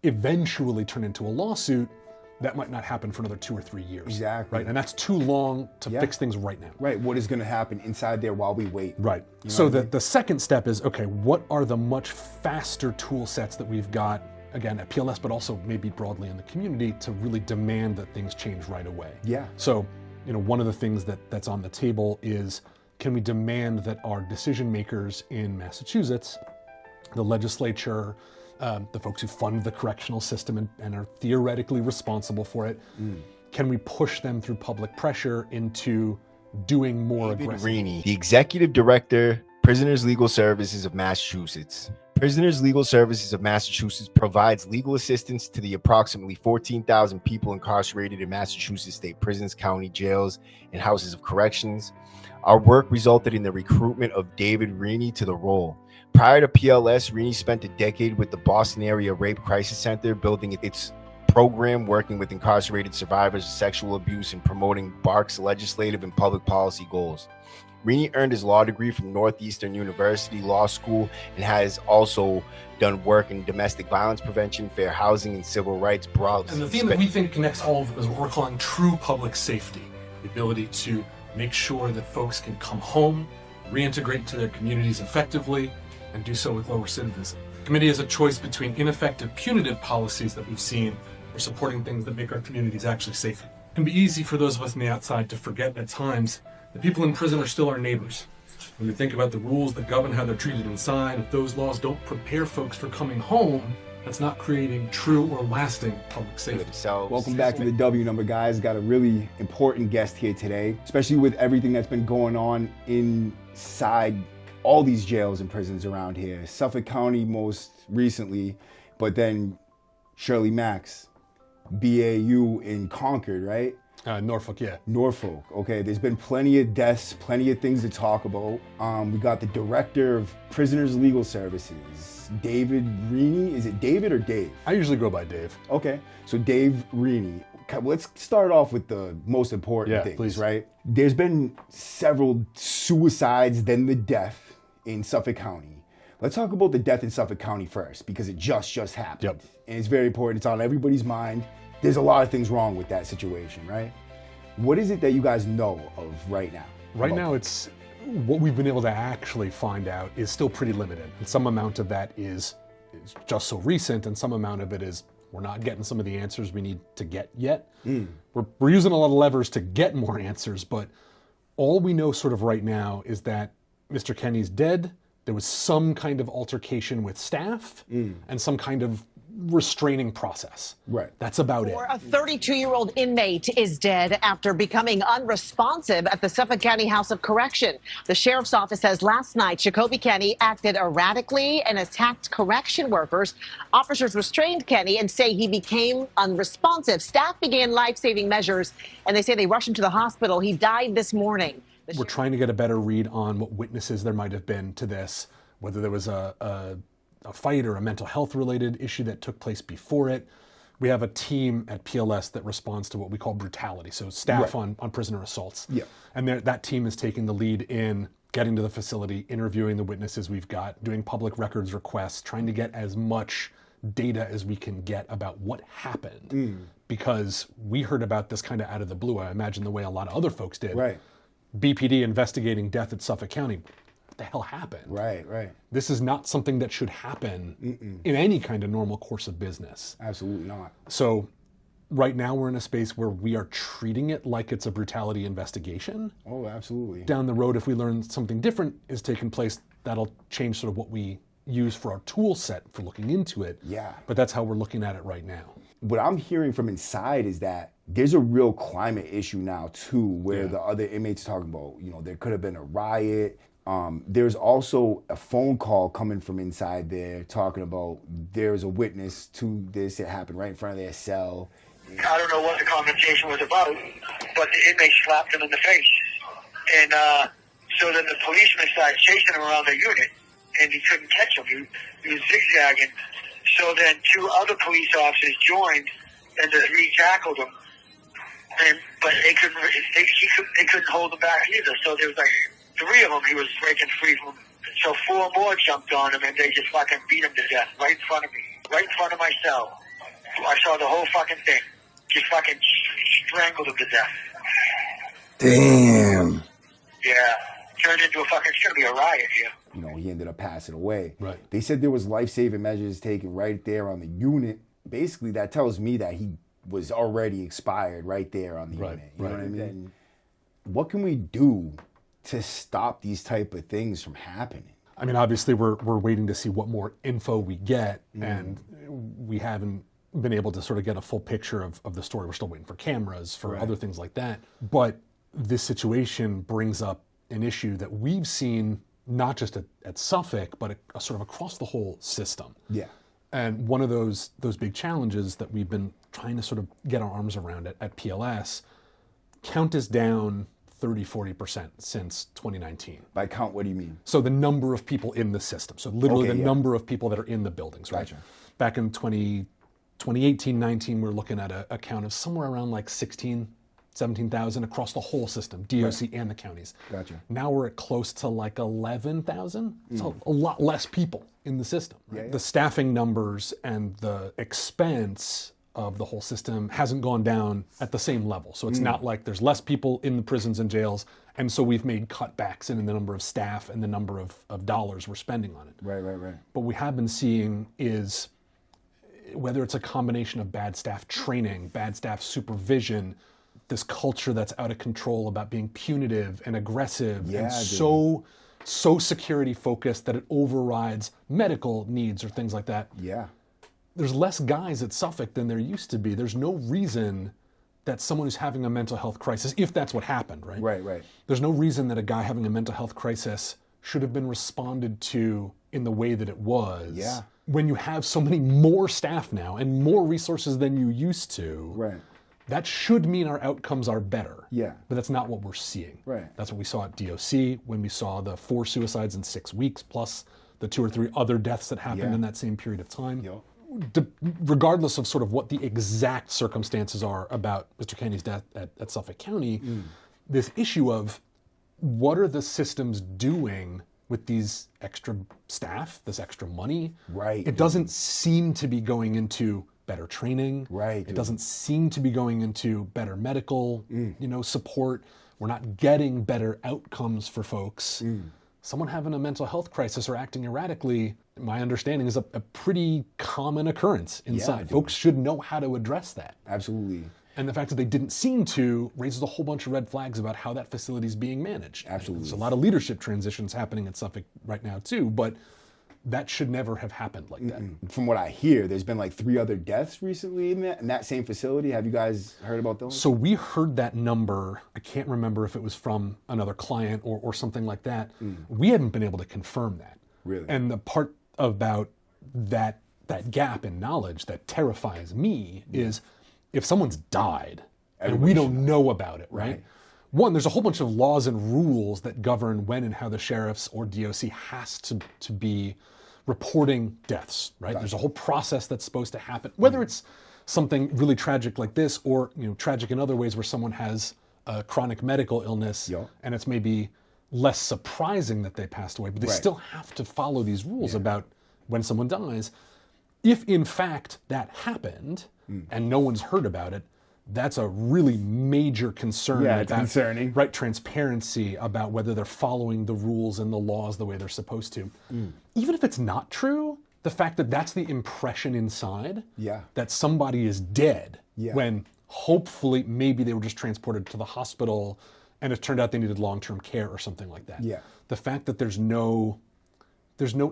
eventually turn into a lawsuit, that might not happen for another 2 or 3 years. Exactly. Right, and that's too long to fix things right now. Right, what is going to happen inside there while we wait? Right. You know So what I mean? the second step is, okay, what are the much faster tool sets that we've got, again, at PLS, but also maybe broadly in the community, to really demand that things change right away? Yeah. So, one of the things that's on the table is, can we demand that our decision makers in Massachusetts, the legislature, the folks who fund the correctional system and are theoretically responsible for it, can we push them through public pressure into doing more aggressive? Rini, the Executive Director, Prisoners Legal Services of Massachusetts. Prisoners Legal Services of Massachusetts provides legal assistance to the approximately 14,000 people incarcerated in Massachusetts state prisons, county jails, and houses of corrections. Our work resulted in the recruitment of David Rini to the role. Prior to PLS, Rini spent a decade with the Boston Area Rape Crisis Center, building its program, working with incarcerated survivors of sexual abuse and promoting BARC's legislative and public policy goals. Rini earned his law degree from Northeastern University Law School and has also done work in domestic violence prevention, fair housing, and civil rights broadly. And the theme that we think connects all of it is what we're calling true public safety, the ability to make sure that folks can come home, reintegrate to their communities effectively, and do so with low recidivism. The committee has a choice between ineffective punitive policies that we've seen or supporting things that make our communities actually safer. It can be easy for those of us on the outside to forget at times that people in prison are still our neighbors. When we think about the rules that govern how they're treated inside, if those laws don't prepare folks for coming home, that's not creating true or lasting public safety. Welcome back to the W Number, guys. Got a really important guest here today, especially with everything that's been going on inside all these jails and prisons around here. Suffolk County most recently, but then Shirley Max, BAU in Concord, right? Norfolk, yeah. Norfolk, okay. There's been plenty of deaths, plenty of things to talk about. We got the director of Prisoners Legal Services, David Rini. Is it David or Dave? I usually go by Dave. Okay, so Dave Rini. Let's start off with the most important things, please. Right? There's been several suicides, then the death in Suffolk County. Let's talk about the death in Suffolk County first, because it just happened. Yep. And it's very important. It's on everybody's mind. There's a lot of things wrong with that situation, right? What is it that you guys know of right now? Right now, it's what we've been able to actually find out is still pretty limited. And some amount of that is just so recent, and some amount of it is we're not getting some of the answers we need to get yet. We're using a lot of levers to get more answers, but all we know sort of right now is that Mr. Kenny's dead. There was some kind of altercation with staff and some kind of restraining process. Right. That's about it. A 32-year-old inmate is dead after becoming unresponsive at the Suffolk County House of Correction. The sheriff's office says last night Jacoby Kenny acted erratically and attacked correction workers. Officers restrained Kenny and say he became unresponsive. Staff began life-saving measures, and they say they rushed him to the hospital. He died this morning. We're trying to get a better read on what witnesses there might have been to this, whether there was a fight or a mental health related issue that took place before it. We have a team at PLS that responds to what we call brutality, so staff on prisoner assaults. Yeah. And that team is taking the lead in getting to the facility, interviewing the witnesses we've got, doing public records requests, trying to get as much data as we can get about what happened. Because we heard about this kind of out of the blue, I imagine the way a lot of other folks did. Right. BPD investigating death at Suffolk County. What the hell happened? Right. This is not something that should happen in any kind of normal course of business. Absolutely not. So right now we're in a space where we are treating it like it's a brutality investigation. Oh, absolutely. Down the road, if we learn something different is taking place, that'll change sort of what we use for our tool set for looking into it. Yeah. But that's how we're looking at it right now. What I'm hearing from inside is that there's a real climate issue now too, where the other inmates talking about, there could have been a riot. There's also a phone call coming from inside there talking about there's a witness to this that happened right in front of their cell. I don't know what the conversation was about, but the inmate slapped him in the face. And so then the policeman started chasing him around the unit, and he couldn't catch him. He was zigzagging. So then two other police officers joined and just re-tackled him. But they couldn't hold him back either. So there was like three of them he was breaking free from. So four more jumped on him, and they just fucking beat him to death right in front of me, right in front of my cell. I saw the whole fucking thing. Just fucking strangled him to death. Damn. Yeah. Turned into it's gonna be a riot here. You know, he ended up passing away. Right. They said there was life-saving measures taken right there on the unit. Basically, that tells me that he was already expired right there on the unit. You know what I mean? What can we do to stop these type of things from happening? I mean, obviously, we're waiting to see what more info we get, and we haven't been able to sort of get a full picture of the story. We're still waiting for cameras, for other things like that. But this situation brings up an issue that we've seen not just at Suffolk, but sort of across the whole system. Yeah. And one of those big challenges that we've been trying to sort of get our arms around at PLS, count is down 30-40% since 2019. By count, what do you mean? So the number of people in the system. So literally number of people that are in the buildings, right? Gotcha. Back in 2018-19, we're looking at a count of somewhere around like 17,000 across the whole system, DOC and the counties. Gotcha. Now we're at close to like 11,000. So a lot less people in the system. Right? The staffing numbers and the expense of the whole system hasn't gone down at the same level. So it's not like there's less people in the prisons and jails, and so we've made cutbacks in the number of staff and the number of dollars we're spending on it. Right. What we have been seeing is, whether it's a combination of bad staff training, bad staff supervision, this culture that's out of control about being punitive and aggressive and so security focused that it overrides medical needs or things like that. Yeah. There's less guys at Suffolk than there used to be. There's no reason that someone who's having a mental health crisis, if that's what happened, right? Right. There's no reason that a guy having a mental health crisis should have been responded to in the way that it was. Yeah. When you have so many more staff now and more resources than you used to. Right. That should mean our outcomes are better. Yeah. But that's not what we're seeing. Right. That's what we saw at DOC when we saw the 4 suicides in 6 weeks, plus the 2 or 3 other deaths that happened in that same period of time. Yep. Regardless of sort of what the exact circumstances are about Mr. Kenny's death at Suffolk County, this issue of what are the systems doing with these extra staff, this extra money? Right. It doesn't seem to be going into better training. Right. It doesn't seem to be going into better medical, support. We're not getting better outcomes for folks. Someone having a mental health crisis or acting erratically, my understanding is a pretty common occurrence inside. dude. Folks should know how to address that. Absolutely. And the fact that they didn't seem to raises a whole bunch of red flags about how that facility is being managed. Absolutely. There's a lot of leadership transitions happening at Suffolk right now too, but that should never have happened like that. From what I hear, there's been like 3 other deaths recently in that same facility. Have you guys heard about those? So we heard that number. I can't remember if it was from another client or something like that. We haven't been able to confirm that. Really? And the part about that gap in knowledge that terrifies me is if someone's died and we don't know about it, right? One, there's a whole bunch of laws and rules that govern when and how the sheriff's or DOC has to be reporting deaths, right? There's a whole process that's supposed to happen, whether it's something really tragic like this or tragic in other ways where someone has a chronic medical illness and it's maybe less surprising that they passed away, but they still have to follow these rules about when someone dies. If in fact that happened and no one's heard about it, that's a really major concern. Yeah, it's concerning. Right, transparency about whether they're following the rules and the laws the way they're supposed to. Even if it's not true, the fact that that's the impression inside, that somebody is dead, when hopefully maybe they were just transported to the hospital and it turned out they needed long-term care or something like that. The fact that there's no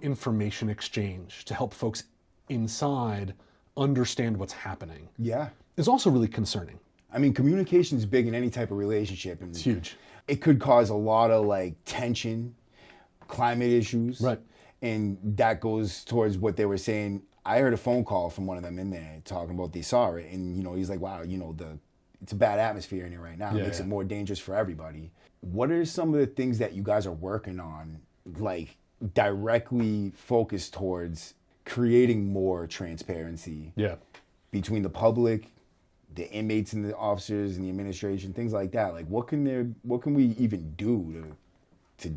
information exchange to help folks inside understand what's happening. Is also really concerning. I mean, communication is big in any type of relationship. And it's huge. It could cause a lot of like tension, climate issues. Right. And that goes towards what they were saying. I heard a phone call from one of them in there talking about they saw it. And, he's like, wow, it's a bad atmosphere in here right now. It makes it more dangerous for everybody. What are some of the things that you guys are working on, like directly focused towards creating more transparency between the public, the inmates and the officers and the administration, things like that? Like, what can we even do to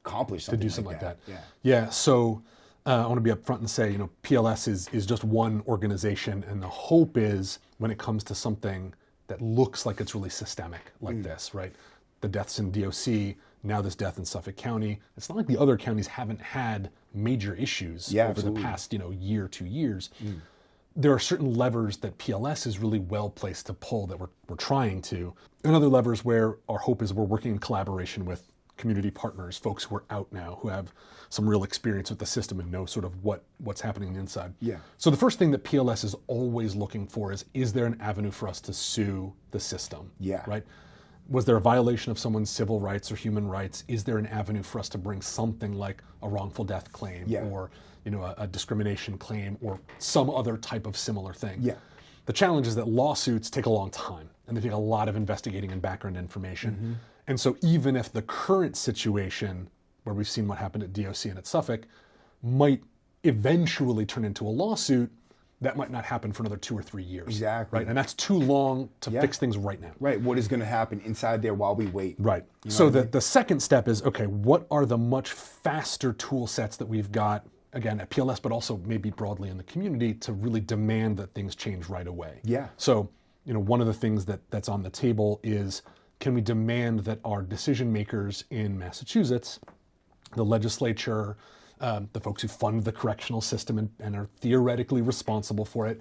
accomplish something to do something like that? Yeah. So I want to be upfront and say, PLS is just one organization, and the hope is when it comes to something that looks like it's really systemic, like this, right? The deaths in DOC, now this death in Suffolk County. It's not like the other counties haven't had major issues over absolutely. the past, year, 2 years. There are certain levers that PLS is really well placed to pull that we're trying to, and other levers where our hope is we're working in collaboration with community partners, folks who are out now, who have some real experience with the system and know sort of what's happening on the inside. Yeah. So the first thing that PLS is always looking for is there an avenue for us to sue the system? Yeah. Right? Was there a violation of someone's civil rights or human rights? Is there an avenue for us to bring something like a wrongful death claim Yeah. or a discrimination claim or some other type of similar thing? Yeah. The challenge is that lawsuits take a long time and they take a lot of investigating and background information. And so even if the current situation where we've seen what happened at DOC and at Suffolk might eventually turn into a lawsuit, that might not happen for another 2 or 3 years. Exactly. Right? And that's too long to fix things right now. Right. What is going to happen inside there while we wait? Right. You know So what I mean? the second step is, okay, what are the much faster tool sets that we've got, again, at PLS, but also maybe broadly in the community to really demand that things change right away? Yeah. So, one of the things that's on the table is, can we demand that our decision makers in Massachusetts, the legislature, the folks who fund the correctional system and are theoretically responsible for it,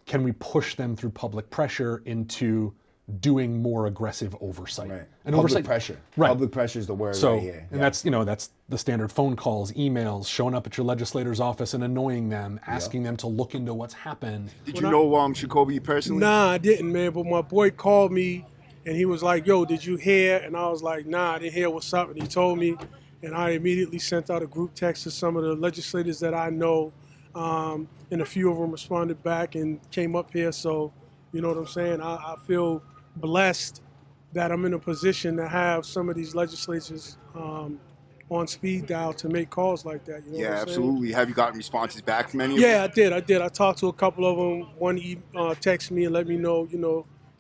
can we push them through public pressure into doing more aggressive oversight? Right. And Public oversight pressure. Right. Public pressure is the word So, right here. and that's the standard phone calls, emails, showing up at your legislator's office and annoying them, asking them to look into what's happened. Did you know Jacoby personally? Nah, I didn't, man. But my boy called me, and he was like, "Yo, did you hear?" And I was like, "Nah, I didn't hear what's up." And he told me, and I immediately sent out a group text to some of the legislators that I know, and a few of them responded back and came up here. So, you know what I'm saying? I feel blessed that I'm in a position to have some of these legislators on speed dial to make calls like that. You know what I'm saying? Absolutely. Have you gotten responses back from any of Yeah, I did. I talked to a couple of them. One texted me and let me know,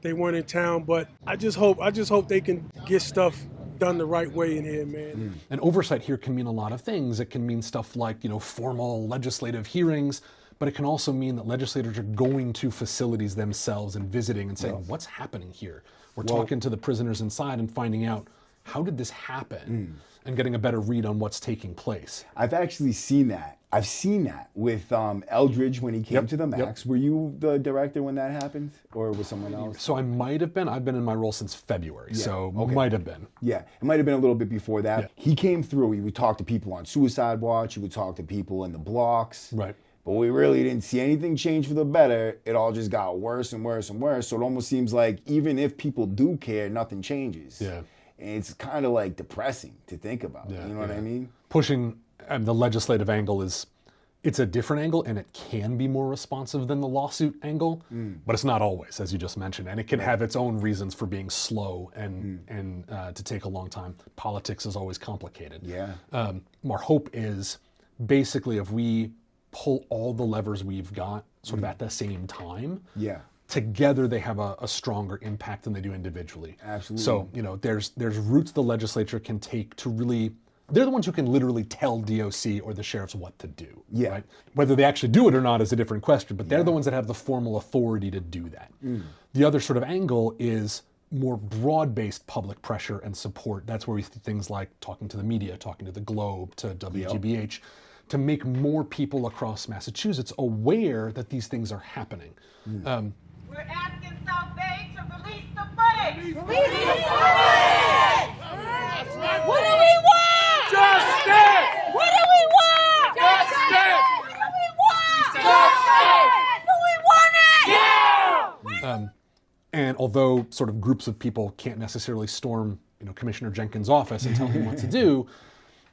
they weren't in town. But I just hope they can get stuff done the right way in here, man. And oversight here can mean a lot of things. It can mean stuff like, formal legislative hearings, but it can also mean that legislators are going to facilities themselves and visiting and saying, what's happening here? We're talking to the prisoners inside and finding out, how did this happen? And getting a better read on what's taking place. I've actually seen that. I've seen that with Eldridge when he came to the Max. Were you the director when that happened, or was someone else? So I might have been. I've been in my role since February, so might have been. Yeah, it might have been a little bit before that. Yeah. He came through. He would talk to people on suicide watch. He would talk to people in the blocks. Right. But we really didn't see anything change for the better. It all just got worse and worse and worse. So it almost seems like even if people do care, nothing changes. Yeah. And it's kind of like depressing to think about. You know what I mean? Pushing the legislative angle it's a different angle, and it can be more responsive than the lawsuit angle, but it's not always, as you just mentioned, and it can have its own reasons for being slow and to take a long time. Politics is always complicated. Yeah. Our hope is basically if we pull all the levers we've got sort of at the same time, Yeah. together they have a stronger impact than they do individually. Absolutely. So, there's routes the legislature can take to really, they're the ones who can literally tell DOC or the sheriffs what to do. Yeah. Right? Whether they actually do it or not is a different question, but they're the ones that have the formal authority to do that. The other sort of angle is more broad-based public pressure and support. That's where we see things like talking to the media, talking to the Globe, to WGBH, to make more people across Massachusetts aware that these things are happening. We're asking South Bay to release the footage! Release the footage! What do we want? Justice! What do we want? Justice! What do we want? Justice! Do we want it? Yeah! And although sort of groups of people can't necessarily storm, Commissioner Jenkins' office and tell him what to do,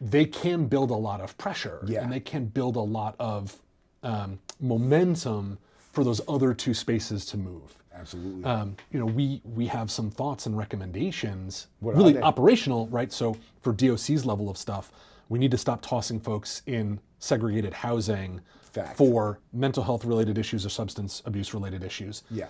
they can build a lot of pressure, and they can build a lot of momentum for those other two spaces to move. Absolutely. We have some thoughts and recommendations, What really are they? operational, right? So for DOC's level of stuff, we need to stop tossing folks in segregated housing Fact. for mental health related issues or substance abuse related issues. Yeah.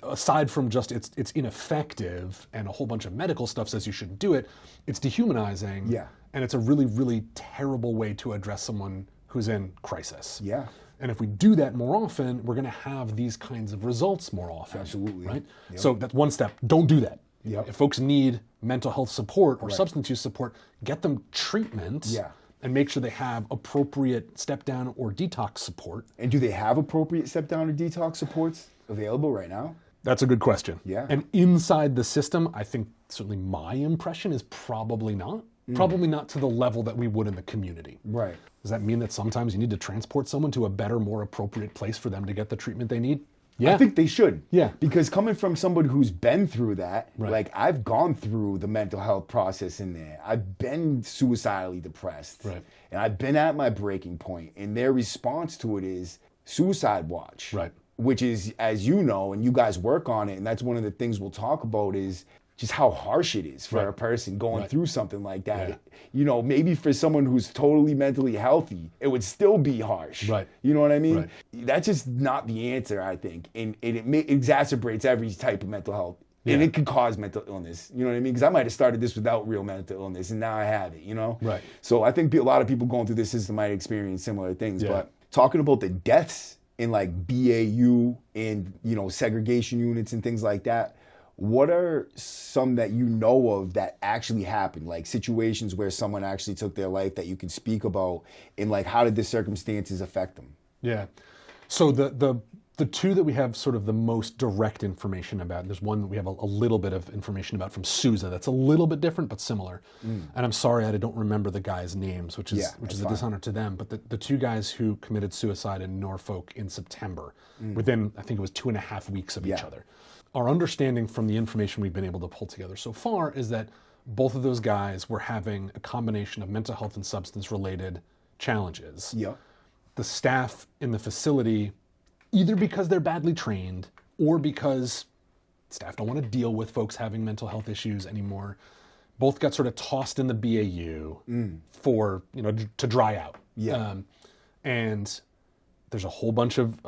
Aside from just it's ineffective and a whole bunch of medical stuff says you shouldn't do it, it's dehumanizing. Yeah. And it's a really, really terrible way to address someone who's in crisis. Yeah. And if we do that more often, we're going to have these kinds of results more often. Absolutely. Right? Yep. So that's one step. Don't do that. Yep. If folks need mental health support or Right. substance use support, get them treatment. Yeah. And make sure they have appropriate step down or detox support. And do they have appropriate step down or detox supports available right now? That's a good question. Yeah. And inside the system, I think certainly my impression is probably not. Probably not to the level that we would in the community. Right. Does that mean that sometimes you need to transport someone to a better, more appropriate place for them to get the treatment they need? Yeah. I think they should. Yeah. Because coming from somebody who's been through that, Right. like I've gone through the mental health process in there. I've been suicidally depressed. Right. And I've been at my breaking point. And their response to it is suicide watch. Right. Which is, as you know, and you guys work on it, and that's one of the things we'll talk about is just how harsh it is for Right. a person going Right. through something like that. Yeah. You know, maybe for someone who's totally mentally healthy, it would still be harsh. Right. You know what I mean? Right. That's just not the answer, I think. And it exacerbates every type of mental health. And Yeah. it could cause mental illness. You know what I mean? Because I might have started this without real mental illness, and now I have it, you know? Right. So I think a lot of people going through this system might experience similar things. Yeah. But talking about the deaths in like BAU and, you know, segregation units and things like that, what are some that you know of that actually happened? Like situations where someone actually took their life that you can speak about, and like how did the circumstances affect them? Yeah. So the two that we have sort of the most direct information about, there's one that we have a little bit of information about from Sousa that's a little bit different but similar. And I'm sorry I don't remember the guys' names, which is a dishonor to them. But the two guys who committed suicide in Norfolk in September, within I think it was 2.5 weeks of each Yeah. other. Our understanding from the information we've been able to pull together so far is that both of those guys were having a combination of mental health and substance related challenges. Yeah. The staff in the facility, either because they're badly trained or because staff don't want to deal with folks having mental health issues anymore, both got sort of tossed in the BAU for, to dry out. Yeah. And there's a whole bunch of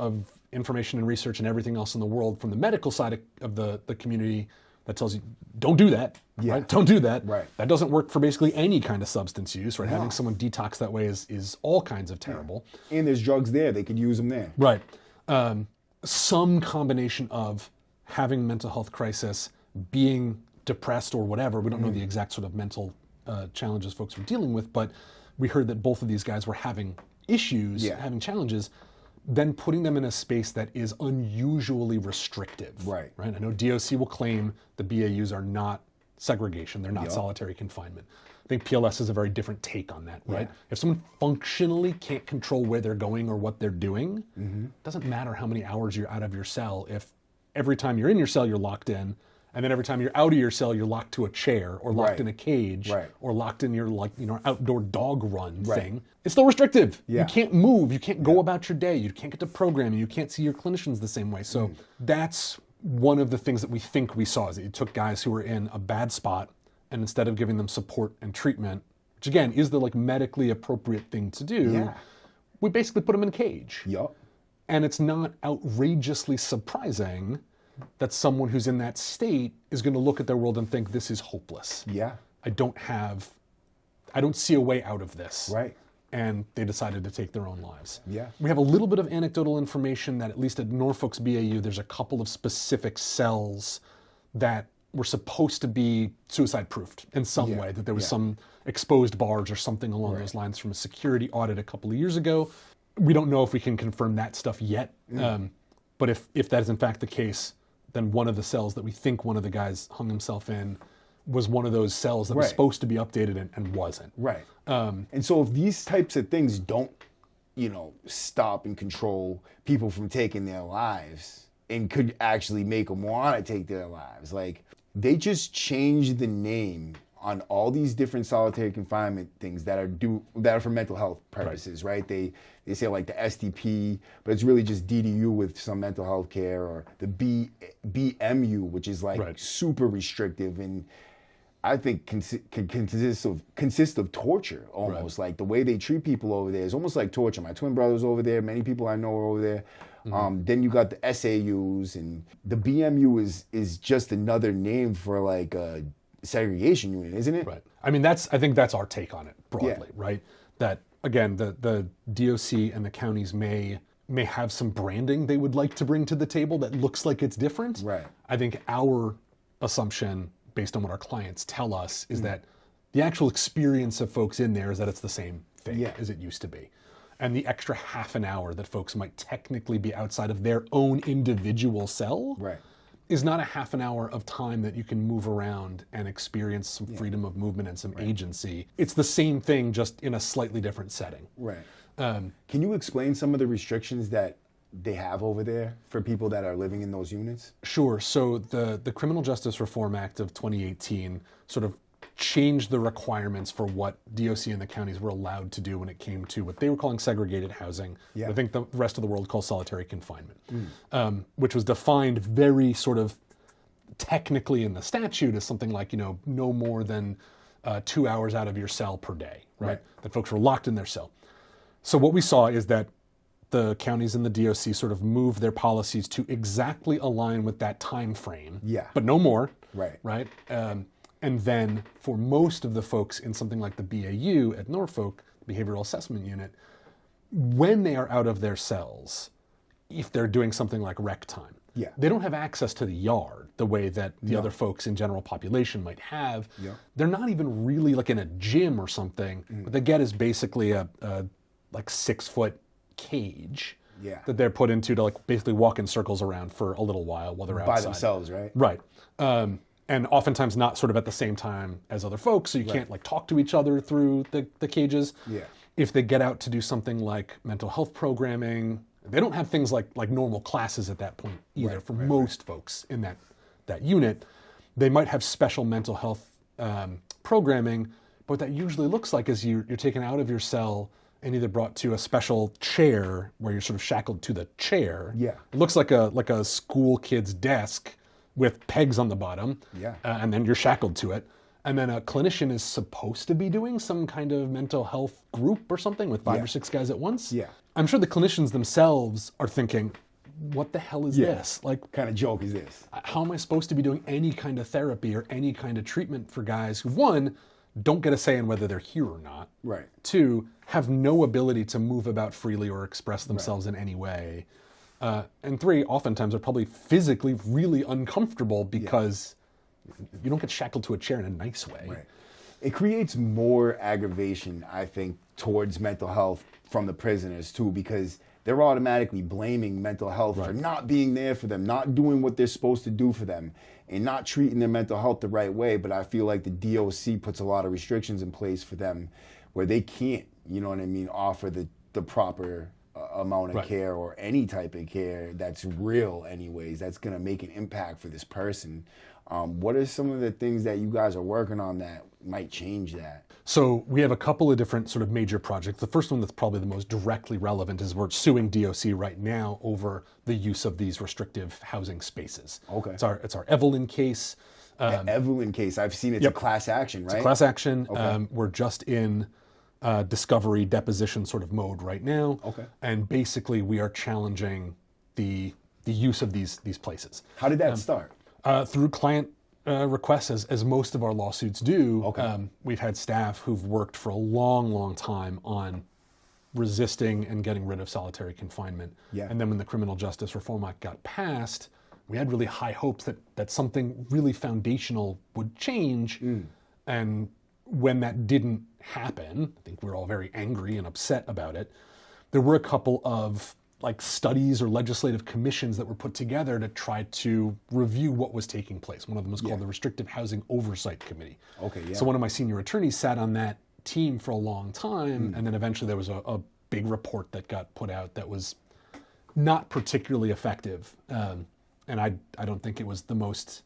information and research and everything else in the world from the medical side of the community that tells you, don't do that, Yeah. right? Don't do that. Right. That doesn't work for basically any kind of substance use, right? Having someone detox that way is all kinds of terrible. And there's drugs there. They could use them there. Right. Some combination of having mental health crisis, being depressed or whatever. We don't know the exact sort of mental challenges folks were dealing with, but we heard that both of these guys were having issues, Yeah. having challenges, then putting them in a space that is unusually restrictive. Right. Right. I know DOC will claim the BAUs are not segregation. They're not Yup. solitary confinement. I think PLS has a very different take on that, right? If someone functionally can't control where they're going or what they're doing, it doesn't matter how many hours you're out of your cell if every time you're in your cell you're locked in, and then every time you're out of your cell you're locked to a chair or locked Right. in a cage Right. or locked in your outdoor dog run thing. It's still restrictive. Yeah. You can't move, you can't go about your day, you can't get to programming, you can't see your clinicians the same way. So that's one of the things that we think we saw is that you took guys who were in a bad spot, and instead of giving them support and treatment, which again is the medically appropriate thing to do, Yeah. we basically put them in a cage. Yup. And it's not outrageously surprising that someone who's in that state is going to look at their world and think this is hopeless. Yeah. I don't see a way out of this. Right. And they decided to take their own lives. Yeah. We have a little bit of anecdotal information that at least at Norfolk's BAU, there's a couple of specific cells that were supposed to be suicide proofed in some way, that there was some exposed bars or something along those lines from a security audit a couple of years ago. We don't know if we can confirm that stuff yet. But if that is in fact the case, then one of the cells that we think one of the guys hung himself in was one of those cells that was Right. supposed to be updated and wasn't. Right. And so if these types of things don't, stop and control people from taking their lives and could actually make them want to take their lives, like they just changed the name on all these different solitary confinement things that are for mental health purposes, right? They say like the SDP, but it's really just DDU with some mental health care, or the BMU, which is like super restrictive and I think can consist of torture almost. Like the way they treat people over there is almost like torture. My twin brother's over there. Many people I know are over there. Then you got the SAUs, and the BMU is just another name for like segregation unit, isn't it? Right. I mean, I think that's our take on it broadly, right? That again, the DOC and the counties may have some branding they would like to bring to the table that looks like it's different. Right. I think our assumption, based on what our clients tell us, is that the actual experience of folks in there is that it's the same thing as it used to be. And the extra half an hour that folks might technically be outside of their own individual cell is not a half an hour of time that you can move around and experience some freedom of movement and some agency. It's the same thing, just in a slightly different setting. Right. Can you explain some of the restrictions that they have over there for people that are living in those units? Sure. So the Criminal Justice Reform Act of 2018 sort of changed the requirements for what DOC and the counties were allowed to do when it came to what they were calling segregated housing. I think the rest of the world calls solitary confinement, which was defined very sort of technically in the statute as something like, no more than 2 hours out of your cell per day, right? That folks were locked in their cell. So what we saw is that the counties and the DOC sort of moved their policies to exactly align with that time frame, but no more, right? And then for most of the folks in something like the BAU at Norfolk, Behavioral Assessment Unit, when they are out of their cells, if they're doing something like rec time, they don't have access to the yard the way that the other folks in general population might have. They're not even really like in a gym or something. What they get is basically a like 6-foot cage that they're put into to like basically walk in circles around for a little while they're outside. By themselves, right? Right. And oftentimes not sort of at the same time as other folks, so you can't like talk to each other through the cages. If they get out to do something like mental health programming, they don't have things like normal classes at that point either for most folks in that unit. They might have special mental health programming, but what that usually looks like is you're taken out of your cell and either brought to a special chair where you're sort of shackled to the chair. It looks like a school kid's desk with pegs on the bottom. And then you're shackled to it. And then a clinician is supposed to be doing some kind of mental health group or something with 5 or 6 guys at once. I'm sure the clinicians themselves are thinking, what the hell is this? Like, kind of joke is this? How am I supposed to be doing any kind of therapy or any kind of treatment for guys who, one, don't get a say in whether they're here or not. Two, have no ability to move about freely or express themselves in any way. And three, oftentimes are probably physically really uncomfortable because you don't get shackled to a chair in a nice way. It creates more aggravation, I think, towards mental health from the prisoners too, because they're automatically blaming mental health for not being there for them, not doing what they're supposed to do for them, and not treating their mental health the right way. But I feel like the DOC puts a lot of restrictions in place for them where they can't, offer the proper amount of care or any type of care that's real anyways, that's going to make an impact for this person. What are some of the things that you guys are working on that might change that? So we have a couple of different sort of major projects. The first one that's probably the most directly relevant is we're suing DOC right now over the use of these restrictive housing spaces. It's our Evelyn case. Evelyn case, I've seen it's a class action, right? It's a class action. We're just in discovery deposition sort of mode right now. And basically we are challenging the use of these places. How did that start? Through client requests, as most of our lawsuits do. We've had staff who've worked for a long, long time on resisting and getting rid of solitary confinement. And then when the Criminal Justice Reform Act got passed, we had really high hopes that something really foundational would change. And when that didn't happen, I think we were all very angry and upset about it. There were a couple of studies or legislative commissions that were put together to try to review what was taking place. One of them was called the Restrictive Housing Oversight Committee. So one of my senior attorneys sat on that team for a long time, and then eventually there was a big report that got put out that was not particularly effective. And I don't think it was the most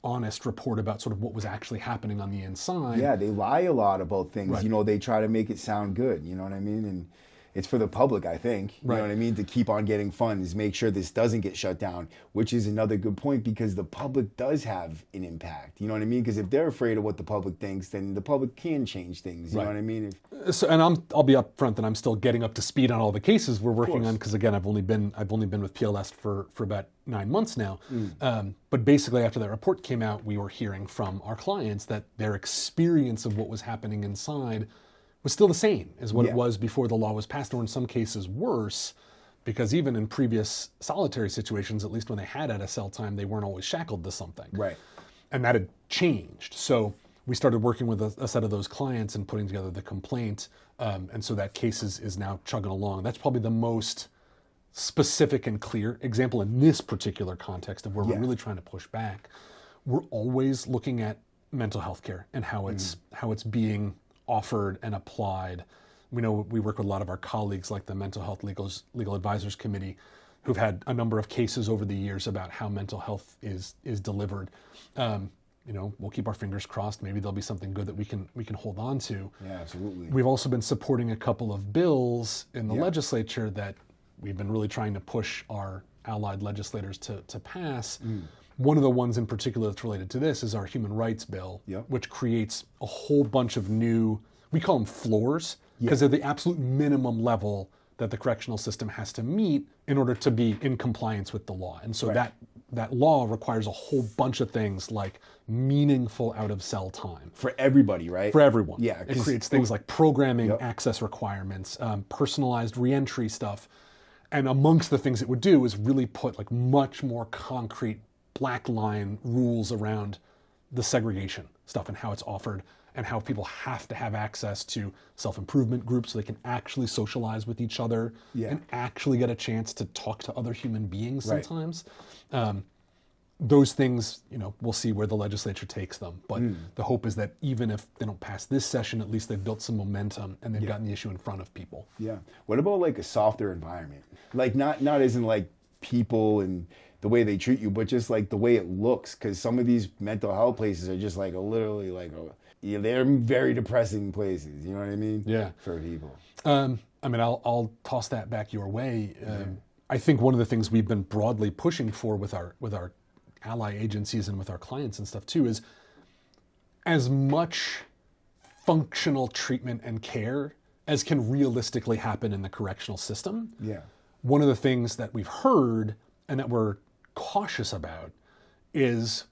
honest report about sort of what was actually happening on the inside. They lie a lot about things. They try to make it sound good, you know what I mean? And it's for the public, I think, you know what I mean, to keep on getting funds, make sure this doesn't get shut down, which is another good point because the public does have an impact, you know what I mean? Because if they're afraid of what the public thinks, then the public can change things, you know what I mean? So, and I'll be up front that I'm still getting up to speed on all the cases we're working on because again, I've only been with PLS for about 9 months now. But basically after that report came out, we were hearing from our clients that their experience of what was happening inside was still the same as what Yeah. it was before the law was passed, or in some cases worse, because even in previous solitary situations, at least when they had out of cell time, they weren't always shackled to something. Right. And that had changed. So we started working with a set of those clients and putting together the complaint. And so that case is now chugging along. That's probably the most specific and clear example in this particular context of where we're really trying to push back. We're always looking at mental health care and how it's being offered and applied. We know we work with a lot of our colleagues like the Mental Health Legal Advisors Committee who've had a number of cases over the years about how mental health is delivered. We'll keep our fingers crossed. Maybe there'll be something good that we can hold on to. Yeah, absolutely. We've also been supporting a couple of bills in the legislature that we've been really trying to push our allied legislators to pass. One of the ones in particular that's related to this is our human rights bill, which creates a whole bunch of new, we call them floors, because they're the absolute minimum level that the correctional system has to meet in order to be in compliance with the law. And so that law requires a whole bunch of things like meaningful out of cell time. For everybody, right? For everyone. Yeah. It creates things like programming access requirements, personalized reentry stuff. And amongst the things it would do is really put like much more concrete black line rules around the segregation stuff and how it's offered and how people have to have access to self-improvement groups so they can actually socialize with each other and actually get a chance to talk to other human beings sometimes. Those things, we'll see where the legislature takes them. But the hope is that even if they don't pass this session, at least they've built some momentum and they've gotten the issue in front of people. Yeah. What about like a softer environment? Like not as in like people and the way they treat you, but just like the way it looks. Because some of these mental health places are just like they're very depressing places. You know what I mean? Yeah. For people. I'll toss that back your way. I think one of the things we've been broadly pushing for with our ally agencies and with our clients and stuff too is as much functional treatment and care as can realistically happen in the correctional system. Yeah. One of the things that we've heard and that we're cautious about is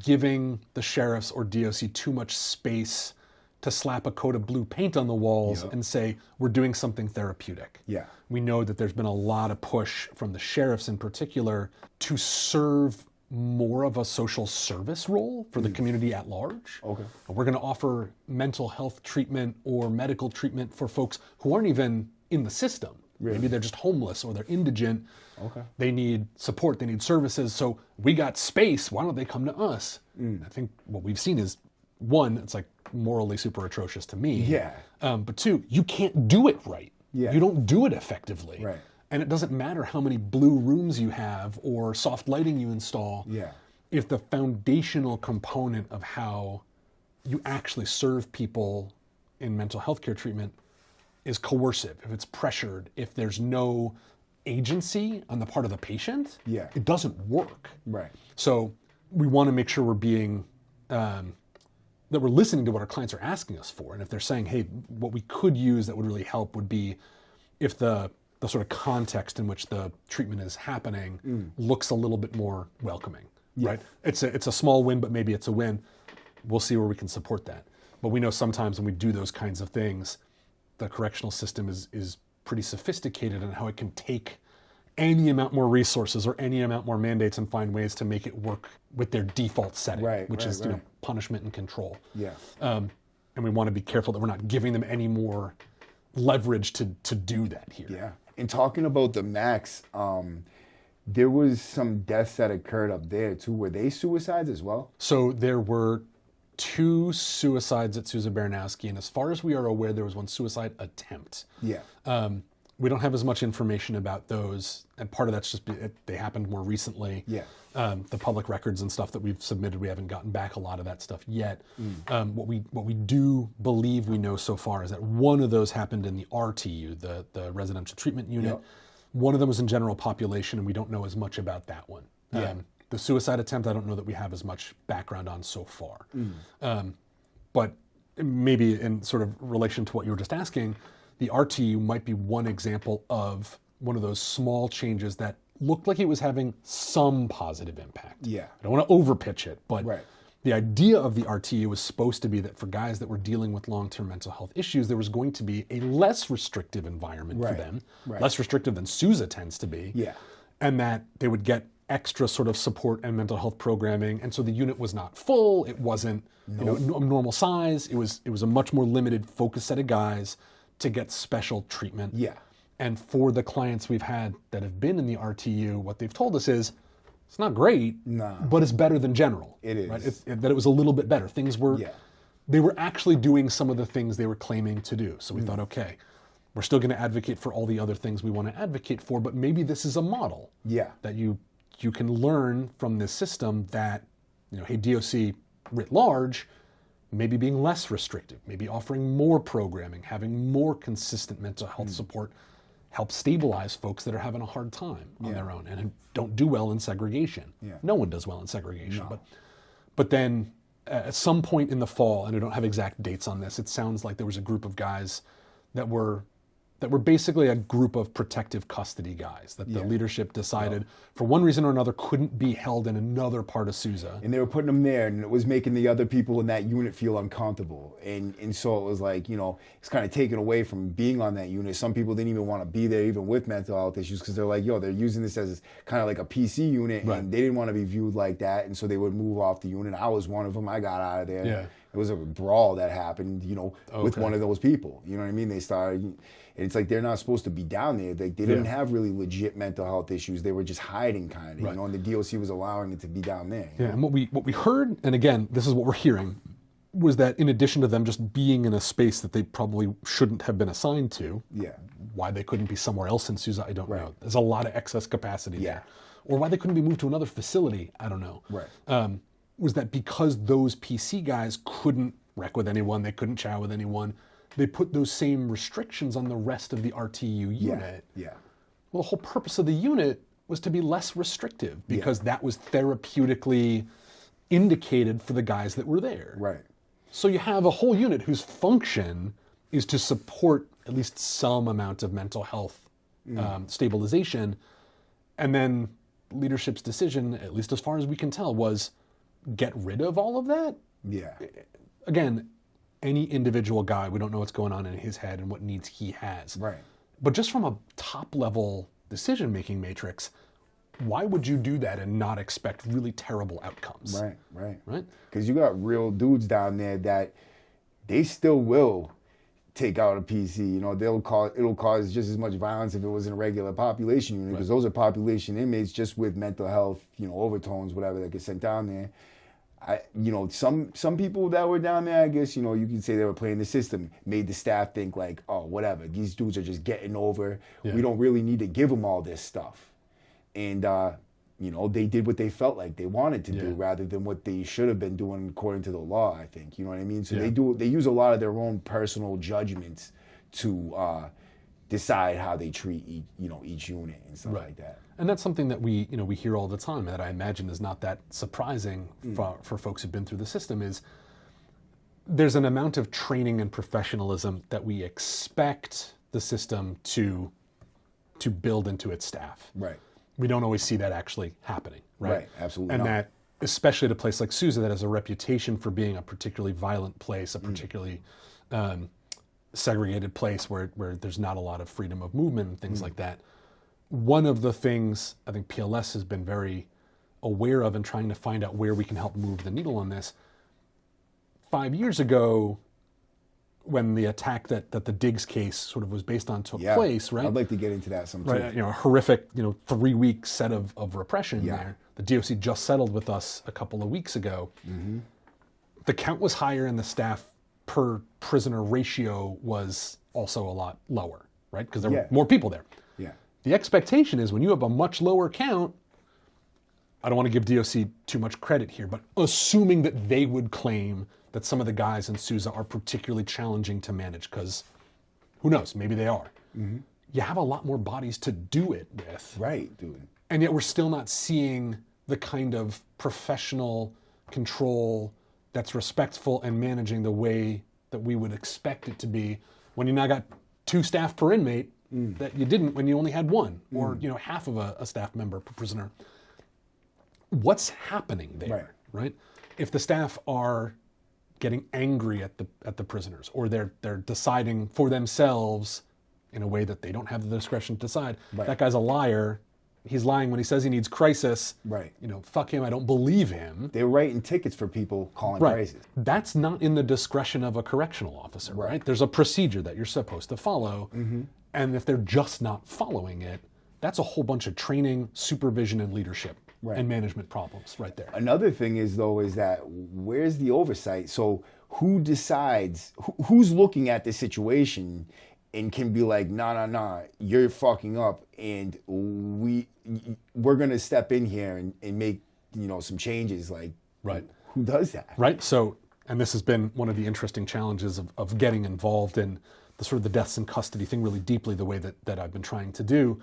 giving the sheriffs or DOC too much space to slap a coat of blue paint on the walls and say, we're doing something therapeutic. Yeah. We know that there's been a lot of push from the sheriffs in particular to serve more of a social service role for the community at large. Okay. We're going to offer mental health treatment or medical treatment for folks who aren't even in the system. Really? Maybe they're just homeless or they're indigent. Okay. They need support, they need services. So we got space. Why don't they come to us? I think what we've seen is, one, it's like morally super atrocious to me. Yeah. But two, you can't do it right. Yeah. You don't do it effectively. Right. And it doesn't matter how many blue rooms you have or soft lighting you install. Yeah. If the foundational component of how you actually serve people in mental health care treatment is coercive, if it's pressured, if there's no agency on the part of the patient, it doesn't work. Right. So we want to make sure we're being, that we're listening to what our clients are asking us for. And if they're saying, hey, what we could use that would really help would be if the sort of context in which the treatment is happening looks a little bit more welcoming, right? It's a small win, but maybe it's a win. We'll see where we can support that. But we know sometimes when we do those kinds of things, the correctional system is pretty sophisticated in how it can take any amount more resources or any amount more mandates and find ways to make it work with their default setting, which is punishment and control. Yeah. And we want to be careful that we're not giving them any more leverage to do that here. Yeah. And talking about the max, there was some deaths that occurred up there too. Were they suicides as well? So there were 2 suicides at Susan Baranowski, and as far as we are aware, there was 1 suicide attempt. Yeah. We don't have as much information about those, and part of that's just they happened more recently. Yeah. The public records and stuff that we've submitted, we haven't gotten back a lot of that stuff yet. What we do believe we know so far is that one of those happened in the RTU, the residential treatment unit. Yep. One of them was in general population, and we don't know as much about that one. Yeah. The suicide attempt, I don't know that we have as much background on so far. But maybe in sort of relation to what you were just asking, the RTU might be one example of one of those small changes that looked like it was having some positive impact. Yeah. I don't want to overpitch it, but the idea of the RTU was supposed to be that for guys that were dealing with long-term mental health issues, there was going to be a less restrictive environment for them, less restrictive than Sousa tends to be, and that they would get extra sort of support and mental health programming. And so the unit was not full. It wasn't normal size. It was a much more limited focused set of guys to get special treatment. And for the clients we've had that have been in the RTU, what they've told us is, it's not great, but it's better than general. It is. Right? That it was a little bit better. Things were, they were actually doing some of the things they were claiming to do. So we thought, okay, we're still going to advocate for all the other things we want to advocate for, but maybe this is a model that you can learn from this system that, hey, DOC writ large, maybe being less restrictive, maybe offering more programming, having more consistent mental health support, help stabilize folks that are having a hard time on their own and don't do well in segregation. No one does well in segregation. But then at some point in the fall, and I don't have exact dates on this, it sounds like there was a group of guys that were basically a group of protective custody guys that the leadership decided for one reason or another couldn't be held in another part of Sousa. And they were putting them there, and it was making the other people in that unit feel uncomfortable. And so it was like, it's kind of taken away from being on that unit. Some people didn't even want to be there, even with mental health issues, because they're like, they're using this as kind of like a PC unit, and they didn't want to be viewed like that, and so they would move off the unit. I was one of them. I got out of there. It was a brawl that happened, with one of those people. You know what I mean? They started, and it's like they're not supposed to be down there. They didn't have really legit mental health issues. They were just hiding, kind of, and the DOC was allowing it to be down there. And what we heard, and again, this is what we're hearing, was that in addition to them just being in a space that they probably shouldn't have been assigned to, why they couldn't be somewhere else in Sousa, I don't know. There's a lot of excess capacity there. Or why they couldn't be moved to another facility, I don't know. Was that because those PC guys couldn't rec with anyone, they couldn't chow with anyone, they put those same restrictions on the rest of the RTU unit. Well, the whole purpose of the unit was to be less restrictive because that was therapeutically indicated for the guys that were there. So you have a whole unit whose function is to support at least some amount of mental health stabilization, and then leadership's decision, at least as far as we can tell, was get rid of all of that. Again, any individual guy, we don't know what's going on in his head and what needs he has. But just from a top level decision-making matrix, why would you do that and not expect really terrible outcomes? Right. Because you got real dudes down there that they still will take out a PC. It'll cause just as much violence if it was in a regular population unit, because those are population inmates just with mental health, overtones, whatever, that get sent down there. Some people that were down there, I guess, you could say they were playing the system, made the staff think like, oh, whatever, these dudes are just getting over. We don't really need to give them all this stuff. And, they did what they felt like they wanted to do rather than what they should have been doing according to the law, I think. You know what I mean? So they use a lot of their own personal judgments to decide how they treat each unit and stuff like that. And that's something that we hear all the time, and that I imagine is not that surprising for folks who've been through the system, is there's an amount of training and professionalism that we expect the system to build into its staff. We don't always see that actually happening, right? Absolutely. And that, especially at a place like Sousa that has a reputation for being a particularly violent place, a particularly segregated place where there's not a lot of freedom of movement and things like that. One of the things I think PLS has been very aware of and trying to find out where we can help move the needle on this. 5 years ago, when the attack that the Diggs case sort of was based on took place, right? I'd like to get into that sometime. A horrific, 3-week set of repression there. The DOC just settled with us a couple of weeks ago. The count was higher and the staff per prisoner ratio was also a lot lower, right? Because there were more people there. The expectation is when you have a much lower count, I don't want to give DOC too much credit here, but assuming that they would claim that some of the guys in Sousa are particularly challenging to manage, because who knows, maybe they are. You have a lot more bodies to do it with. And yet we're still not seeing the kind of professional control that's respectful and managing the way that we would expect it to be when you now got 2 staff per inmate that you didn't when you only had 1, or half of a staff member per prisoner. What's happening there? right? If the staff are getting angry at the prisoners, or they're deciding for themselves in a way that they don't have the discretion to decide, that guy's a liar. He's lying when he says he needs crisis. Right. Fuck him. I don't believe him. They're writing tickets for people calling crisis. That's not in the discretion of a correctional officer, right? There's a procedure that you're supposed to follow. And if they're just not following it, that's a whole bunch of training, supervision, and leadership and management problems right there. Another thing is, though, is that where's the oversight? So who decides, who's looking at this situation and can be like, nah, you're fucking up, and we're gonna step in here and make some changes. Like, who does that? Right. So, and this has been one of the interesting challenges of getting involved in the sort of the deaths in custody thing really deeply, the way that I've been trying to do.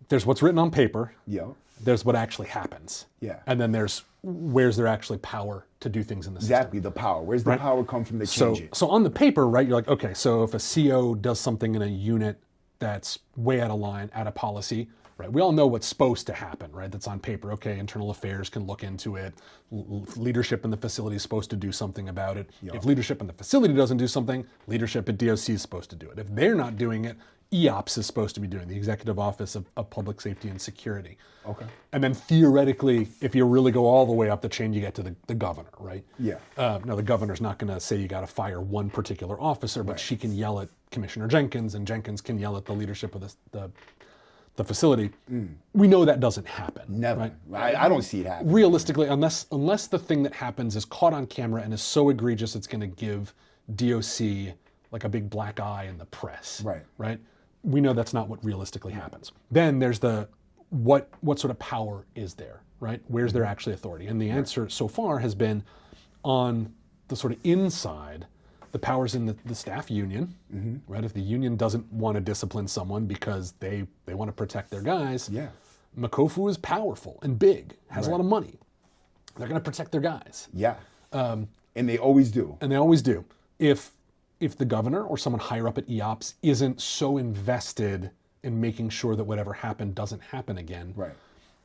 There's what's written on paper. Yeah. There's what actually happens. Yeah. And then there's where's there actually power to do things in the system. Exactly, the power. Where's the power come from to change it? So on the paper, right, you're like, okay, so if a CO does something in a unit that's way out of line, out of policy, right? We all know what's supposed to happen, right? That's on paper. Okay, internal affairs can look into it. Leadership in the facility is supposed to do something about it. Yeah. If leadership in the facility doesn't do something, leadership at DOC is supposed to do it. If they're not doing it, EOPS is supposed to be doing, the Executive Office of Public Safety and Security. Okay. And then theoretically, if you really go all the way up the chain, you get to the governor, right? Yeah. Now, the governor's not going to say you got to fire one particular officer, but she can yell at Commissioner Jenkins, and Jenkins can yell at the leadership of the facility. We know that doesn't happen. Never. Right? I don't see it happen. Realistically, unless the thing that happens is caught on camera and is so egregious it's going to give DOC like a big black eye in the press. Right? We know that's not what realistically happens. Then there's the what sort of power is there, right? Where's there actually authority? And the answer so far has been on the sort of inside, the powers in the staff union, right? If the union doesn't want to discipline someone because they want to protect their guys, Makofu is powerful and big, has a lot of money. They're going to protect their guys. Yeah. And they always do. And they always do. If the governor or someone higher up at EOPS isn't so invested in making sure that whatever happened doesn't happen again. Right.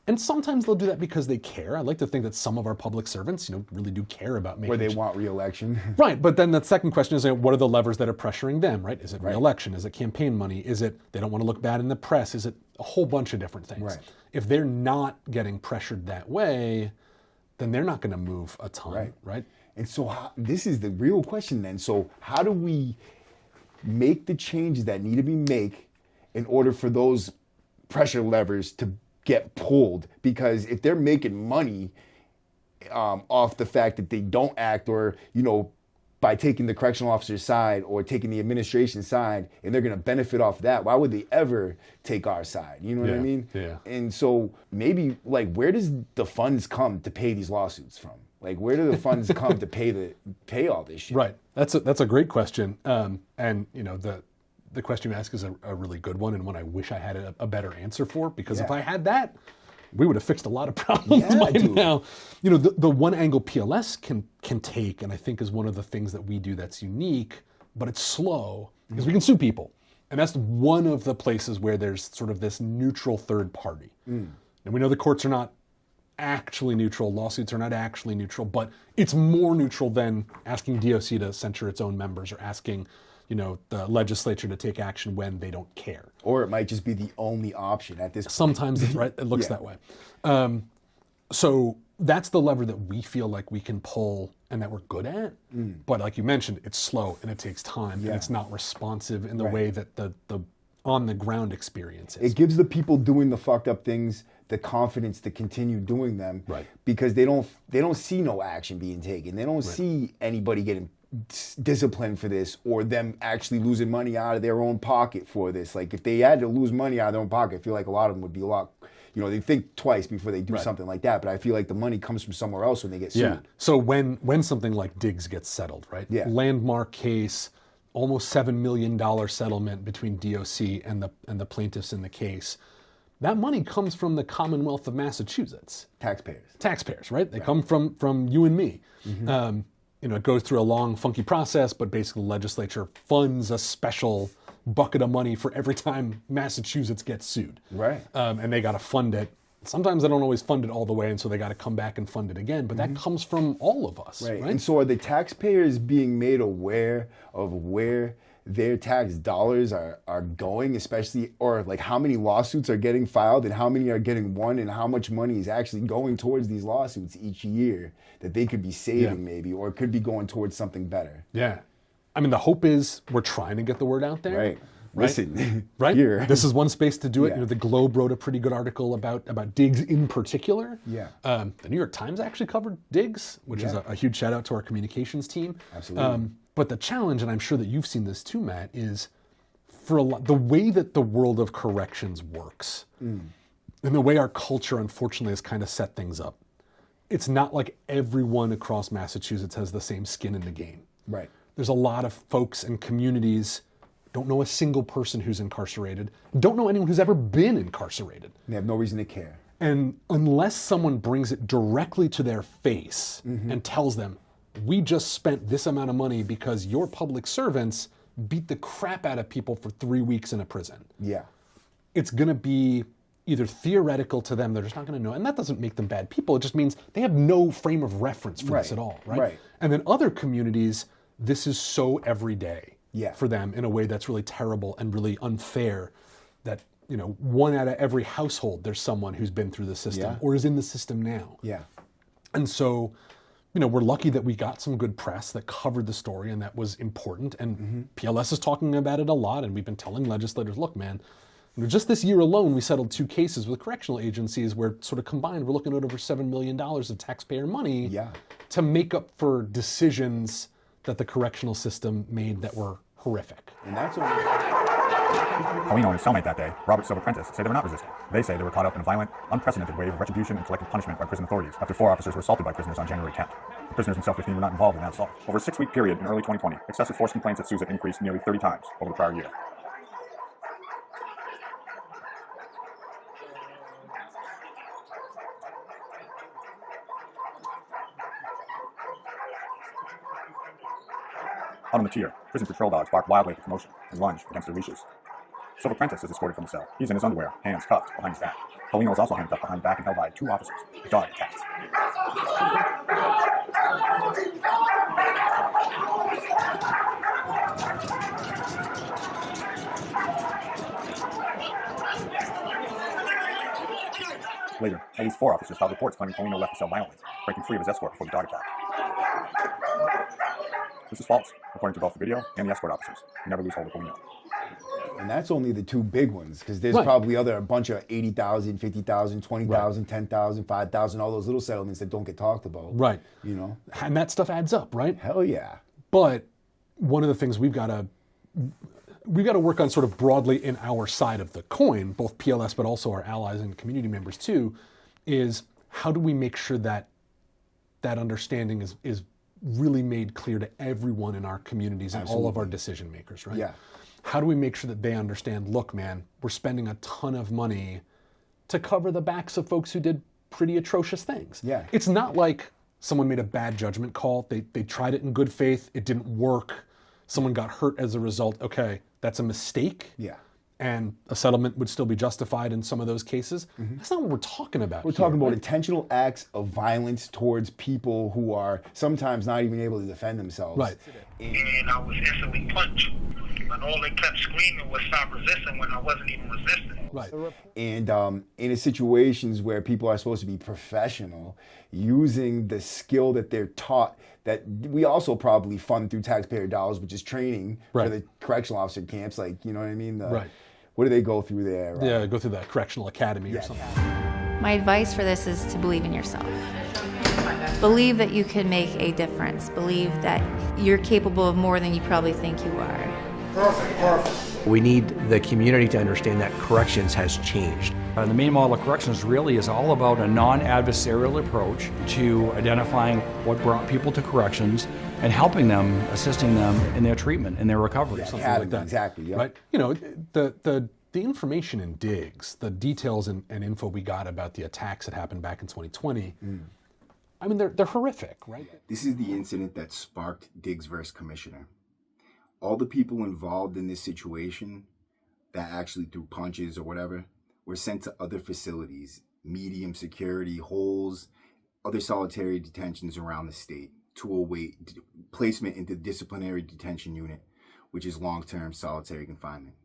And sometimes they'll do that because they care. I like to think that some of our public servants, really do care about making Where they want re-election. Right, but then the second question is, what are the levers that are pressuring them, right? Is it re-election? Is it campaign money? Is it they don't want to look bad in the press? Is it a whole bunch of different things? Right. If they're not getting pressured that way, then they're not going to move a ton, right? And so this is the real question then. So how do we make the changes that need to be made in order for those pressure levers to get pulled? Because if they're making money off the fact that they don't act, or, by taking the correctional officer's side or taking the administration side, and they're going to benefit off that, why would they ever take our side? You know what I mean? Yeah. And so maybe, where does the funds come to pay these lawsuits from? Where do the funds come to pay all this shit? Right. That's a great question. And the question you ask is a really good one, and one I wish I had a better answer for, because if I had that, we would have fixed a lot of problems by now. The one angle PLS can take, and I think is one of the things that we do that's unique, but it's slow, is we can sue people. And that's one of the places where there's sort of this neutral third party. And we know the courts are not actually neutral, lawsuits are not actually neutral, but it's more neutral than asking DOC to censure its own members, or asking the legislature to take action when they don't care. Or it might just be the only option at this point. Sometimes it's right. It looks that way. So that's the lever that we feel like we can pull and that we're good at. But like you mentioned, it's slow and it takes time, and it's not responsive in the way that the on the ground experience is. It gives the people doing the fucked up things the confidence to continue doing them, because they don't see no action being taken. They don't see anybody getting disciplined for this, or them actually losing money out of their own pocket for this. If they had to lose money out of their own pocket, I feel like a lot of them would be a lot, they think twice before they do something like that. But I feel like the money comes from somewhere else when they get sued. Yeah. So when something like Diggs gets settled, right? Yeah. Landmark case, almost $7 million settlement between DOC and the plaintiffs in the case. That money comes from the Commonwealth of Massachusetts. Taxpayers, right? They come from you and me. It goes through a long, funky process, but basically the legislature funds a special bucket of money for every time Massachusetts gets sued. Right. And they got to fund it sometimes they don't always fund it all the way, and so they got to come back and fund it again. But that comes from all of us, right? And so are the taxpayers being made aware of where their tax dollars are going, especially, or like how many lawsuits are getting filed and how many are getting won and how much money is actually going towards these lawsuits each year that they could be saving maybe, or could be going towards something better? Yeah. I mean, the hope is we're trying to get the word out there. Right. Listen, right? here. This is one space to do it. Yeah. You know, the Globe wrote a pretty good article about digs in particular. Yeah. The New York Times actually covered digs, which is a huge shout out to our communications team. Absolutely. But the challenge, and I'm sure that you've seen this too, Matt, is for the way that the world of corrections works, and the way our culture, unfortunately, has kind of set things up. It's not like everyone across Massachusetts has the same skin in the game. Right. There's a lot of folks and communities don't know a single person who's incarcerated, don't know anyone who's ever been incarcerated. They have no reason to care. And unless someone brings it directly to their face and tells them, we just spent this amount of money because your public servants beat the crap out of people for 3 weeks in a prison. Yeah. It's going to be either theoretical to them, they're just not going to know. And that doesn't make them bad people. It just means they have no frame of reference for this at all, right? Right. And then other communities, this is so everyday for them in a way that's really terrible and really unfair, that, you know, 1 out of every household, there's someone who's been through the system or is in the system now. Yeah. And so, you know, we're lucky that we got some good press that covered the story, and that was important. And PLS is talking about it a lot, and we've been telling legislators, look, man, you know, just this year alone, we settled 2 cases with correctional agencies where sort of combined, we're looking at over $7 million of taxpayer money to make up for decisions that the correctional system made that were horrific. And that's Colleen and his cellmate that day, Robert Silver Prentice, say they were not resisting. They say they were caught up in a violent, unprecedented wave of retribution and collective punishment by prison authorities after 4 officers were assaulted by prisoners on January 10th. The prisoners in cell 15 were not involved in that assault. Over a 6-week period in early 2020, excessive force complaints at SUSIT increased nearly 30 times over the prior year. Out on the tier, prison patrol dogs bark wildly at the commotion and lunge against their leashes. Silver Prentice is escorted from the cell. He's in his underwear, hands cuffed behind his back. Paulino is also handcuffed behind the back and held by 2 officers. The dog attacks. Later, at least 4 officers filed reports claiming Paulino left the cell violently, breaking free of his escort before the dog attack. This is false, according to both the video and the escort officers, who never lose hold of Paulino. And that's only the 2 big ones, because there's probably a bunch of 80,000, 50,000, 20,000, 10,000, 5,000, all those little settlements that don't get talked about. Right. You know? And that stuff adds up, right? Hell yeah. But one of the things we've got to work on sort of broadly in our side of the coin, both PLS but also our allies and community members too, is how do we make sure that that understanding is really made clear to everyone in our communities and all of our decision makers, right? Yeah. How do we make sure that they understand, look, man, we're spending a ton of money to cover the backs of folks who did pretty atrocious things. Yeah. It's not like someone made a bad judgment call. They tried it in good faith. It didn't work. Someone got hurt as a result. Okay, that's a mistake. Yeah. And a settlement would still be justified in some of those cases. That's not what we're talking about. We're talking about intentional acts of violence towards people who are sometimes not even able to defend themselves. Right. And I was instantly punched. And all they kept screaming was stop resisting when I wasn't even resisting. Right. And in situations where people are supposed to be professional, using the skill that they're taught, that we also probably fund through taxpayer dollars, which is training for the correctional officer camps, like, you know what I mean? What do they go through there? Yeah, go through the correctional academy or something. My advice for this is to believe in yourself. Believe that you can make a difference. Believe that you're capable of more than you probably think you are. Perfect. We need the community to understand that corrections has changed. The main model of corrections really is all about a non-adversarial approach to identifying what brought people to corrections and helping them, assisting them in their treatment, in their recovery. Something like that. Exactly. Yeah. Right. You know, the information in digs, the details and info we got about the attacks that happened back in 2020, I mean, they're horrific, right? This is the incident that sparked Diggs versus Commissioner. All the people involved in this situation that actually threw punches or whatever were sent to other facilities medium security, holes, other solitary detentions around the state to await placement into disciplinary detention unit, which is long-term solitary confinement.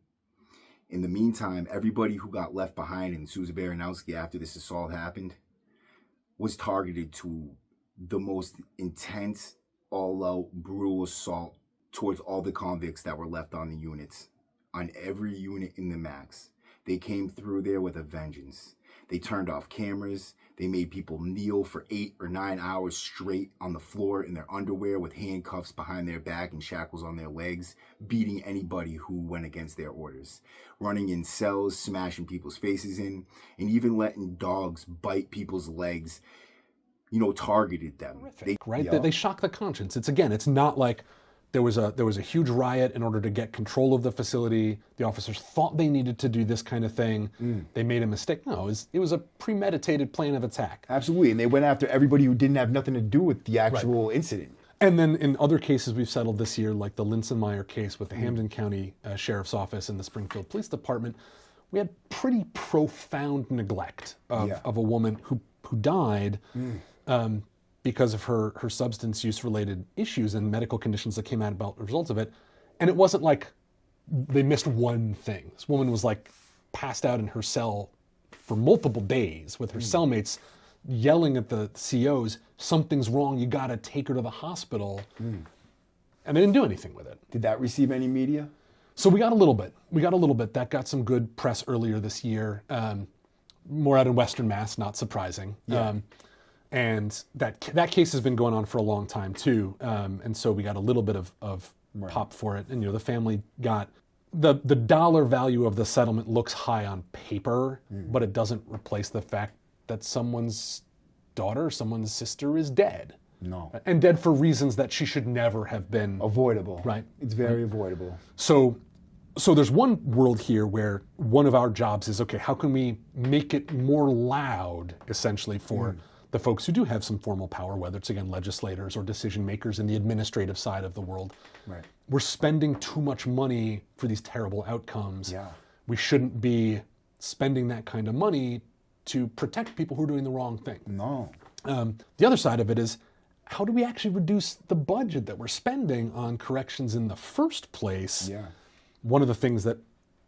In the meantime, everybody who got left behind in Sousa Baranowski after this assault happened was targeted to the most intense, all-out, brutal assault towards all the convicts that were left on the units, on every unit in the max. They came through there with a vengeance. They turned off cameras. They made people kneel for 8 or 9 hours straight on the floor in their underwear with handcuffs behind their back and shackles on their legs, beating anybody who went against their orders, running in cells, smashing people's faces in, and even letting dogs bite people's legs, targeted them. Right? They shock the conscience. It's not like there was a huge riot in order to get control of the facility. The officers thought they needed to do this kind of thing. They made a mistake. No, it was a premeditated plan of attack. Absolutely, and they went after everybody who didn't have nothing to do with the actual incident. And then in other cases we've settled this year, like the Linsenmeyer case with the Hampden County Sheriff's Office and the Springfield Police Department, we had pretty profound neglect of a woman who died because of her substance use related issues and medical conditions that came out about the results of it. And it wasn't like they missed one thing. This woman was like passed out in her cell for multiple days with her cellmates yelling at the COs, something's wrong, you gotta take her to the hospital. And they didn't do anything with it. Did that receive any media? So we got a little bit. That got some good press earlier this year. More out in Western Mass, not surprising. And that case has been going on for a long time too. And so we got a little bit of pop for it. And the family got the dollar value of the settlement looks high on paper, but it doesn't replace the fact that someone's daughter, someone's sister is dead. No. And dead for reasons that she should never have been. Avoidable. Right. It's very avoidable. So there's one world here where one of our jobs is, okay, how can we make it more loud, essentially, for the folks who do have some formal power, whether it's, again, legislators or decision makers in the administrative side of the world. Right. We're spending too much money for these terrible outcomes. Yeah. We shouldn't be spending that kind of money to protect people who are doing the wrong thing. No. The other side of it is, how do we actually reduce the budget that we're spending on corrections in the first place? Yeah. One of the things that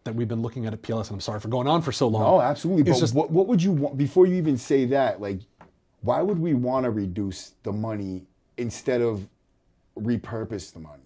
we've been looking at PLS, and I'm sorry for going on for so long. Oh, absolutely. But just, what would you want, before you even say that, like, why would we want to reduce the money instead of repurpose the money?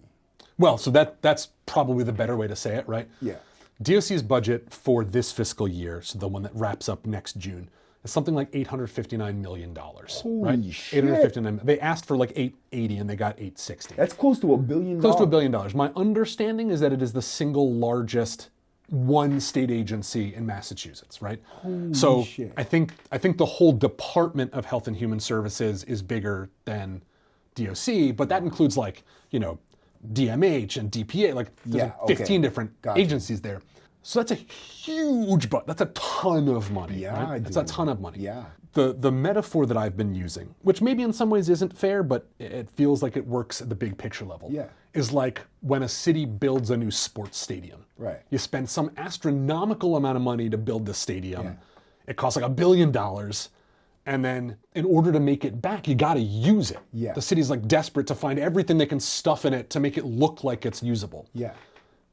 Well, so that's probably the better way to say it, right? Yeah. DOC's budget for this fiscal year, so the one that wraps up next June, is something like $859 million. Holy shit. $859. They asked for like $880 and they got $860. That's close to $1 billion. Close to $1 billion. My understanding is that it is the single largest one state agency in Massachusetts, right? Holy shit. I think the whole Department of Health and Human Services is bigger than DOC, but that includes like, DMH and DPA, like there's 15 different agencies there. So that's a huge that's a ton of money. Yeah, right? That's a ton of money. Yeah. The metaphor that I've been using, which maybe in some ways isn't fair, but it feels like it works at the big picture level, is like when a city builds a new sports stadium. Right. You spend some astronomical amount of money to build the stadium. Yeah. It costs like $1 billion. And then in order to make it back, you got to use it. Yeah. The city's like desperate to find everything they can stuff in it to make it look like it's usable. Yeah.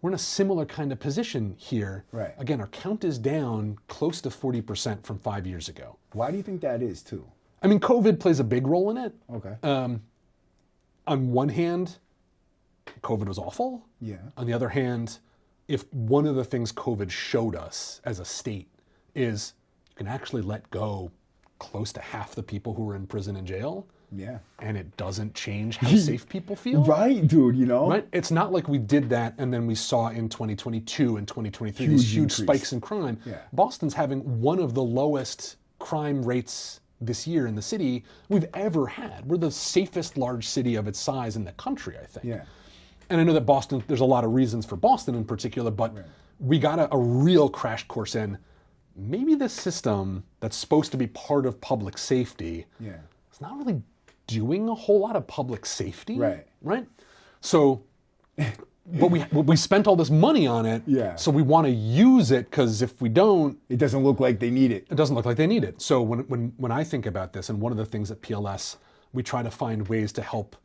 We're in a similar kind of position here. Right. Again, our count is down close to 40% from 5 years ago. Why do you think that is, too? I mean, COVID plays a big role in it. Okay. On one hand, COVID was awful. Yeah. On the other hand, if one of the things COVID showed us as a state is you can actually let go close to half the people who are in prison and jail. Yeah. And it doesn't change how safe people feel. Right, dude, Right? It's not like we did that and then we saw in 2022 and 2023 these huge spikes in crime. Yeah. Boston's having one of the lowest crime rates this year in the city we've ever had. We're the safest large city of its size in the country, I think. Yeah. And I know that Boston, there's a lot of reasons for Boston in particular, but we got a real crash course in maybe this system that's supposed to be part of public safety is not really doing a whole lot of public safety. Right. Right? So but we spent all this money on it. Yeah. So we want to use it because if we don't, it doesn't look like they need it. It doesn't look like they need it. So when I think about this, and one of the things at PLS, we try to find ways to help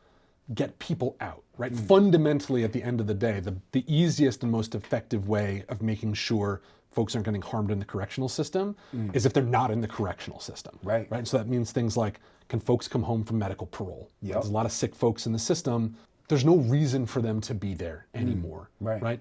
get people out, right? Fundamentally, at the end of the day, the easiest and most effective way of making sure folks aren't getting harmed in the correctional system is if they're not in the correctional system. Right. Right. So that means things like, can folks come home from medical parole? Yep. There's a lot of sick folks in the system. There's no reason for them to be there anymore. Right.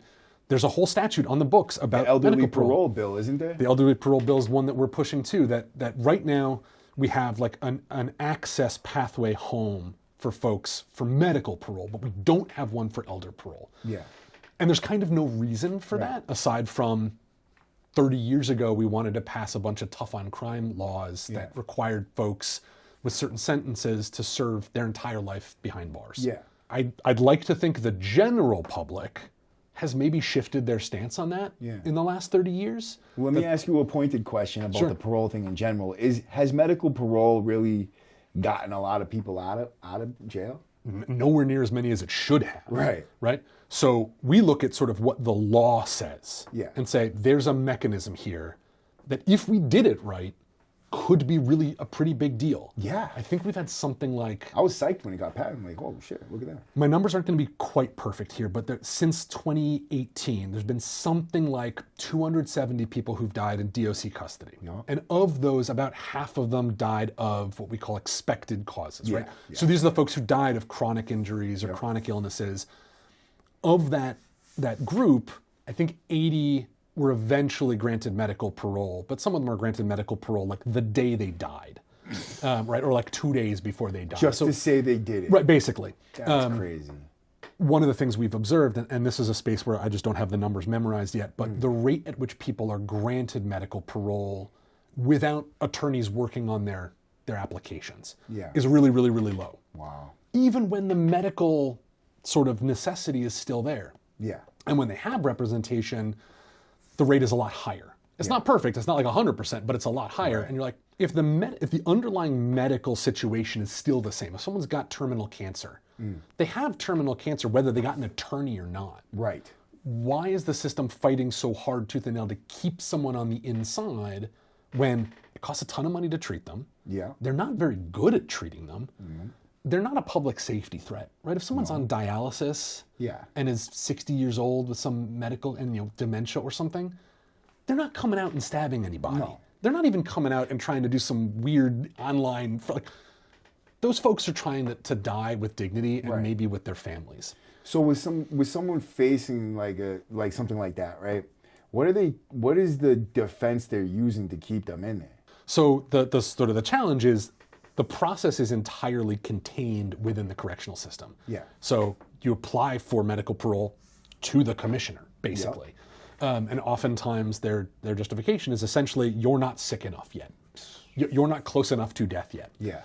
There's a whole statute on the books about the elderly medical parole bill, isn't there? The elderly parole bill is one that we're pushing too. That right now we have like an access pathway home for folks for medical parole, but we don't have one for elder parole. Yeah. And there's kind of no reason for that aside from 30 years ago we wanted to pass a bunch of tough on crime laws that required folks with certain sentences to serve their entire life behind bars. Yeah. I'd like to think the general public has maybe shifted their stance on that in the last 30 years. Well, let me ask you a pointed question about Sure. the parole thing in general. Has medical parole really gotten a lot of people out of jail? Nowhere near as many as it should have. Right. Right? So we look at sort of what the law says and say there's a mechanism here that if we did it right, could be really a pretty big deal. Yeah. I think we've had something like... I was psyched when it got passed. I'm like, oh shit, look at that. My numbers aren't going to be quite perfect here, but since 2018, there's been something like 270 people who've died in DOC custody. No. And of those, about half of them died of what we call expected causes, right? Yeah. So these are the folks who died of chronic injuries or chronic illnesses. Of that group, I think 80 were eventually granted medical parole, but some of them are granted medical parole like the day they died, right? Or like 2 days before they died. Just to say they did it. Right, basically. That's crazy. One of the things we've observed, and this is a space where I just don't have the numbers memorized yet, but the rate at which people are granted medical parole without attorneys working on their applications is really, really, really low. Wow. Even when the medical sort of necessity is still there. Yeah. And when they have representation, the rate is a lot higher. It's not perfect. It's not like 100%, but it's a lot higher. Right. And you're like, if the underlying medical situation is still the same, if someone's got terminal cancer, they have terminal cancer whether they got an attorney or not. Right. Why is the system fighting so hard tooth and nail to keep someone on the inside when it costs a ton of money to treat them? Yeah. They're not very good at treating them. They're not a public safety threat, right? If someone's on dialysis and is 60 years old with some medical and dementia or something, they're not coming out and stabbing anybody. No. They're not even coming out and trying to do some weird online. Those folks are trying to die with dignity and maybe with their families. So with someone facing like something like that, right? What is the defense they're using to keep them in there? So the sort of the challenge is the process is entirely contained within the correctional system. Yeah. So you apply for medical parole to the commissioner, basically. And oftentimes their justification is essentially, you're not sick enough yet. You're not close enough to death yet. Yeah.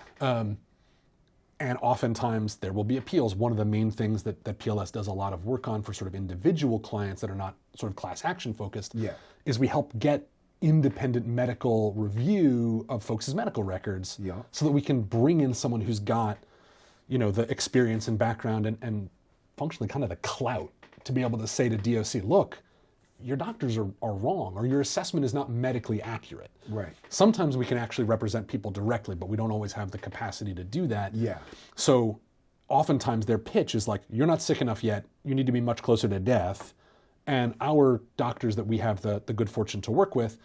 And oftentimes there will be appeals. One of the main things that PLS does a lot of work on for sort of individual clients that are not sort of class action focused is we help get independent medical review of folks' medical records so that we can bring in someone who's got, the experience and background and functionally kind of the clout to be able to say to DOC, look, your doctors are wrong or your assessment is not medically accurate. Right. Sometimes we can actually represent people directly, but we don't always have the capacity to do that. Yeah. So oftentimes their pitch is like, you're not sick enough yet, you need to be much closer to death. And our doctors that we have the good fortune to work with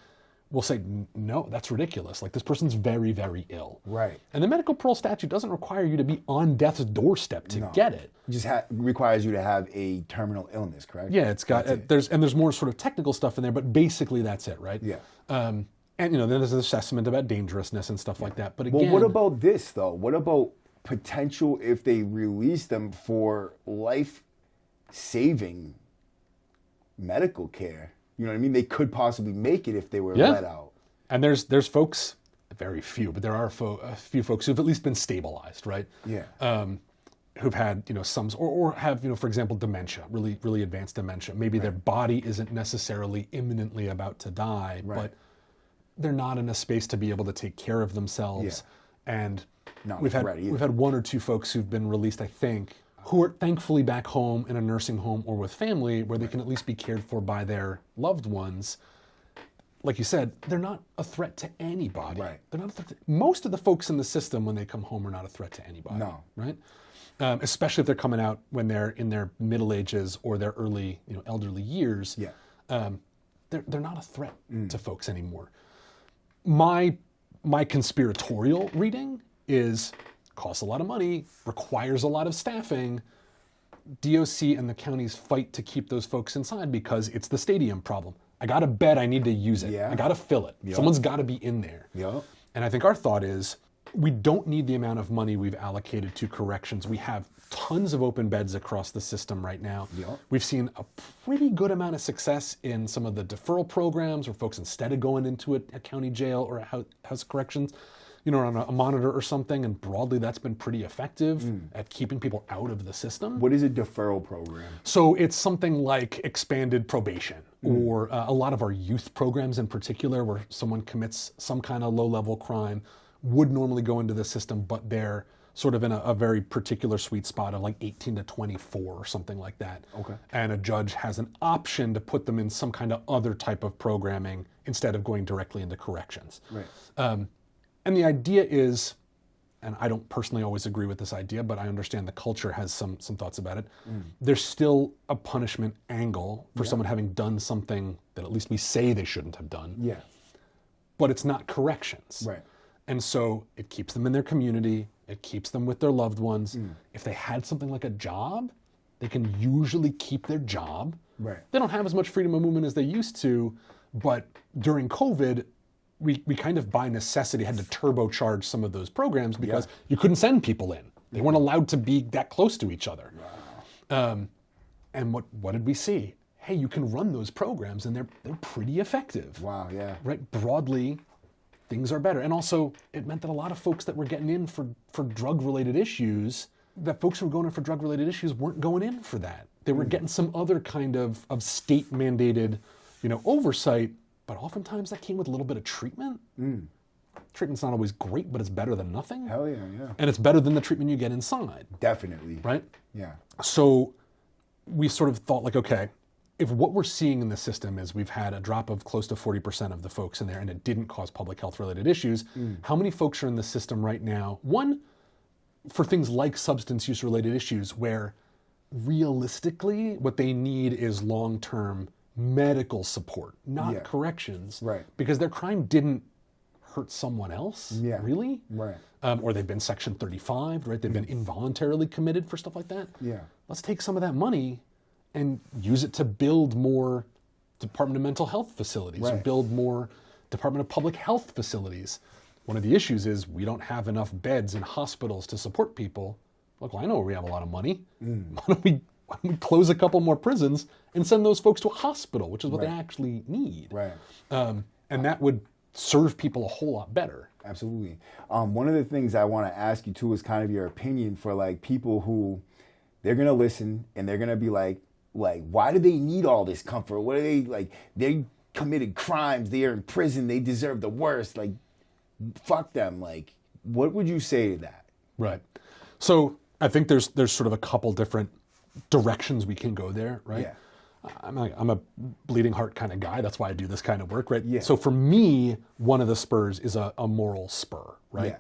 will say, no, that's ridiculous. Like, this person's very, very ill. Right. And the medical parole statute doesn't require you to be on death's doorstep to get it. It just requires you to have a terminal illness, correct? Yeah, it's got, there's more sort of technical stuff in there, but basically that's it, right? Yeah. And then there's an assessment about dangerousness and stuff like that. But again. Well, what about this though? What about potential if they release them for life-saving medical care? You know what I mean? They could possibly make it if they were let out. And there's folks, very few, but there are a few folks who've at least been stabilized, right? Yeah. Who've had, some, or have, for example, dementia, really, really advanced dementia. Maybe their body isn't necessarily imminently about to die, but they're not in a space to be able to take care of themselves. And we've had one or two folks who've been released, I think. who are thankfully back home in a nursing home or with family where they can at least be cared for by their loved ones. Like you said, they're not a threat to anybody. Right. They're not a threat most of the folks in the system when they come home are not a threat to anybody. No. Right? Especially if they're coming out when they're in their middle ages or their early, elderly years. Yeah. They're not a threat to folks anymore. My conspiratorial reading is costs a lot of money, requires a lot of staffing. DOC and the counties fight to keep those folks inside because it's the stadium problem. I got a bed, I need to use it. Yeah. I got to fill it. Yep. Someone's got to be in there. Yep. And I think our thought is we don't need the amount of money we've allocated to corrections. We have tons of open beds across the system right now. Yep. We've seen a pretty good amount of success in some of the deferral programs where folks, instead of going into a county jail or a house of corrections, on a monitor or something, and broadly that's been pretty effective at keeping people out of the system. What is a deferral program? So it's something like expanded probation or a lot of our youth programs in particular where someone commits some kind of low-level crime would normally go into the system, but they're sort of in a very particular sweet spot of like 18 to 24 or something like that. Okay. And a judge has an option to put them in some kind of other type of programming instead of going directly into corrections. Right. And the idea is, and I don't personally always agree with this idea, but I understand the culture has some thoughts about it. There's still a punishment angle for someone having done something that at least we say they shouldn't have done. Yeah. But it's not corrections. Right. And so it keeps them in their community. It keeps them with their loved ones. If they had something like a job, they can usually keep their job. Right. They don't have as much freedom of movement as they used to, but during COVID, we kind of by necessity had to turbocharge some of those programs because you couldn't send people in. They weren't allowed to be that close to each other. Wow. And what did we see? Hey, you can run those programs and they're pretty effective. Wow, yeah. Right? Broadly, things are better. And also, it meant that a lot of folks that were getting in for drug-related issues, that folks who were going in for drug-related issues weren't going in for that. They were getting some other kind of state-mandated, oversight. But oftentimes that came with a little bit of treatment. Treatment's not always great, but it's better than nothing. Hell yeah, yeah. And it's better than the treatment you get inside. Definitely. Right? Yeah. So we sort of thought like, okay, if what we're seeing in the system is we've had a drop of close to 40% of the folks in there and it didn't cause public health related issues, how many folks are in the system right now? One, for things like substance use related issues where realistically what they need is long-term medical support, not corrections, right? Because their crime didn't hurt someone else, really, right? Or they've been Section 35, right? They've been involuntarily committed for stuff like that. Yeah. Let's take some of that money and use it to build more Department of Mental Health facilities, or build more Department of Public Health facilities. One of the issues is we don't have enough beds in hospitals to support people. Look, well, I know where we have a lot of money. Why don't we close a couple more prisons and send those folks to a hospital, which is what they actually need. Right. And that would serve people a whole lot better. Absolutely. One of the things I want to ask you too is kind of your opinion for like people who they're going to listen and they're going to be like, why do they need all this comfort? What are they like? They committed crimes. They are in prison. They deserve the worst. Like, fuck them. Like, what would you say to that? Right. So I think there's sort of a couple different directions we can go there, right? Yeah. I'm a bleeding heart kind of guy. That's why I do this kind of work, right? Yeah. So for me, one of the spurs is a moral spur, right? Yeah.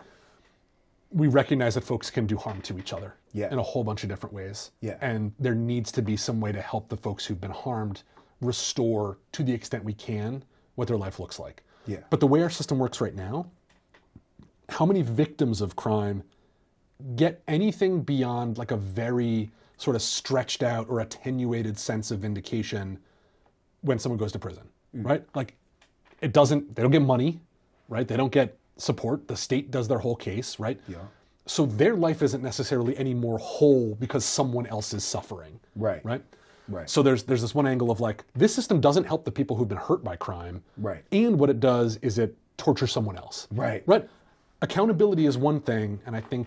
We recognize that folks can do harm to each other in a whole bunch of different ways. Yeah. And there needs to be some way to help the folks who've been harmed restore, to the extent we can, what their life looks like. Yeah. But the way our system works right now, how many victims of crime get anything beyond like a very sort of stretched out or attenuated sense of vindication when someone goes to prison, right? Like they don't get money, right? They don't get support. The state does their whole case, right? Yeah. So their life isn't necessarily any more whole because someone else is suffering. Right. Right? Right. So there's this one angle of like, this system doesn't help the people who've been hurt by crime. Right. And what it does is it tortures someone else. Right. Right? Accountability is one thing, and I think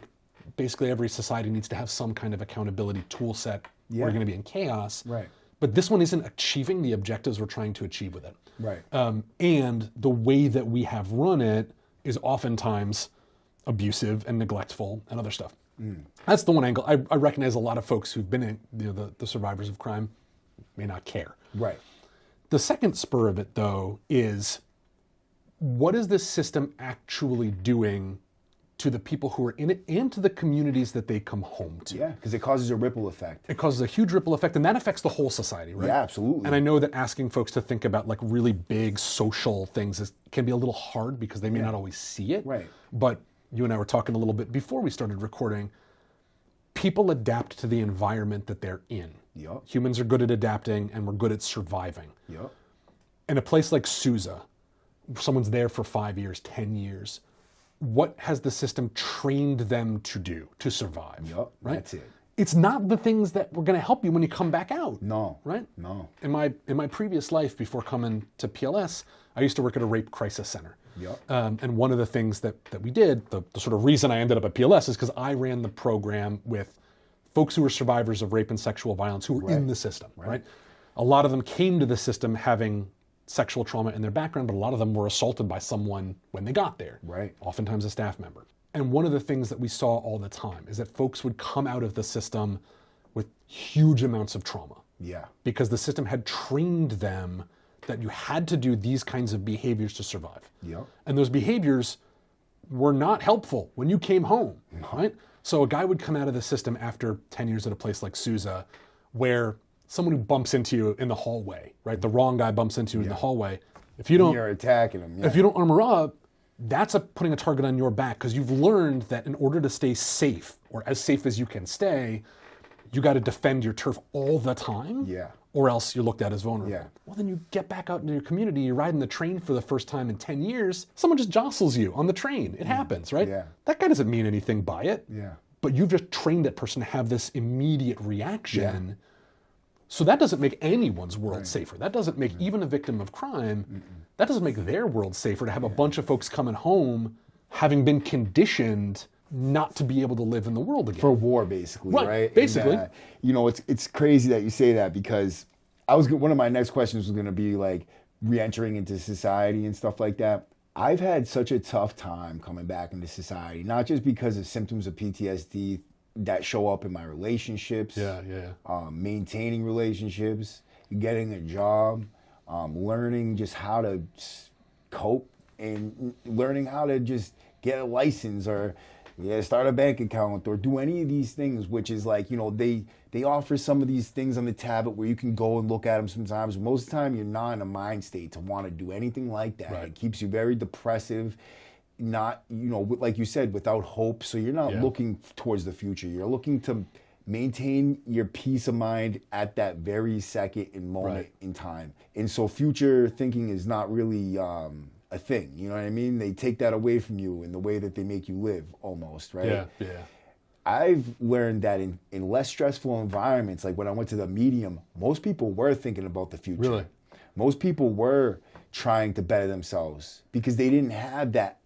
basically every society needs to have some kind of accountability tool set or you're going to be in chaos. Right. But this one isn't achieving the objectives we're trying to achieve with it. Right. And the way that we have run it is oftentimes abusive and neglectful and other stuff. That's the one angle. I recognize a lot of folks who've been in, the survivors of crime may not care. Right. The second spur of it, though, is what is this system actually doing to the people who are in it and to the communities that they come home to? Yeah, because it causes a ripple effect. It causes a huge ripple effect, and that affects the whole society, right? Yeah, absolutely. And I know that asking folks to think about like really big social things can be a little hard because they may not always see it. Right. But you and I were talking a little bit before we started recording. People adapt to the environment that they're in. Yep. Humans are good at adapting, and we're good at surviving. Yep. In a place like Sousa, someone's there for 5 years, 10 years. What has the system trained them to do to survive? Yep, right? that's it. It's not the things that were going to help you when you come back out. No. Right? No. In my previous life, before coming to PLS, I used to work at a rape crisis center. Yep. And one of the things that we did, the sort of reason I ended up at PLS is because I ran the program with folks who were survivors of rape and sexual violence who were in the system, right? A lot of them came to the system having sexual trauma in their background, but a lot of them were assaulted by someone when they got there. Right. Oftentimes a staff member. And one of the things that we saw all the time is that folks would come out of the system with huge amounts of trauma. Yeah. Because the system had trained them that you had to do these kinds of behaviors to survive. Yep. And those behaviors were not helpful when you came home, right? So a guy would come out of the system after 10 years at a place like Sousa, where someone who bumps into you in the hallway, right? The wrong guy bumps into you in the hallway. If you don't, You're attacking them. Yeah. if you don't armor up, that's putting a target on your back, because you've learned that in order to stay safe, or as safe as you can stay, you got to defend your turf all the time. Yeah. Or else you're looked at as vulnerable. Yeah. Well, then you get back out into your community, you're riding the train for the first time in 10 years, someone just jostles you on the train. It happens, right? Yeah. That guy doesn't mean anything by it. Yeah. But you've just trained that person to have this immediate reaction. So that doesn't make anyone's world safer. That doesn't make even a victim of crime, that doesn't make their world safer to have a bunch of folks coming home having been conditioned not to be able to live in the world again. For war, basically, right? Basically. And, it's crazy that you say that, because one of my next questions was going to be like re-entering into society and stuff like that. I've had such a tough time coming back into society, not just because of symptoms of PTSD that show up in my relationships, maintaining relationships, getting a job, learning just how to cope, and learning how to just get a license or start a bank account or do any of these things, which is like, they offer some of these things on the tablet where you can go and look at them sometimes. Most of the time, you're not in a mind state to want to do anything like that. It keeps you very depressive, not, like you said, without hope. So you're not looking towards the future. You're looking to maintain your peace of mind at that very second and moment in time. And so future thinking is not really a thing, you know what I mean? They take that away from you in the way that they make you live, almost, right? Yeah. I've learned that in less stressful environments, like when I went to the medium, most people were thinking about the future. Really? Most people were trying to better themselves because they didn't have that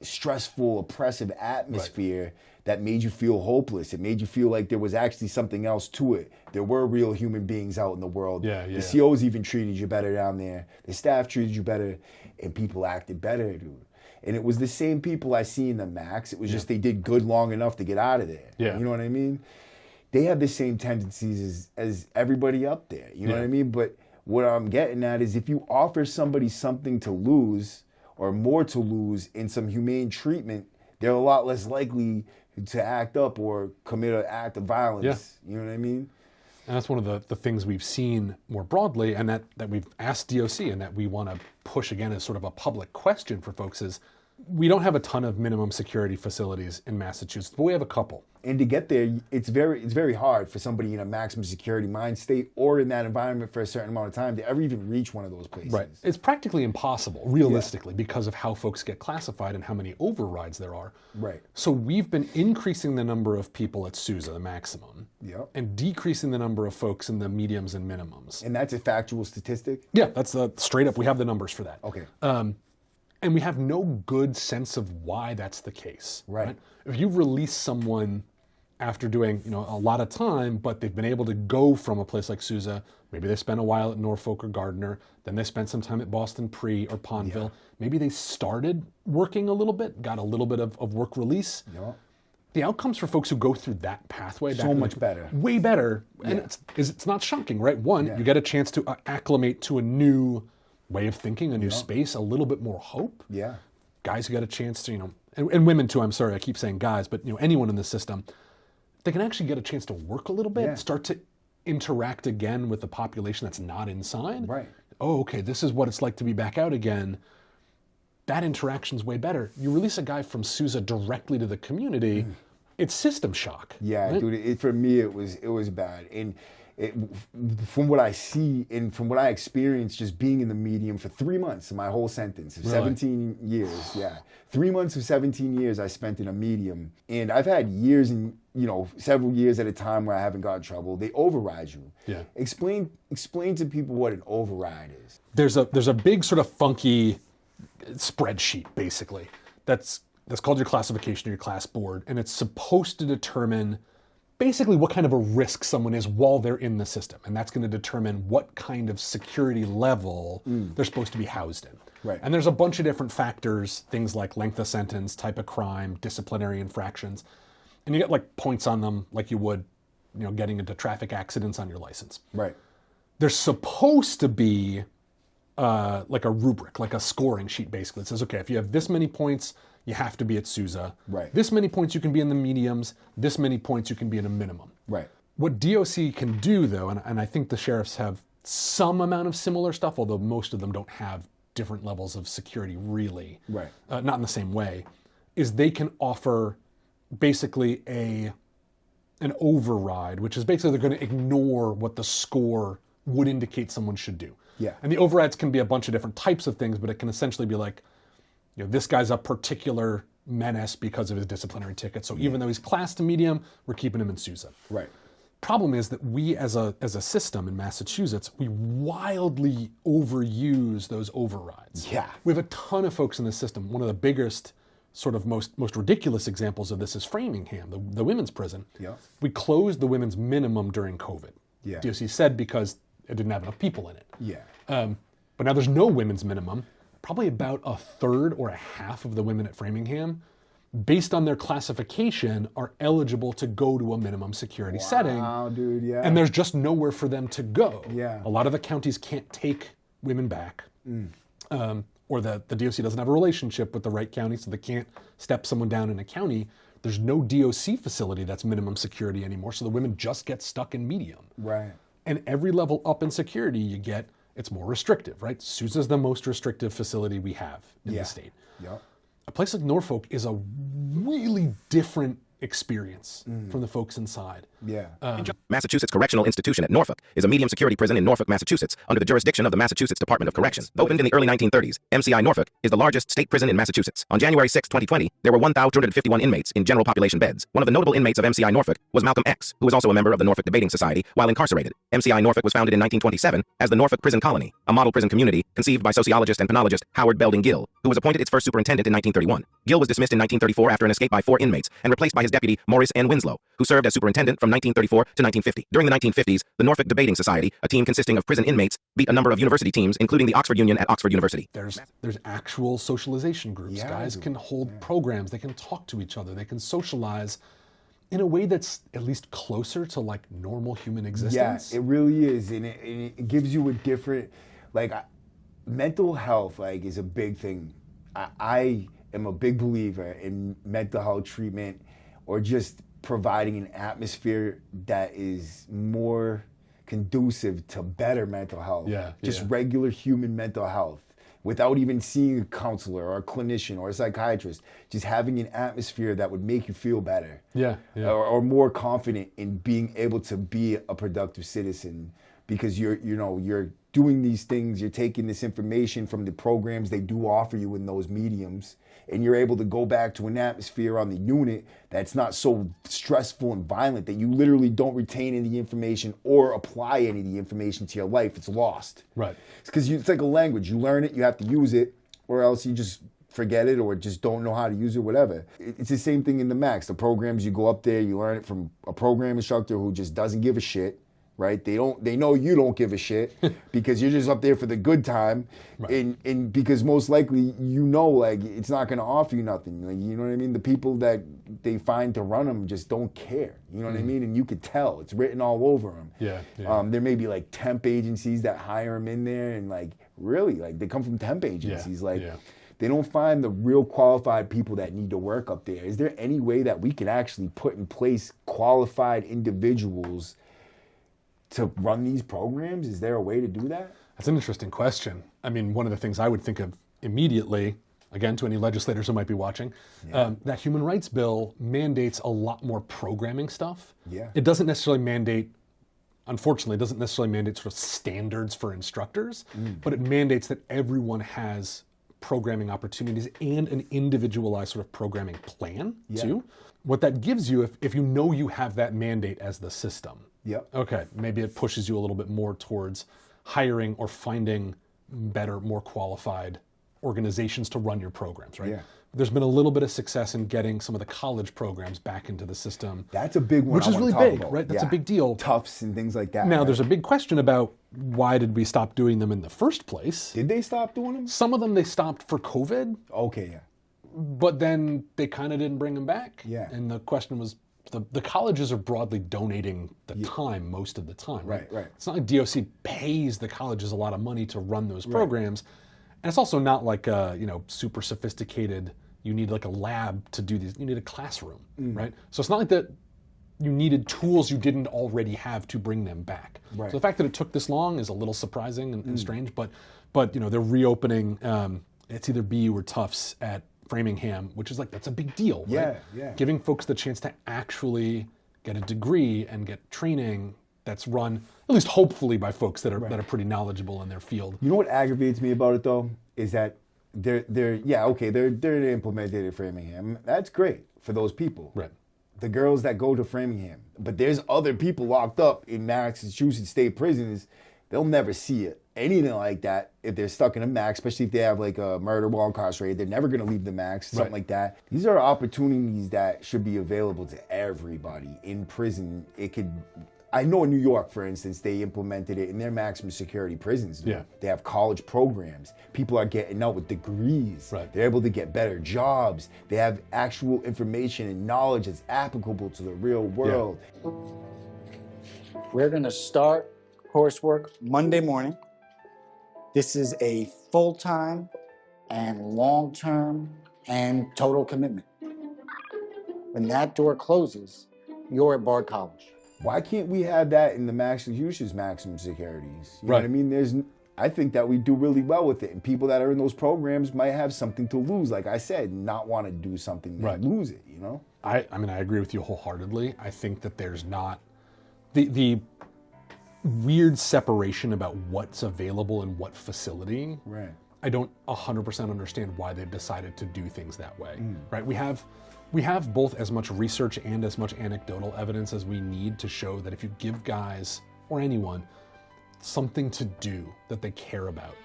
stressful, oppressive atmosphere that made you feel hopeless. It made you feel like there was actually something else to it. There were real human beings out in the world. The COs even treated you better down there. The staff treated you better, and people acted better, dude. And it was the same people I see in the max. It was just they did good long enough to get out of there. Yeah. You know what I mean? They have the same tendencies as everybody up there. You know what I mean? But what I'm getting at is if you offer somebody something to lose or more to lose in some humane treatment, they're a lot less likely to act up or commit an act of violence. You know what I mean? And that's one of the things we've seen more broadly, and that we've asked DOC, and that we want to push again as sort of a public question for folks, is we don't have a ton of minimum security facilities in Massachusetts, but we have a couple. And to get there, it's very hard for somebody in a maximum security mind state or in that environment for a certain amount of time to ever even reach one of those places. Right. It's practically impossible, realistically, because of how folks get classified and how many overrides there are. Right. So we've been increasing the number of people at Sousa, the maximum, and decreasing the number of folks in the mediums and minimums. And that's a factual statistic? Yeah, that's straight up. We have the numbers for that. Okay. And we have no good sense of why that's the case. Right. If you release someone after doing a lot of time, but they've been able to go from a place like Sousa, maybe they spent a while at Norfolk or Gardner, then they spent some time at Boston Pre or Pondville, maybe they started working a little bit, got a little bit of work release. the outcomes for folks who go through that pathway, So much better. way better. And Yeah. it's not shocking, right? One, Yeah. you get a chance to acclimate to a new way of thinking, a new space, a little bit more hope. Yeah. Guys who get a chance to, and women too, I'm sorry, I keep saying guys, but anyone in the system, they can actually get a chance to work a little bit, Yeah. start to interact again with the population that's not inside. Right. Oh, okay, this is what it's like to be back out again. That interaction's way better. You release a guy from Sousa directly to the community, it's system shock. Yeah, right? dude. For me, it was bad, and from what I see and from what I experienced, just being in the medium for 3 months, my whole sentence of 17 years. Yeah, 3 months of 17 years I spent in a medium, and I've had years and several years at a time where I haven't got in trouble. They override you. Yeah. Explain to people what an override is. There's a big sort of funky spreadsheet basically that's called your classification or your class board, and it's supposed to determine basically what kind of a risk someone is while they're in the system, and that's going to determine what kind of security level they're supposed to be housed in. Right. And there's a bunch of different factors, things like length of sentence, type of crime, disciplinary infractions, and you get like points on them like you would getting into traffic accidents on your license. Right. There's supposed to be like a rubric, like a scoring sheet basically. It says, okay, if you have this many points, you have to be at Sousa. Right. This many points you can be in the mediums, this many points you can be in a minimum. Right. What DOC can do though, and I think the sheriffs have some amount of similar stuff, although most of them don't have different levels of security really, Right. Not in the same way, is they can offer basically an override, which is basically they're going to ignore what the score would indicate someone should do. Yeah. And the overrides can be a bunch of different types of things, but it can essentially be like, this guy's a particular menace because of his disciplinary ticket. So even though he's classed to medium, we're keeping him in Sousa. Right. Problem is that we as a system in Massachusetts, we wildly overuse those overrides. Yeah. We have a ton of folks in the system. One of the biggest, sort of most ridiculous examples of this is Framingham, the women's prison. Yeah. We closed the women's minimum during COVID. Yeah. DOC said because it didn't have enough people in it. Yeah. But now there's no women's minimum. Probably about a third or a half of the women at Framingham, based on their classification, are eligible to go to a minimum security setting. Wow, dude, yeah. And there's just nowhere for them to go. Yeah. A lot of the counties can't take women back. Or the DOC doesn't have a relationship with the right county, so they can't step someone down in a county. There's no DOC facility that's minimum security anymore, so the women just get stuck in medium. Right. And every level up in security you get, it's more restrictive, right? Sousa's the most restrictive facility we have in the state. Yeah. A place like Norfolk is a really different experience from the folks inside. Yeah. Massachusetts Correctional Institution at Norfolk is a medium security prison in Norfolk, Massachusetts, under the jurisdiction of the Massachusetts Department of Corrections. Opened in the early 1930s, MCI Norfolk is the largest state prison in Massachusetts. On January 6, 2020, there were 1,251 inmates in general population beds. One of the notable inmates of MCI Norfolk was Malcolm X, who was also a member of the Norfolk Debating Society while incarcerated. MCI Norfolk was founded in 1927 as the Norfolk Prison Colony, a model prison community conceived by sociologist and penologist Howard Belding Gill, who was appointed its first superintendent in 1931. Gill was dismissed in 1934 after an escape by 4 inmates and replaced by his deputy Morris N. Winslow, who served as superintendent from 1934 to 1950. During the 1950s, the Norfolk Debating Society, a team consisting of prison inmates, beat a number of university teams, including the Oxford Union at Oxford University. There's actual socialization groups. Yeah, Guys can hold programs. They can talk to each other. They can socialize in a way that's at least closer to like normal human existence. Yeah, it really is, and it gives you a different, mental health is a big thing. I am a big believer in mental health treatment, or just providing an atmosphere that is more conducive to better mental health. Just regular human mental health, without even seeing a counselor or a clinician or a psychiatrist. Just having an atmosphere that would make you feel better. Or more confident in being able to be a productive citizen, because you're doing these things, you're taking this information from the programs they do offer you in those mediums, and you're able to go back to an atmosphere on the unit that's not so stressful and violent that you literally don't retain any information or apply any of the information to your life. It's lost. Right. It's because it's like a language. You learn it, you have to use it, or else you just forget it or just don't know how to use it, whatever. It's the same thing in the Max. The programs, you go up there, you learn it from a program instructor who just doesn't give a shit, right? They know you don't give a shit because you're just up there for the good time, and because most likely like it's not going to offer you nothing. Like, you know what I mean? The people that they find to run them just don't care. You know what I mean? And you could tell it's written all over them. Yeah. There may be like temp agencies that hire them in there, and like really, like they come from temp agencies, They don't find the real qualified people that need to work up there. Is there any way that we can actually put in place qualified individuals to run these programs? Is there a way to do that? That's an interesting question. I mean, one of the things I would think of immediately, again, to any legislators who might be watching, that human rights bill mandates a lot more programming stuff. Yeah. It doesn't necessarily mandate, unfortunately, it doesn't necessarily mandate sort of standards for instructors, but it mandates that everyone has programming opportunities and an individualized sort of programming plan too. What that gives you, if you know you have that mandate as the system, okay, maybe it pushes you a little bit more towards hiring or finding better, more qualified organizations to run your programs, right? Yeah. There's been a little bit of success in getting some of the college programs back into the system. That's a big one. Which is really big, right? That's a big deal. Tufts and things like that. Now, there's a big question about why did we stop doing them in the first place? Did they stop doing them? Some of them they stopped for COVID. Okay, yeah. But then they kind of didn't bring them back. Yeah. And the question was, the colleges are broadly donating the time most of the time, right? Right. It's not like DOC pays the colleges a lot of money to run those programs. And it's also not like super sophisticated, you need like a lab to do these, you need a classroom, right? So it's not like that you needed tools you didn't already have to bring them back. Right. So the fact that it took this long is a little surprising and strange, but they're reopening, it's either BU or Tufts at Framingham, which is like, that's a big deal, right? Yeah. Giving folks the chance to actually get a degree and get training that's run, at least hopefully, by folks that are pretty knowledgeable in their field. You know what aggravates me about it though is that they're implemented at Framingham. That's great for those people. Right. The girls that go to Framingham, but there's other people locked up in Massachusetts state prisons. They'll never see it. Anything like that if they're stuck in a max, especially if they have like a murder while incarcerated. They're never going to leave the max, something like that. These are opportunities that should be available to everybody in prison. I know in New York, for instance, they implemented it in their maximum security prisons. Yeah. They have college programs. People are getting out with degrees. Right. They're able to get better jobs. They have actual information and knowledge that's applicable to the real world. Yeah. We're going to start coursework Monday morning. This is a full-time and long-term and total commitment. When that door closes, you're at Bard College. Why can't we have that in the Massachusetts maximum securities? You know what I mean? I think that we do really well with it, and people that are in those programs might have something to lose, like I said, not want to do something and lose it, you know? I mean, I agree with you wholeheartedly. I think that there's not the weird separation about what's available in what facility. Right. I don't 100% understand why they've decided to do things that way, right? We have both as much research and as much anecdotal evidence as we need to show that if you give guys or anyone something to do that they care about,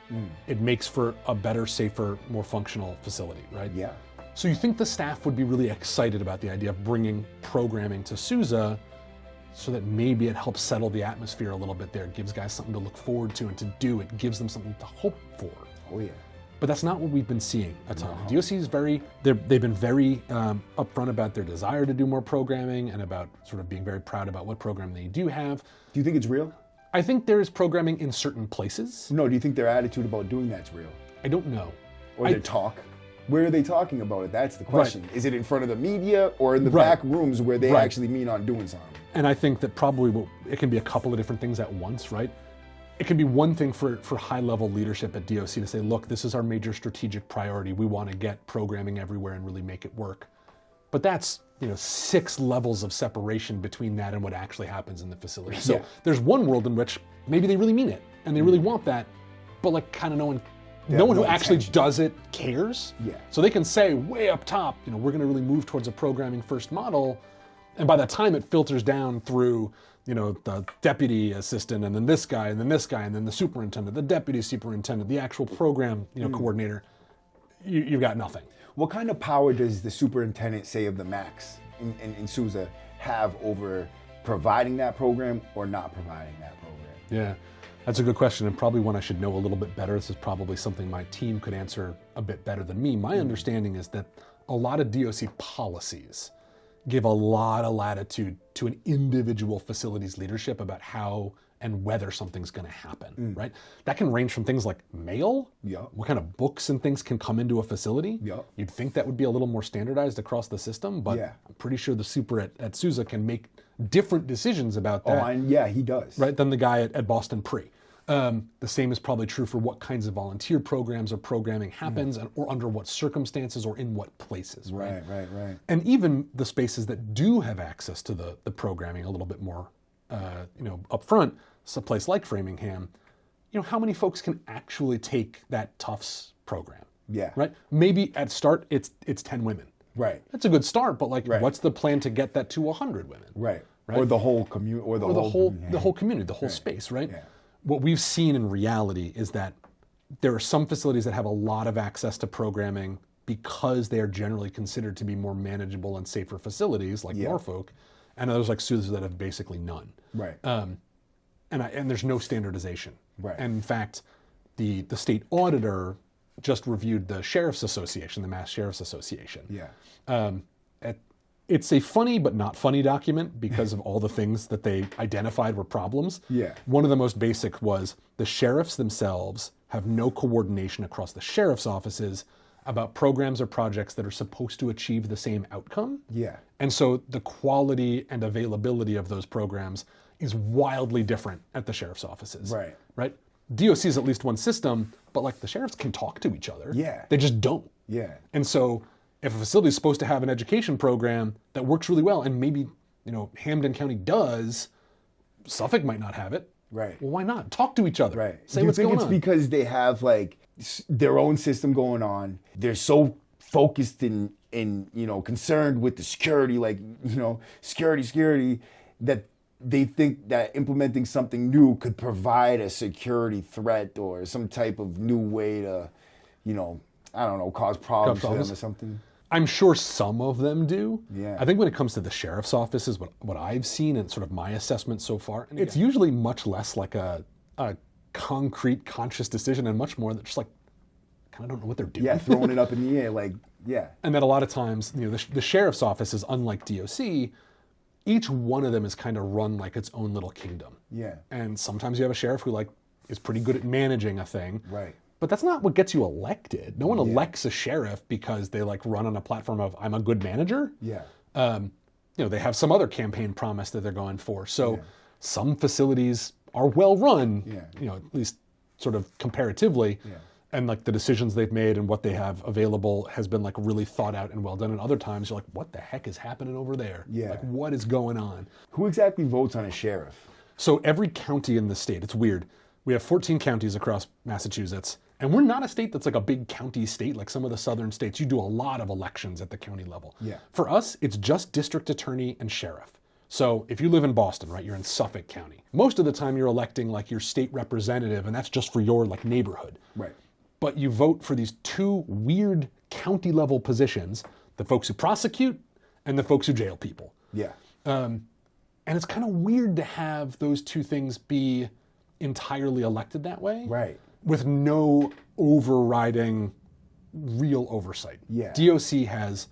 it makes for a better, safer, more functional facility, right? Yeah. So you think the staff would be really excited about the idea of bringing programming to Sousa so that maybe it helps settle the atmosphere a little bit there. It gives guys something to look forward to and to do. It gives them something to hope for. Oh yeah. But that's not what we've been seeing a ton. No. DOC is they've been very upfront about their desire to do more programming and about sort of being very proud about what program they do have. Do you think it's real? I think there is programming in certain places. No, do you think their attitude about doing that's real? I don't know. Or their talk? Where are they talking about it? That's the question. Right. Is it in front of the media or in the back rooms where they actually mean on doing something? And I think that probably it can be a couple of different things at once, right? It can be one thing for high-level leadership at DOC to say, look, this is our major strategic priority. We want to get programming everywhere and really make it work. But that's 6 levels of separation between that and what actually happens in the facility. So there's one world in which maybe they really mean it and they really want that, but like kind of no one who actually does it cares. Yeah. So they can say way up top, we're going to really move towards a programming first model. And by the time it filters down through, the deputy assistant and then this guy and then this guy and then the superintendent, the deputy superintendent, the actual program, coordinator, you've got nothing. What kind of power does the superintendent, say, of the max in Sousa have over providing that program or not providing that program? Yeah, that's a good question, and probably one I should know a little bit better. This is probably something my team could answer a bit better than me. My understanding is that a lot of DOC policies give a lot of latitude to an individual facility's leadership about how and whether something's going to happen, right? That can range from things like mail, what kind of books and things can come into a facility. You'd think that would be a little more standardized across the system, but I'm pretty sure the super at Sousa can make different decisions about that. Oh, and yeah, he does. Right, than the guy at Boston Pre. The same is probably true for what kinds of volunteer programs or programming happens, or under what circumstances or in what places. Right? Right. And even the spaces that do have access to the programming a little bit more, up front, a place like Framingham, how many folks can actually take that Tufts program? Yeah. Right. Maybe at start it's 10 women. Right. That's a good start, but what's the plan to get that to 100 women? Right. Or the whole community, or the whole community, the whole space, right? Yeah. What we've seen in reality is that there are some facilities that have a lot of access to programming because they are generally considered to be more manageable and safer facilities, like Norfolk, and others like Sousa that have basically none. Right. And there's no standardization. Right. And in fact, the state auditor just reviewed the Sheriff's Association, the Mass Sheriff's Association. Yeah. It's a funny but not funny document because of all the things that they identified were problems. Yeah. One of the most basic was the sheriffs themselves have no coordination across the sheriff's offices about programs or projects that are supposed to achieve the same outcome. Yeah. And so the quality and availability of those programs is wildly different at the sheriff's offices. Right. Right? DOC is at least one system, but like the sheriffs can talk to each other. Yeah. They just don't. Yeah. And so if a facility is supposed to have an education program that works really well, and maybe, Hampden County does, Suffolk might not have it. Right. Well, why not? Talk to each other. Right. Say Do you what's think going it's on. because they have their own system going on? They're so focused and concerned with the security, security, that they think that implementing something new could provide a security threat or some type of new way to, cause problems for them or something. I'm sure some of them do. Yeah. I think when it comes to the sheriff's office is what I've seen and sort of my assessment so far. And it's usually much less like a concrete, conscious decision and much more that just kind of don't know what they're doing. Yeah, throwing it up in the air, yeah. And that a lot of times, the sheriff's office is unlike DOC. Each one of them is kind of run like its own little kingdom. Yeah. And sometimes you have a sheriff who is pretty good at managing a thing. Right. But that's not what gets you elected. No one elects a sheriff because they run on a platform of I'm a good manager. Yeah. They have some other campaign promise that they're going for. So some facilities are well run. Yeah. At least sort of comparatively. Yeah. And the decisions they've made and what they have available has been really thought out and well done. And other times you're like, what the heck is happening over there? Yeah. What is going on? Who exactly votes on a sheriff? So every county in the state, it's weird. We have 14 counties across Massachusetts, and we're not a state that's a big county state like some of the southern states. You do a lot of elections at the county level. Yeah. For us, it's just district attorney and sheriff. So if you live in Boston, right, you're in Suffolk County. Most of the time you're electing your state representative, and that's just for your neighborhood. Right. But you vote for these two weird county level positions, the folks who prosecute and the folks who jail people. Yeah. And it's kind of weird to have those two things be entirely elected that way. Right. With no overriding real oversight. Yeah. DOC has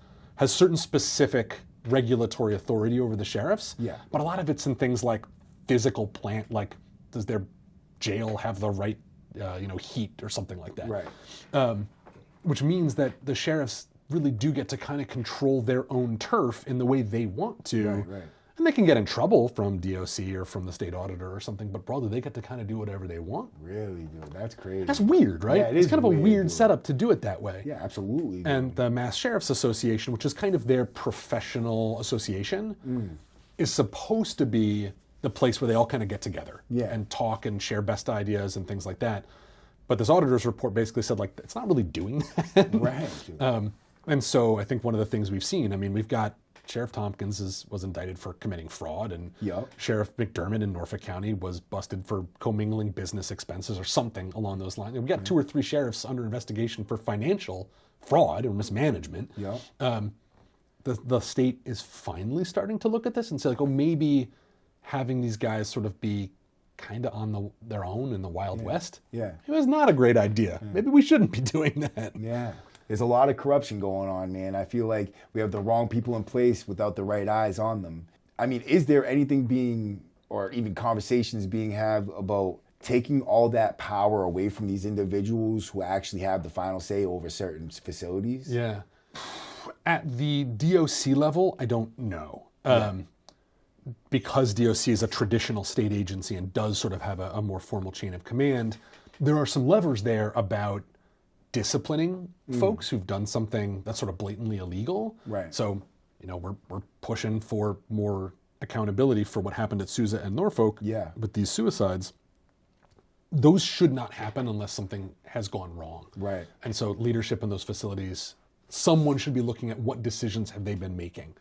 certain specific regulatory authority over the sheriffs. Yeah. But a lot of it's in things like physical plant, does their jail have the right heat or something like that. Right. Which means that the sheriffs really do get to kind of control their own turf in the way they want to. Right. And they can get in trouble from DOC or from the state auditor or something, but broadly they get to kind of do whatever they want. Really, dude, that's crazy. That's weird, right? Yeah, it's kind of a weird dude. setup to do it that way. Yeah, absolutely. Dude. And the Mass Sheriff's Association, which is kind of their professional association, is supposed to be the place where they all kind of get together and talk and share best ideas and things like that. But this auditor's report basically said it's not really doing that. Right. And so I think one of the things we've seen, we've got Sheriff Tompkins was indicted for committing fraud, and Sheriff McDermott in Norfolk County was busted for commingling business expenses or something along those lines. We've got 2 or 3 sheriffs under investigation for financial fraud or mismanagement. Yeah. The state is finally starting to look at this and say maybe having these guys sort of be kind of on their own in the Wild West. Yeah. It was not a great idea. Maybe we shouldn't be doing that. Yeah. There's a lot of corruption going on, man. I feel like we have the wrong people in place without the right eyes on them. I mean, is there anything being, or even conversations being had about taking all that power away from these individuals who actually have the final say over certain facilities? Yeah. At the DOC level, I don't know. Because DOC is a traditional state agency and does sort of have a more formal chain of command, there are some levers there about disciplining folks who've done something that's sort of blatantly illegal. Right. So, we're pushing for more accountability for what happened at Sousa and Norfolk with these suicides. Those should not happen unless something has gone wrong. Right. And so leadership in those facilities, someone should be looking at what decisions have they been making.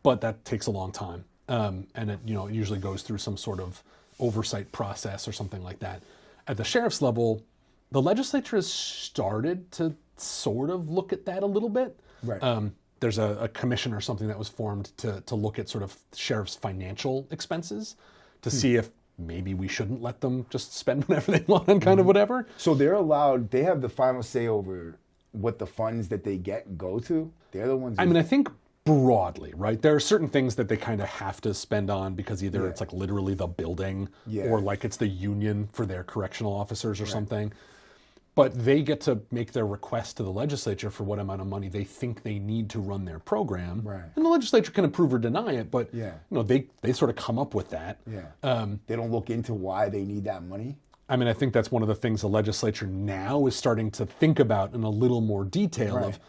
But that takes a long time. And it usually goes through some sort of oversight process or something like that. At the sheriff's level, the legislature has started to sort of look at that a little bit. Right. There's a commission or something that was formed to look at sort of sheriff's financial expenses to see if maybe we shouldn't let them just spend whatever they want on kind of whatever. So they have the final say over what the funds that they get go to? They're the ones. I mean, I think broadly, right? There are certain things that they kind of have to spend on because either it's like literally the building or like it's the union for their correctional officers or something. But they get to make their request to the legislature for what amount of money they think they need to run their program. Right. And the legislature can approve or deny it, but they sort of come up with that. Yeah. They don't look into why they need that money. I mean, I think that's one of the things the legislature now is starting to think about in a little more detail of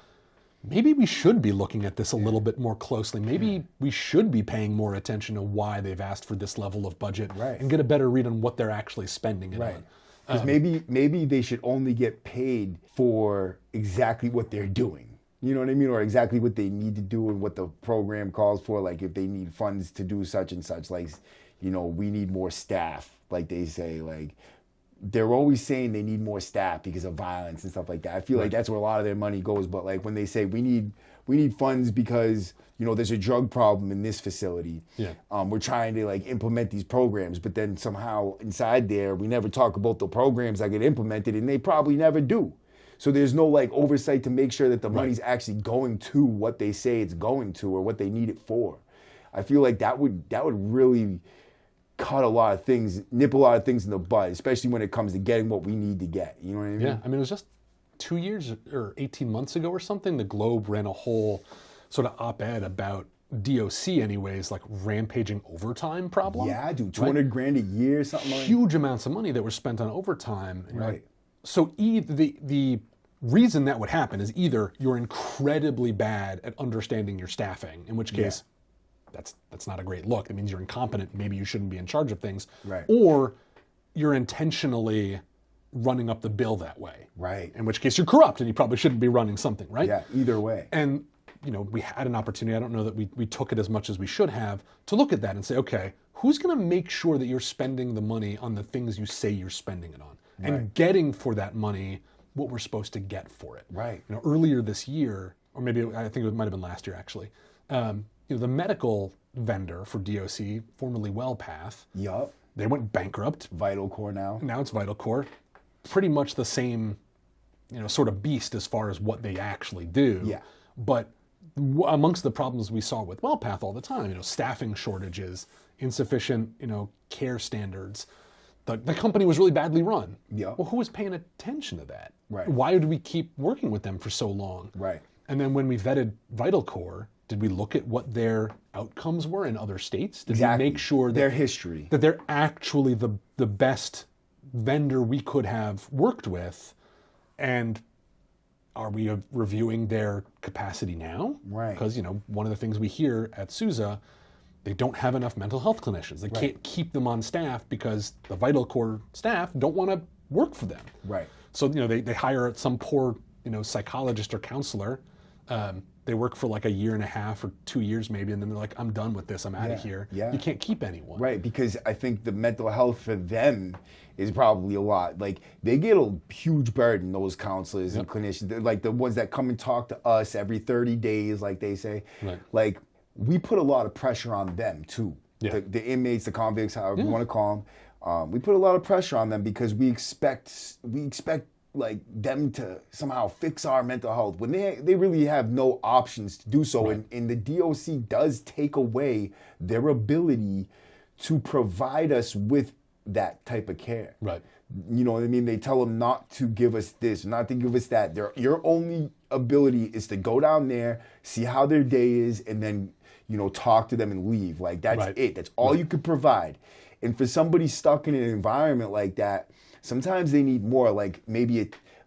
maybe we should be looking at this a little bit more closely. Maybe we should be paying more attention to why they've asked for this level of budget and get a better read on what they're actually spending it on. Because maybe they should only get paid for exactly what they're doing. You know what I mean? Or exactly what they need to do and what the program calls for. Like if they need funds to do such and such, like, we need more staff. Like they say, like they're always saying they need more staff because of violence and stuff like that. I feel like that's where a lot of their money goes. But like when they say we need funds because there's a drug problem in this facility. Yeah. We're trying to like implement these programs, but then somehow inside there we never talk about the programs that get implemented, and they probably never do. So there's no like oversight to make sure that the money's actually going to what they say it's going to or what they need it for. I feel like that would really cut a lot of things, nip a lot of things in the bud, especially when it comes to getting what we need to get. You know what I mean? Yeah, I mean, it was just 2 years or 18 months ago or something, the Globe ran a whole sort of op-ed about DOC anyways, like rampaging overtime problem. Yeah, dude, $200,000 a year, something like that. Huge amounts of money that were spent on overtime. Right. So the reason that would happen is either you're incredibly bad at understanding your staffing, in which case that's not a great look. It means you're incompetent. Maybe you shouldn't be in charge of things. Right. Or you're intentionally running up the bill that way. Right. In which case you're corrupt and you probably shouldn't be running something, right? Yeah, either way. And we had an opportunity, I don't know that we took it as much as we should have, to look at that and say, okay, who's going to make sure that you're spending the money on the things you say you're spending it on? And getting for that money what we're supposed to get for it. Right. Earlier this year, or maybe I think it might have been last year actually, the medical vendor for DOC, formerly WellPath, they went bankrupt. Vital Core now. Now it's Vital Core. Pretty much the same, sort of beast as far as what they actually do. Yeah. But amongst the problems we saw with WellPath all the time, staffing shortages, insufficient, care standards. The company was really badly run. Yeah. Well, who was paying attention to that? Right. Why did we keep working with them for so long? Right. And then when we vetted Vital Core, did we look at what their outcomes were in other states? Did we make sure that their history, that they're actually the best vendor we could have worked with? And are we reviewing their capacity now? Right. Because, one of the things we hear at Sousa, they don't have enough mental health clinicians. They can't keep them on staff because the Vital Core staff don't want to work for them. Right. So, they hire some poor, psychologist or counselor. They work for like a year and a half or 2 years maybe, and then they're like, I'm done with this. I'm out of here. Yeah. You can't keep anyone. Right, because I think the mental health for them is probably a lot. Like, they get a huge burden, those counselors and clinicians. They're like the ones that come and talk to us every 30 days, like they say. Right. Like, we put a lot of pressure on them, too. the inmates, the convicts, however you want to call them. We put a lot of pressure on them because we expect like them to somehow fix our mental health when they really have no options to do so. And the DOC does take away their ability to provide us with that type of care. Right. You know what I mean? They tell them not to give us this, not to give us that. Your only ability is to go down there, see how their day is, and then, you know, talk to them and leave. Like, that's it. That's all you could provide. And for somebody stuck in an environment like that, sometimes they need more, like maybe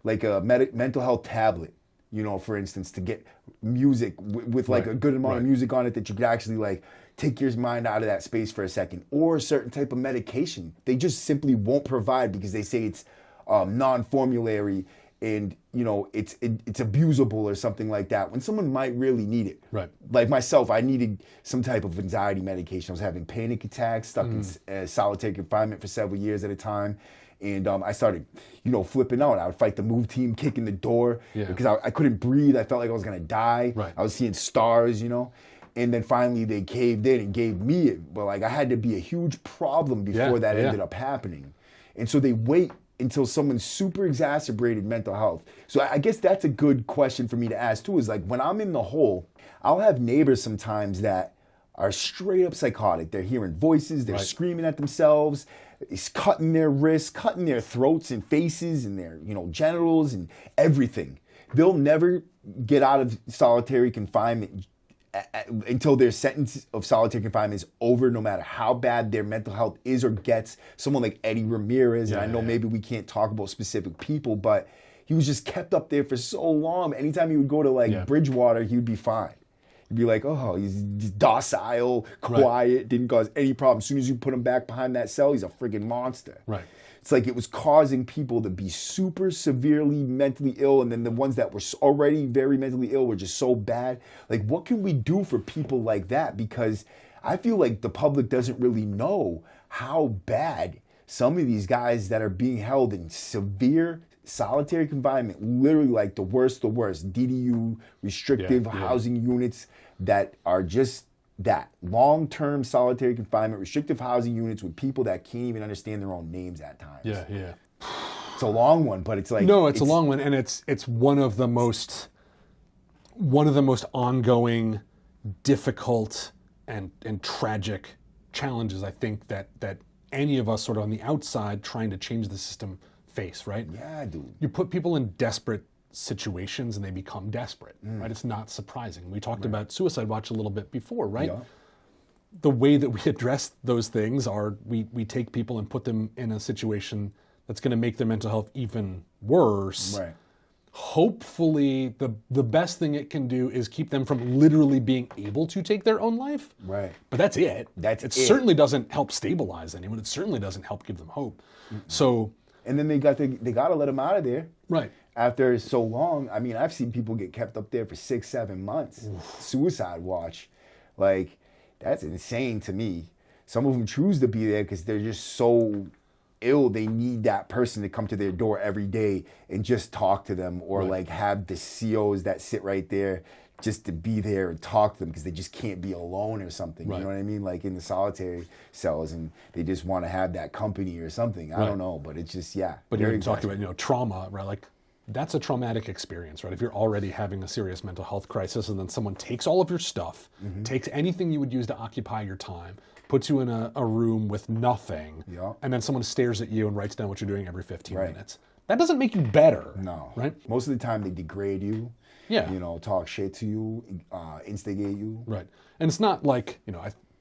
a mental health tablet, you know, for instance, to get music with like a good amount of music on it that you could actually like take your mind out of that space for a second, or a certain type of medication. They just simply won't provide because they say it's non-formulary and, you know, it's abusable or something like that, when someone might really need it. Right. Like myself, I needed some type of anxiety medication. I was having panic attacks, stuck in solitary confinement for several years at a time. And I started, you know, flipping out. I would fight the move team, kicking the door because I couldn't breathe. I felt like I was going to die. Right. I was seeing stars, you know. And then finally they caved in and gave me it. But like I had to be a huge problem before that ended up happening. And so they wait until someone's super exacerbated mental health. So I guess that's a good question for me to ask too, is like when I'm in the hole, I'll have neighbors sometimes that are straight up psychotic. They're hearing voices, they're screaming at themselves, it's cutting their wrists, cutting their throats and faces and their, you know, genitals and everything. They'll never get out of solitary confinement until their sentence of solitary confinement is over, no matter how bad their mental health is or gets. Someone like Eddie Ramirez, and I know maybe we can't talk about specific people, but he was just kept up there for so long. Anytime he would go to like Bridgewater, he would be fine. He'd be like, oh, he's docile, quiet, didn't cause any problem. As soon as you put him back behind that cell, he's a friggin' monster. Right. It's like it was causing people to be super severely mentally ill, and then the ones that were already very mentally ill were just so bad. Like, what can we do for people like that? Because I feel like the public doesn't really know how bad some of these guys that are being held in severe solitary confinement, literally like the worst, DDU, restrictive housing units that are just that long-term solitary confinement, restrictive housing units with people that can't even understand their own names at times. Yeah. It's a long one, but it's like no, it's a long one, and it's one of the most ongoing, difficult, and tragic challenges I think that any of us sort of on the outside trying to change the system face, right? Yeah, dude. You put people in desperate situations and they become desperate, right? It's not surprising. We talked about Suicide Watch a little bit before, right? Yeah. The way that we address those things are we take people and put them in a situation that's going to make their mental health even worse. Right. Hopefully, the best thing it can do is keep them from literally being able to take their own life. Right. But that's it. It certainly doesn't help stabilize anyone. It certainly doesn't help give them hope. So. And then they got to let them out of there. Right. After so long. I mean, I've seen people get kept up there for 6-7 months. Suicide Watch. Like, that's insane to me. Some of them choose to be there because they're just so ill. They need that person to come to their door every day and just talk to them, or like have the COs that sit right there just to be there and talk to them because they just can't be alone or something. You know what I mean? Like in the solitary cells, and they just want to have that company or something. I don't know, but it's just, But you're talking about, trauma, right? Like, that's a traumatic experience, right? If you're already having a serious mental health crisis and then someone takes all of your stuff, takes anything you would use to occupy your time, puts you in a room with nothing, and then someone stares at you and writes down what you're doing every 15 minutes. That doesn't make you better. No. Right? Most of the time they degrade you. Yeah. You know, talk shit to you, instigate you. Right. And it's not like,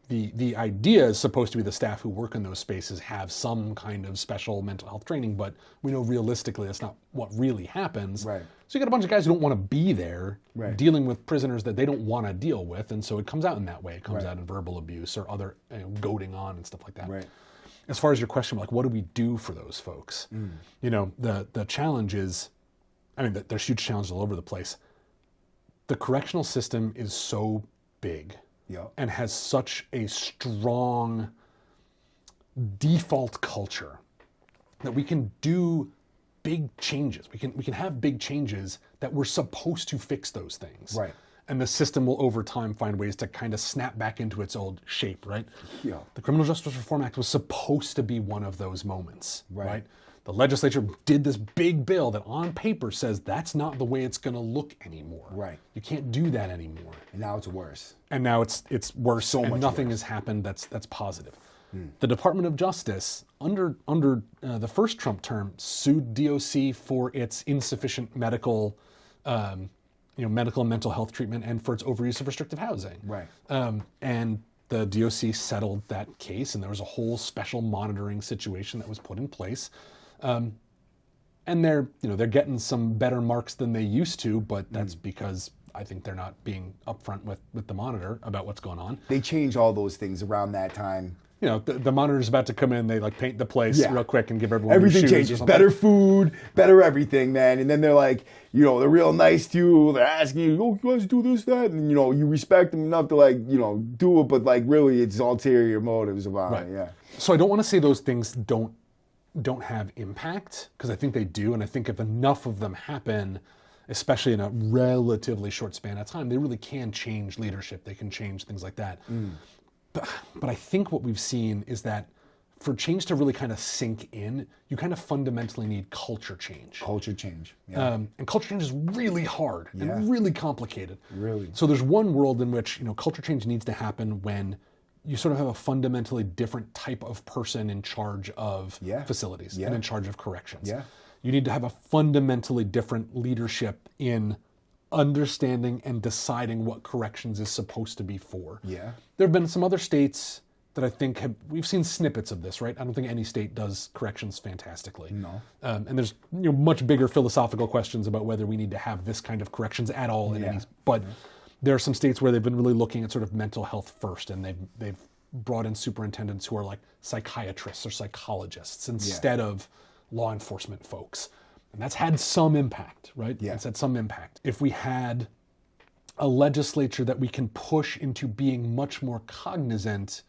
the idea is supposed to be the staff who work in those spaces have some kind of special mental health training, but we know realistically that's not what really happens. Right. So you got a bunch of guys who don't want to be there dealing with prisoners that they don't want to deal with, and so it comes out in that way. It comes out in verbal abuse or other goading on and stuff like that. Right. As far as your question, like, what do we do for those folks? The challenge is, there's huge challenges all over the place. The correctional system is so big and has such a strong default culture that we can do big changes. We can have big changes that we're supposed to fix those things. Right. and the system will over time find ways to kind of snap back into its old shape, right? Yeah. The Criminal Justice Reform Act was supposed to be one of those moments, Right. right? The legislature did this big bill that on paper says that's not the way it's going to look anymore. Right. You can't do that anymore. And now it's worse. And now it's worse, So and much nothing worse. has happened that's positive. The Department of Justice, under the first Trump term, sued DOC for its insufficient medical, medical and mental health treatment, and for its overuse of restrictive housing. Right. And the DOC settled that case, and there was a whole special monitoring situation that was put in place. And they're getting some better marks than they used to, but that's because I think they're not being upfront with the monitor about what's going on. They changed all those things around that time. The monitor's about to come in, they like paint the place real quick and give everyone everything new shoes or changes. something. Better food, better everything, man. And then they're like, they're real nice to you. They're asking you, you guys do this, that, and you respect them enough to do it, but like really it's ulterior motives about it. Yeah. So I don't want to say those things don't have impact, because I think they do, and I think if enough of them happen, especially in a relatively short span of time, they really can change leadership. They can change things like that. But I think what we've seen is that for change to really kind of sink in, you kind of fundamentally need culture change. Culture change. Yeah. And culture change is really hard and really complicated. Really. So there's one world in which culture change needs to happen when you sort of have a fundamentally different type of person in charge of facilities and in charge of corrections. Yeah. You need to have a fundamentally different leadership in understanding and deciding what corrections is supposed to be for. Yeah. There have been some other states that I think we've seen snippets of this, right? I don't think any state does corrections fantastically. No. And there's much bigger philosophical questions about whether we need to have this kind of corrections at all in any. But there are some states where they've been really looking at sort of mental health first, and they've brought in superintendents who are like psychiatrists or psychologists instead of law enforcement folks. And that's had some impact, right? Yeah. It's had some impact. If we had a legislature that we can push into being much more cognizant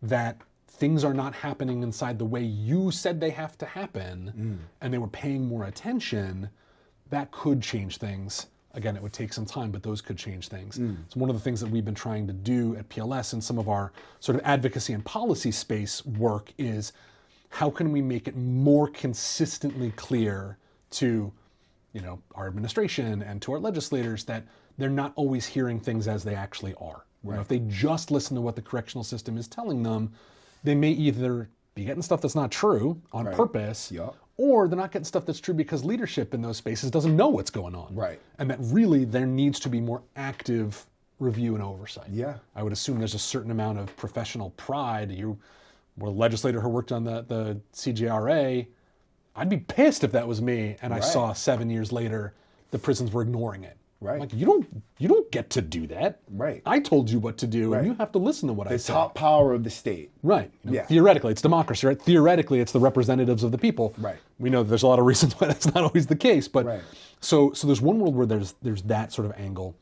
that things are not happening inside the way you said they have to happen, and they were paying more attention, that could change things. Again, it would take some time, but those could change things. So one of the things that we've been trying to do at PLS and some of our sort of advocacy and policy space work is how can we make it more consistently clear to our administration and to our legislators that they're not always hearing things as they actually are. Right. If they just listen to what the correctional system is telling them, they may either be getting stuff that's not true on purpose, or they're not getting stuff that's true because leadership in those spaces doesn't know what's going on. Right. And that really there needs to be more active review and oversight. Yeah. I would assume there's a certain amount of professional pride. You were a legislator who worked on the CJRA. I'd be pissed if that was me and I saw 7 years later the prisons were ignoring it. Right. Like, you don't get to do that. Right. I told you what to do, and you have to listen to what I said. The top power of the state. Right. Theoretically, it's democracy, right? Theoretically, it's the representatives of the people. Right. We know there's a lot of reasons why that's not always the case, but so there's one world where there's that sort of angle.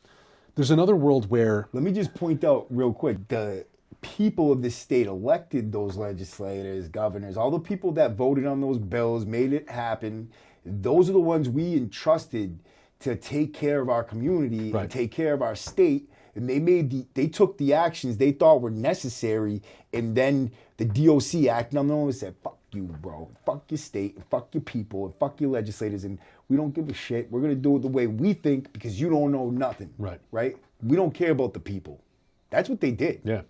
There's another world where... Let me just point out real quick, the people of this state elected those legislators, governors, all the people that voted on those bills, made it happen. Those are the ones we entrusted to take care of our community and take care of our state, and they took the actions they thought were necessary, and then the DOC acted on them and said, fuck you, bro, fuck your state, and fuck your people, and fuck your legislators, and we don't give a shit. We're gonna do it the way we think because you don't know nothing. Right? We don't care about the people. That's what they did. Yeah.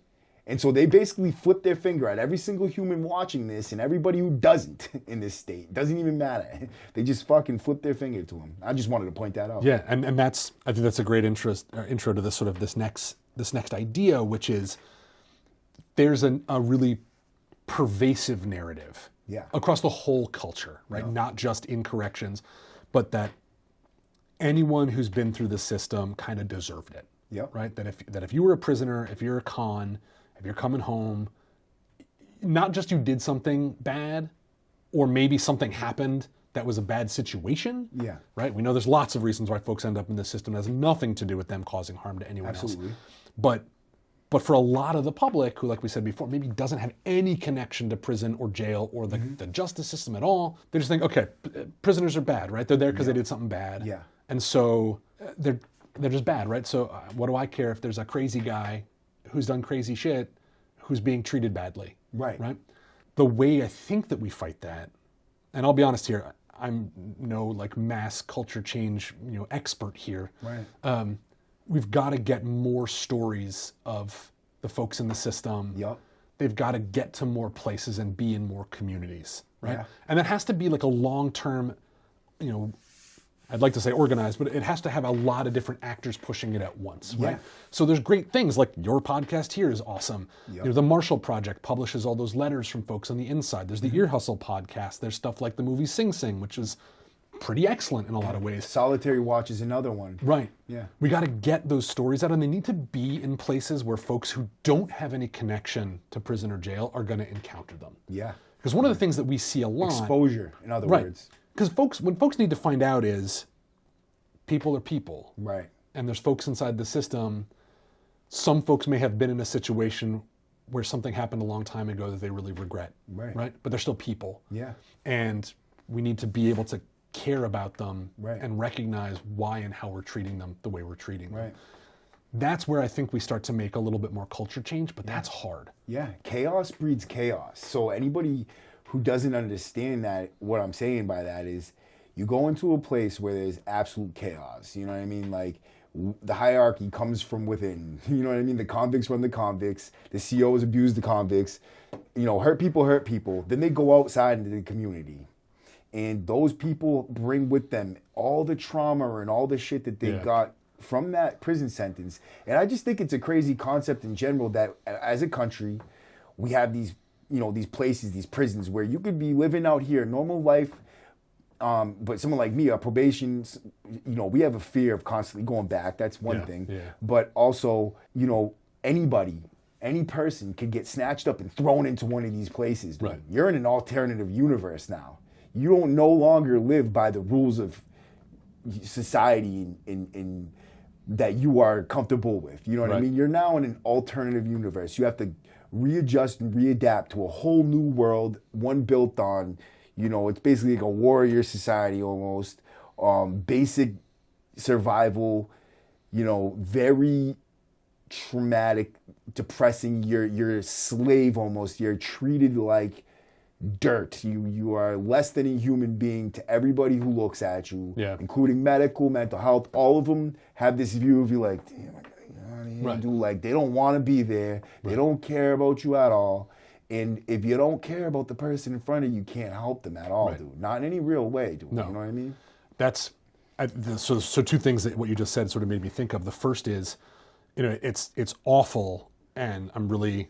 And so they basically flipped their finger at every single human watching this and everybody who doesn't in this state. Doesn't even matter. They just fucking flipped their finger to them. I just wanted to point that out. Yeah, and I think that's a great intro to this sort of this next idea, which is there's a really pervasive narrative across the whole culture, right? Not just in corrections, but that anyone who's been through the system kind of deserved it. Right? That if you were a prisoner, if you're a con, if you're coming home, not just you did something bad, or maybe something happened that was a bad situation. Yeah. Right? We know there's lots of reasons why folks end up in this system. It has nothing to do with them causing harm to anyone else. But for a lot of the public who, like we said before, maybe doesn't have any connection to prison or jail or the justice system at all, they just think, okay, prisoners are bad, right? They're there because they did something bad. Yeah. And so they're just bad, right? So what do I care if there's a crazy guy who's done crazy shit who's being treated badly? Right. Right? The way I think that we fight that, and I'll be honest here, I'm no like mass culture change, expert here. Right. We've got to get more stories of the folks in the system. Yep. They've got to get to more places and be in more communities, right? Yeah. And that has to be like a long-term, I'd like to say organized, but it has to have a lot of different actors pushing it at once, right? Yeah. So there's great things like your podcast here is awesome. Yep. The Marshall Project publishes all those letters from folks on the inside. There's the Ear Hustle podcast. There's stuff like the movie Sing Sing, which is pretty excellent in a lot of ways. Solitary Watch is another one. Right. Yeah. We got to get those stories out, and they need to be in places where folks who don't have any connection to prison or jail are going to encounter them. Yeah. Because one of the things that we see a lot... Exposure, in other right. words. Because when folks need to find out is people are people. Right. And there's folks inside the system. Some folks may have been in a situation where something happened a long time ago that they really regret. Right. But they're still people. Yeah. And we need to be able to care about them Right. and recognize why and how we're treating them the way we're treating them. Right. That's where I think we start to make a little bit more culture change, but that's hard. Yeah, chaos breeds chaos. So anybody who doesn't understand that, what I'm saying by that is, you go into a place where there's absolute chaos. You know what I mean? Like the hierarchy comes from within. You know what I mean? The convicts run the convicts. The COs abuse the convicts. Hurt people. Then they go outside into the community. And those people bring with them all the trauma and all the shit that they got from that prison sentence. And I just think it's a crazy concept in general that as a country, we have these, these places, these prisons where you could be living out here, normal life. But someone like me, probation, we have a fear of constantly going back. That's one thing. Yeah. But also, anybody, any person could get snatched up and thrown into one of these places. Dude. Right. You're in an alternative universe now. You don't no longer live by the rules of society in that you are comfortable with. You know what I Right. mean? You're now in an alternative universe. You have to readjust and readapt to a whole new world, one built on, it's basically like a warrior society almost, basic survival, very traumatic, depressing. You're a slave almost. You're treated like dirt. You are less than a human being to everybody who looks at you, including medical, mental health. All of them have this view of you like, damn, Right. like they don't want to be there. They don't care about you at all. And if you don't care about the person in front of you, you can't help them at all, dude. Not in any real way, dude. No. You know what I mean? So two things that what you just said sort of made me think of. The first is, it's awful, and I'm really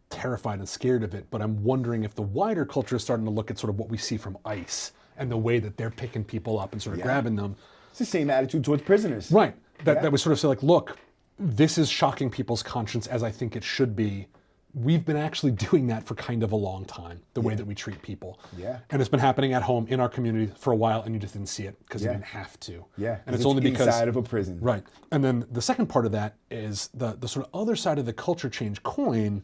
terrified and scared of it, but I'm wondering if the wider culture is starting to look at sort of what we see from ICE and the way that they're picking people up and sort of grabbing them. It's the same attitude towards prisoners. Right. That would sort of say like, look, this is shocking people's conscience as I think it should be. We've been actually doing that for kind of a long time, the way that we treat people. Yeah. And it's been happening at home in our community for a while, and you just didn't see it because you didn't have to. Yeah. And it's only because inside of a prison. Right. And then the second part of that is the sort of other side of the culture change coin,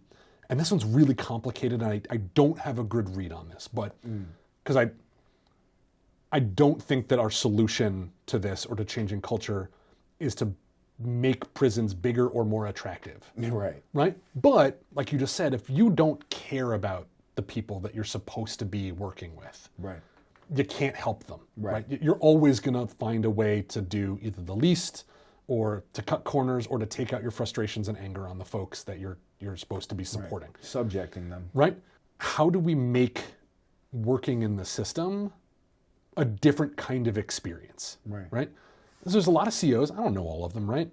and this one's really complicated, and I don't have a good read on this, but because I don't think that our solution to this or to changing culture is to make prisons bigger or more attractive. Right. Right? But, like you just said, if you don't care about the people that you're supposed to be working with, Right. you can't help them. Right. You're always going to find a way to do either the least or to cut corners or to take out your frustrations and anger on the folks that you're supposed to be supporting. Right. Subjecting them. Right? How do we make working in the system a different kind of experience? Right. Right? There's a lot of COs. I don't know all of them, right?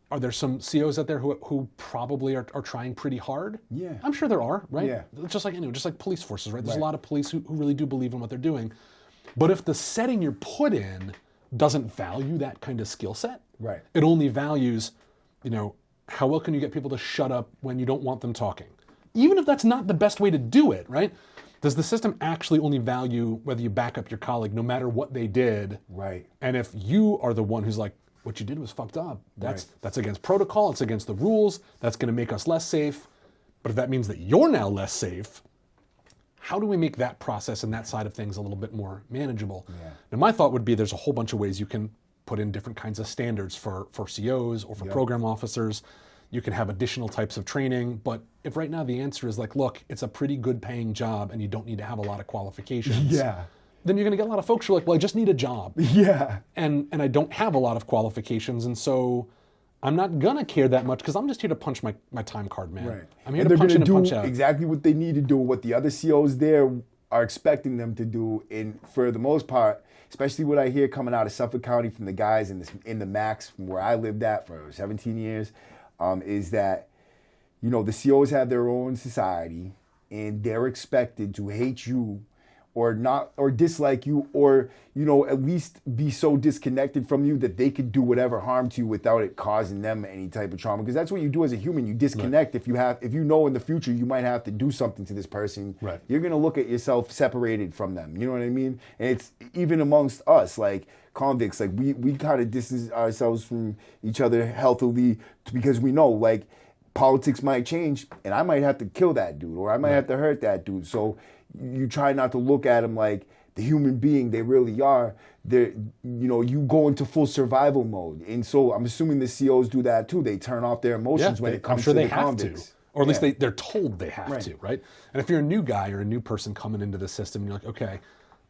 Are there some COs out there who probably are trying pretty hard? Yeah. I'm sure there are, right? Yeah. Just like police forces, right? There's a Right. lot of police who really do believe in what they're doing. But if the setting you're put in doesn't value that kind of skill set, Right. it only values, how well can you get people to shut up when you don't want them talking? Even if that's not the best way to do it, right? Does the system actually only value whether you back up your colleague no matter what they did? Right. And if you are the one who's like, what you did was fucked up, that's against protocol, it's against the rules, that's going to make us less safe. But if that means that you're now less safe, how do we make that process and that side of things a little bit more manageable? Yeah. Now, my thought would be there's a whole bunch of ways you can put in different kinds of standards for COs or for program officers. You can have additional types of training. But if right now the answer is like, look, it's a pretty good paying job and you don't need to have a lot of qualifications. Yeah. Then you're going to get a lot of folks who are like, well, I just need a job. Yeah. And I don't have a lot of qualifications. And so I'm not going to care that much because I'm just here to punch my time card, man. Right. I'm here And to they're punch in going to and do punch out. exactly what they need to do, what the other COs there are expecting them to do. And for the most part, especially what I hear coming out of Suffolk County from the guys in the max from where I lived at for 17 years, is that, you know, the COs have their own society and they're expected to hate you or not, or dislike you, or, you know, at least be so disconnected from you that they could do whatever harm to you without it causing them any type of trauma. Because that's what you do as a human. You disconnect. Right. If you know in the future you might have to do something to this person, right, you're gonna look at yourself separated from them. You know what I mean? And it's even amongst us, like convicts, like we kind of distance ourselves from each other healthily because we know, like, politics might change and I might have to kill that dude or I might have to hurt that dude. So you try not to look at them like the human being they really are. They're, you know, you go into full survival mode. And so I'm assuming the COs do that too. They turn off their emotions when it comes to the convicts. Or at least they're told they have to, right? And if you're a new guy or a new person coming into the system, you're like, okay,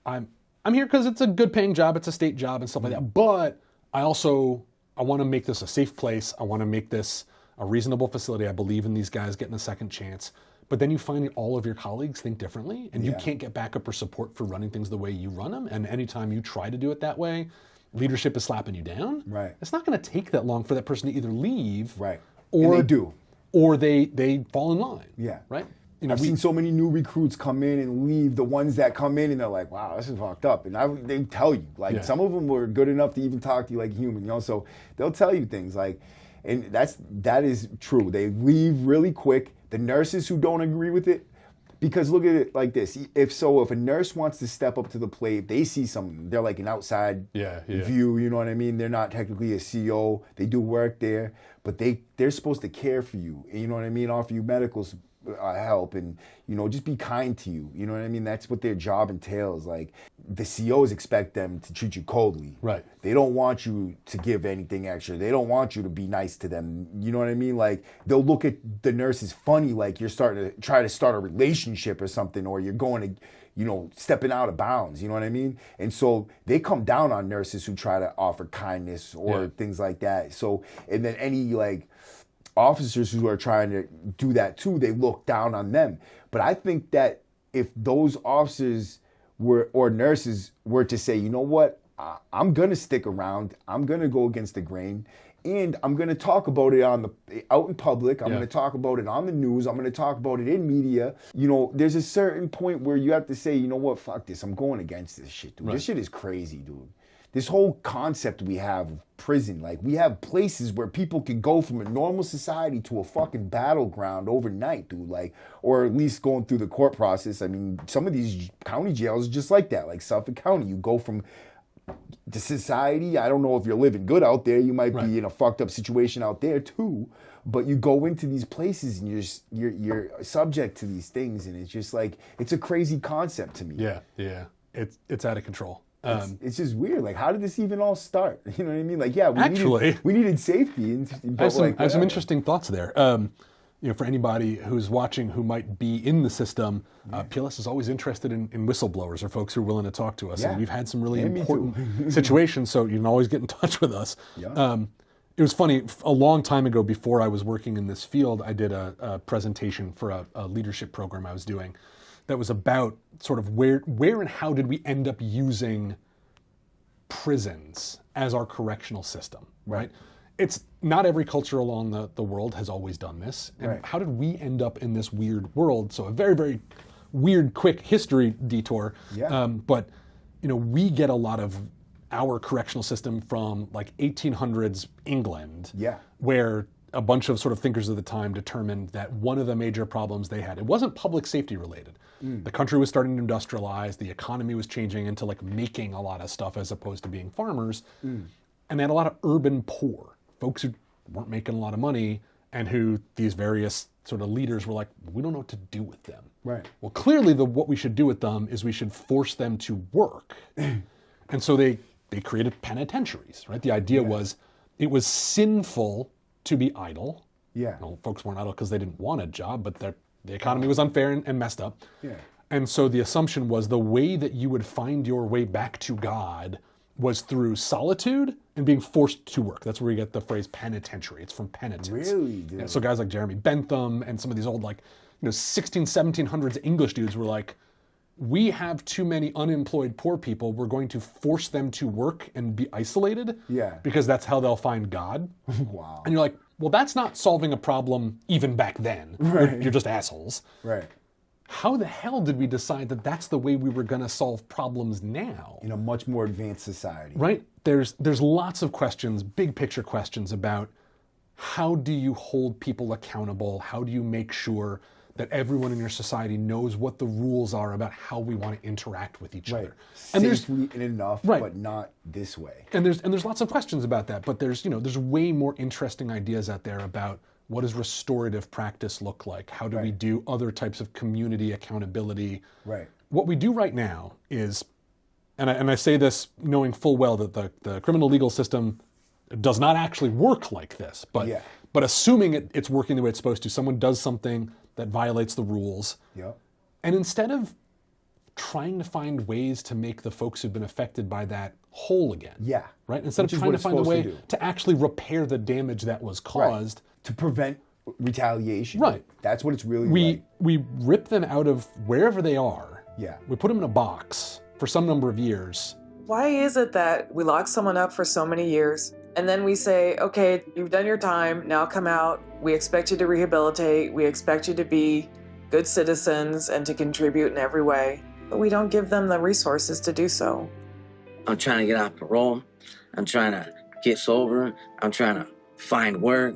I'm here because it's a good paying job, it's a state job and stuff like that. But I want to make this a safe place. I want to make this a reasonable facility. I believe in these guys getting a second chance. But then you find all of your colleagues think differently and you can't get backup or support for running things the way you run them. And anytime you try to do it that way, leadership is slapping you down. Right. It's not going to take that long for that person to either leave, right, or and they do, or they fall in line. Yeah. Right. I've seen so many new recruits come in and leave. The ones that come in and they're like, wow, this is fucked up. And they tell you, like, some of them were good enough to even talk to you like a human, you know? So they'll tell you things like, and that is true. They leave really quick. The nurses who don't agree with it, because look at it like this. If a nurse wants to step up to the plate, they see something, they're like an outside view, you know what I mean? They're not technically a CO. They do work there, but they're supposed to care for you. You know what I mean? Offer you medical help and, you know, just be kind to you. You know what I mean? That's what their job entails. Like, the COs expect them to treat you coldly. Right. They don't want you to give anything extra. They don't want you to be nice to them. You know what I mean? Like, they'll look at the nurses funny, like you're starting to try to start a relationship or something, or you're going to, you know, stepping out of bounds. You know what I mean? And so they come down on nurses who try to offer kindness or things like that. So, and then any, like, officers who are trying to do that too, they look down on them. But I think that if those officers or nurses were to say, you know what, I'm gonna stick around, I'm gonna go against the grain, and I'm gonna talk about it out in public, I'm gonna talk about it on the news, I'm gonna talk about it in media. You know, there's a certain point where you have to say, you know what, fuck this, I'm going against this shit, dude. Right. This shit is crazy, dude. This whole concept we have of prison, like, we have places where people can go from a normal society to a fucking battleground overnight, dude, like, or at least going through the court process. I mean, some of these county jails are just like that, like Suffolk County. You go from the society, I don't know if you're living good out there, you might be in a fucked up situation out there too, but you go into these places and you're subject to these things, and it's just like, it's a crazy concept to me. Yeah. It's out of control. It's just weird. Like, how did this even all start? You know what I mean? Like, we needed safety. I have some interesting thoughts there. You know, for anybody who's watching who might be in the system, PLS is always interested in whistleblowers or folks who are willing to talk to us. And we've had some really important situations, so you can always get in touch with us. It was funny, a long time ago, before I was working in this field, I did a presentation for a leadership program I was doing that was about sort of where and how did we end up using prisons as our correctional system, right? It's not every culture along the world has always done this. And how did we end up in this weird world? So a very, very weird, quick history detour. But, you know, we get a lot of our correctional system from like 1800s England, where a bunch of sort of thinkers of the time determined that one of the major problems they had, it wasn't public safety related. The country was starting to industrialize, the economy was changing into like making a lot of stuff as opposed to being farmers. And they had a lot of urban poor, folks who weren't making a lot of money and who these various sort of leaders were like, we don't know what to do with them. Well, clearly what we should do with them is we should force them to work. And so they they created penitentiaries, right? The idea was it was sinful to be idle. Yeah. Well, folks weren't idle because they didn't want a job, but the economy was unfair and messed up. Yeah. And so the assumption was the way that you would find your way back to God was through solitude and being forced to work. That's where you get the phrase penitentiary. It's from penitence. Really, dude? Yeah, so guys like Jeremy Bentham and some of these old 1700s English dudes were like, we have too many unemployed poor people. We're going to force them to work and be isolated because that's how they'll find God. Wow. And you're like, well, that's not solving a problem even back then. Right. You're just assholes. Right. How the hell did we decide that that's the way we were going to solve problems now? In a much more advanced society. Right? There's lots of questions, big picture questions about how do you hold people accountable? How do you make sure that everyone in your society knows what the rules are about how we want to interact with each other? And Safely and enough, but not this way. And there's lots of questions about that, but there's way more interesting ideas out there about what does restorative practice look like? How do we do other types of community accountability? Right. What we do right now is, and I say this knowing full well that the criminal legal system does not actually work like this, but assuming it's working the way it's supposed to, someone does something that violates the rules. Yep. And instead of trying to find ways to make the folks who've been affected by that whole again. Yeah. Right? Instead of trying to find a way to actually repair the damage that was caused. To prevent retaliation. Right. That's what it's really we rip them out of wherever they are. Yeah. We put them in a box for some number of years. Why is it that we lock someone up for so many years and then we say, okay, you've done your time, now come out. We expect you to rehabilitate. We expect you to be good citizens and to contribute in every way. But we don't give them the resources to do so. I'm trying to get out parole. I'm trying to get sober. I'm trying to find work.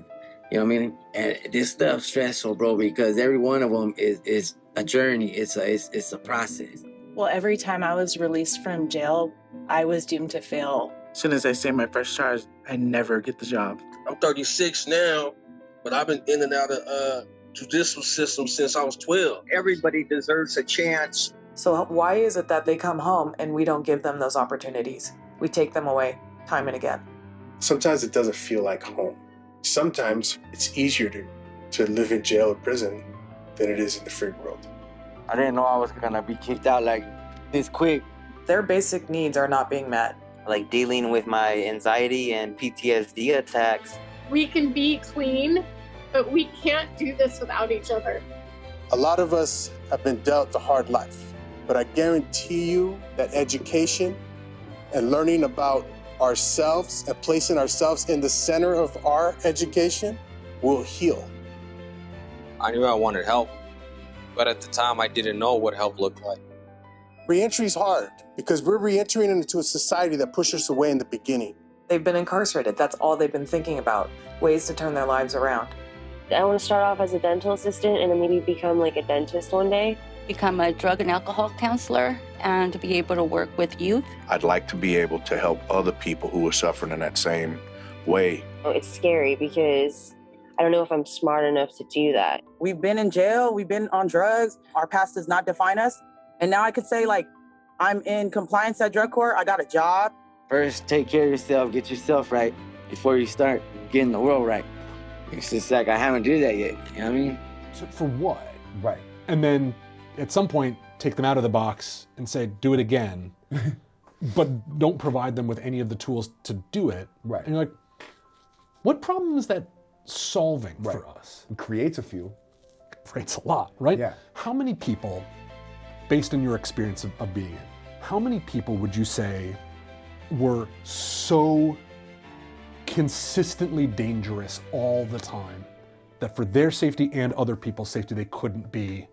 You know what I mean? And this stuff's stressful, bro, because every one of them is a journey. It's a process. Well, every time I was released from jail, I was doomed to fail. As soon as I say my first charge, I never get the job. I'm 36 now, but I've been in and out of judicial system since I was 12. Everybody deserves a chance. So why is it that they come home and we don't give them those opportunities? We take them away time and again. Sometimes it doesn't feel like home. Sometimes it's easier to live in jail or prison than it is in the free world. I didn't know I was gonna be kicked out like this quick. Their basic needs are not being met. Like dealing with my anxiety and PTSD attacks. We can be clean, but we can't do this without each other. A lot of us have been dealt a hard life, but I guarantee you that education and learning about ourselves and placing ourselves in the center of our education will heal. I knew I wanted help, but at the time I didn't know what help looked like. Reentry is hard because we're reentering into a society that pushed us away in the beginning. They've been incarcerated. That's all they've been thinking about, ways to turn their lives around. I want to start off as a dental assistant and then maybe become like a dentist one day. Become a drug and alcohol counselor and to be able to work with youth. I'd like to be able to help other people who are suffering in that same way. It's scary because I don't know if I'm smart enough to do that. We've been in jail, we've been on drugs, our past does not define us. And now I could say, like, I'm in compliance at drug court, I got a job. First, take care of yourself, get yourself right before you start getting the world right. It's just like I haven't done that yet, you know what I mean? So for what? Right. And then at some point, take them out of the box and say, do it again, but don't provide them with any of the tools to do it. Right. And you're like, what problem is that solving for us? It creates a few. It creates a lot, right? Yeah. How many people, based on your experience of being in, how many people would you say were so consistently dangerous all the time that for their safety and other people's safety, they couldn't be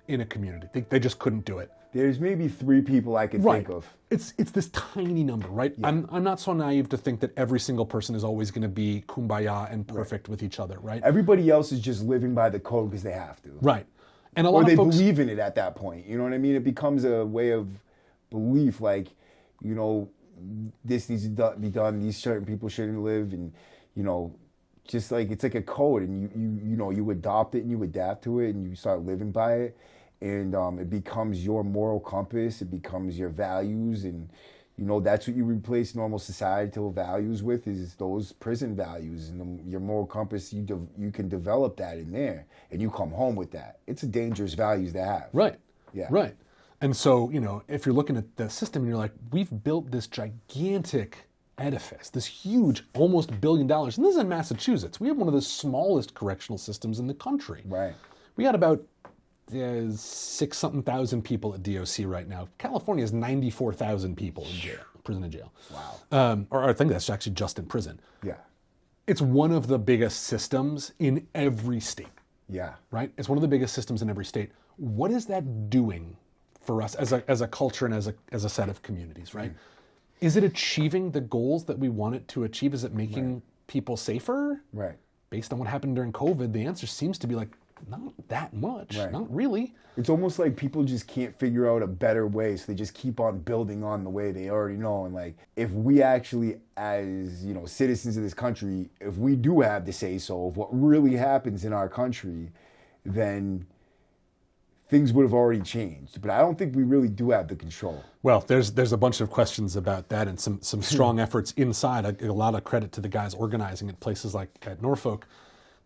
in a community? They just couldn't do it. There's maybe 3 people I could think of. It's this tiny number, right? Yeah. I'm not so naive to think that every single person is always going to be kumbaya and perfect with each other, right? Everybody else is just living by the code because they have to. Right. And a lot or they of folks believe in it at that point. You know what I mean? It becomes a way of belief, like, you know, this needs to be done, these certain people shouldn't live, and, you know, just like it's like a code, and you know, you adopt it and you adapt to it and you start living by it, and it becomes your moral compass, it becomes your values, and You know, that's what you replace normal societal values with, is those prison values. And your moral compass, you can develop that in there, and you come home with that. It's a dangerous values to have. Right. Yeah. Right. And so, you know, if you're looking at the system and you're like, we've built this gigantic edifice, this huge, almost $1 billion, and this is in Massachusetts. We have one of the smallest correctional systems in the country. Right. We got about 6-something thousand people at DOC right now. California has 94,000 people in jail, prison and jail. Wow. Or I think that's actually just in prison. Yeah. It's one of the biggest systems in every state. Yeah. Right? It's one of the biggest systems in every state. What is that doing for us as a culture and as a set of communities, right? Is it achieving the goals that we want it to achieve? Is it making people safer? Right. Based on what happened during COVID, the answer seems to be like, not that much, not really. It's almost like people just can't figure out a better way, so they just keep on building on the way they already know. And like, if we actually, as you know, citizens of this country, if we do have the say so of what really happens in our country, then things would have already changed. But I don't think we really do have the control. Well, there's a bunch of questions about that and some strong efforts inside. A lot of credit to the guys organizing at places like at Norfolk.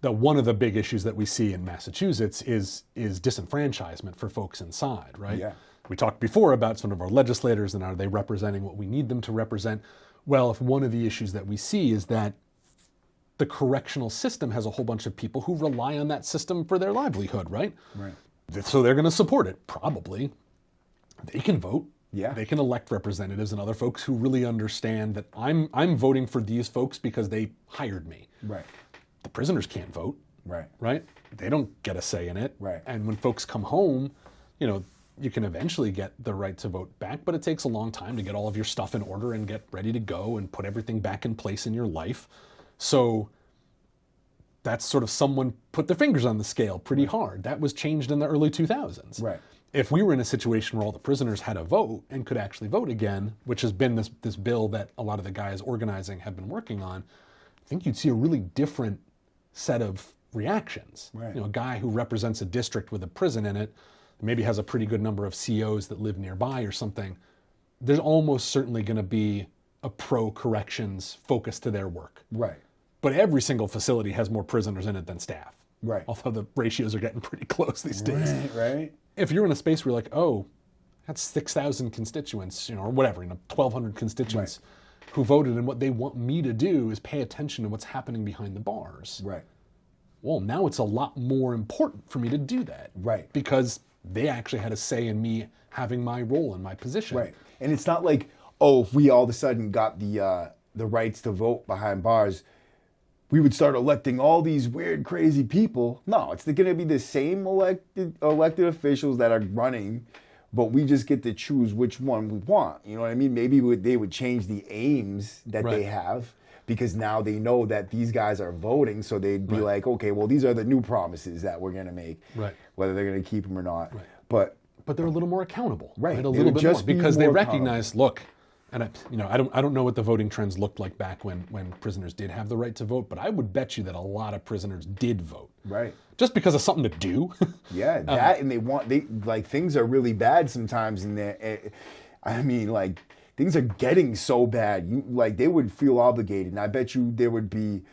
That one of the big issues that we see in Massachusetts is disenfranchisement for folks inside, right? Yeah. We talked before about some of our legislators and are they representing what we need them to represent? Well, if one of the issues that we see is that the correctional system has a whole bunch of people who rely on that system for their livelihood, right? Right. So they're going to support it, probably. They can vote. Yeah. They can elect representatives and other folks who really understand that I'm voting for these folks because they hired me. Right. The prisoners can't vote. Right. Right? They don't get a say in it. Right. And when folks come home, you know, you can eventually get the right to vote back, but it takes a long time to get all of your stuff in order and get ready to go and put everything back in place in your life. So that's sort of someone put their fingers on the scale pretty hard. That was changed in the early 2000s. Right. If we were in a situation where all the prisoners had a vote and could actually vote again, which has been this bill that a lot of the guys organizing have been working on, I think you'd see a really different set of reactions. Right. You know, a guy who represents a district with a prison in it, maybe has a pretty good number of COs that live nearby or something, there's almost certainly going to be a pro-corrections focus to their work. Right. But every single facility has more prisoners in it than staff. Right. Although the ratios are getting pretty close these days. Right. If you're in a space where you're like, oh, that's 6,000 constituents, you know, or whatever, 1,200 constituents who voted, and what they want me to do is pay attention to what's happening behind the bars. Right. Well, now it's a lot more important for me to do that. Right. Because they actually had a say in me having my role and my position. Right. And it's not like, oh, if we all of a sudden got the rights to vote behind bars, we would start electing all these weird, crazy people. No, it's going to be the same elected officials that are running, but we just get to choose which one we want. You know what I mean? Maybe they would change the aims that they have, because now they know that these guys are voting, so they'd be like, okay, well, these are the new promises that we're going to make, whether they're going to keep them or not. But they're a little more accountable, right? A little bit more, because they recognize, look, and I don't know what the voting trends looked like back when prisoners did have the right to vote, but I would bet you that a lot of prisoners did vote. Right. Just because of something to do. Yeah, that, and they like, things are really bad sometimes in there. I mean, like, things are getting so bad. They would feel obligated, and I bet you there would be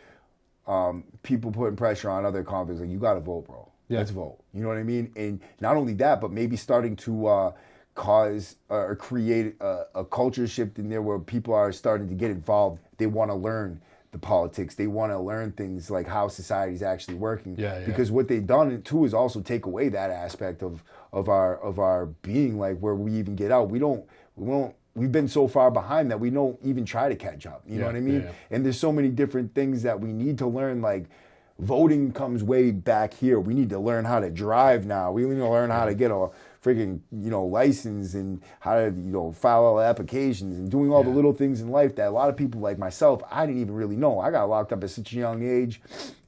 people putting pressure on other convicts, like, you got to vote, bro. Yeah. Let's vote. You know what I mean? And not only that, but maybe starting to cause or create a culture shift in there where people are starting to get involved. They want to learn the politics. They want to learn things like how society is actually working. Because what they've done too is also take away that aspect of our being, like, where we even get out. We've been so far behind that we don't even try to catch up. You know what I mean? And there's so many different things that we need to learn, like, voting comes way back here. We need to learn how to drive now. We need to learn how to get a freaking, license, and how to, file all the applications, and doing all the little things in life that a lot of people like myself, I didn't even really know. I got locked up at such a young age,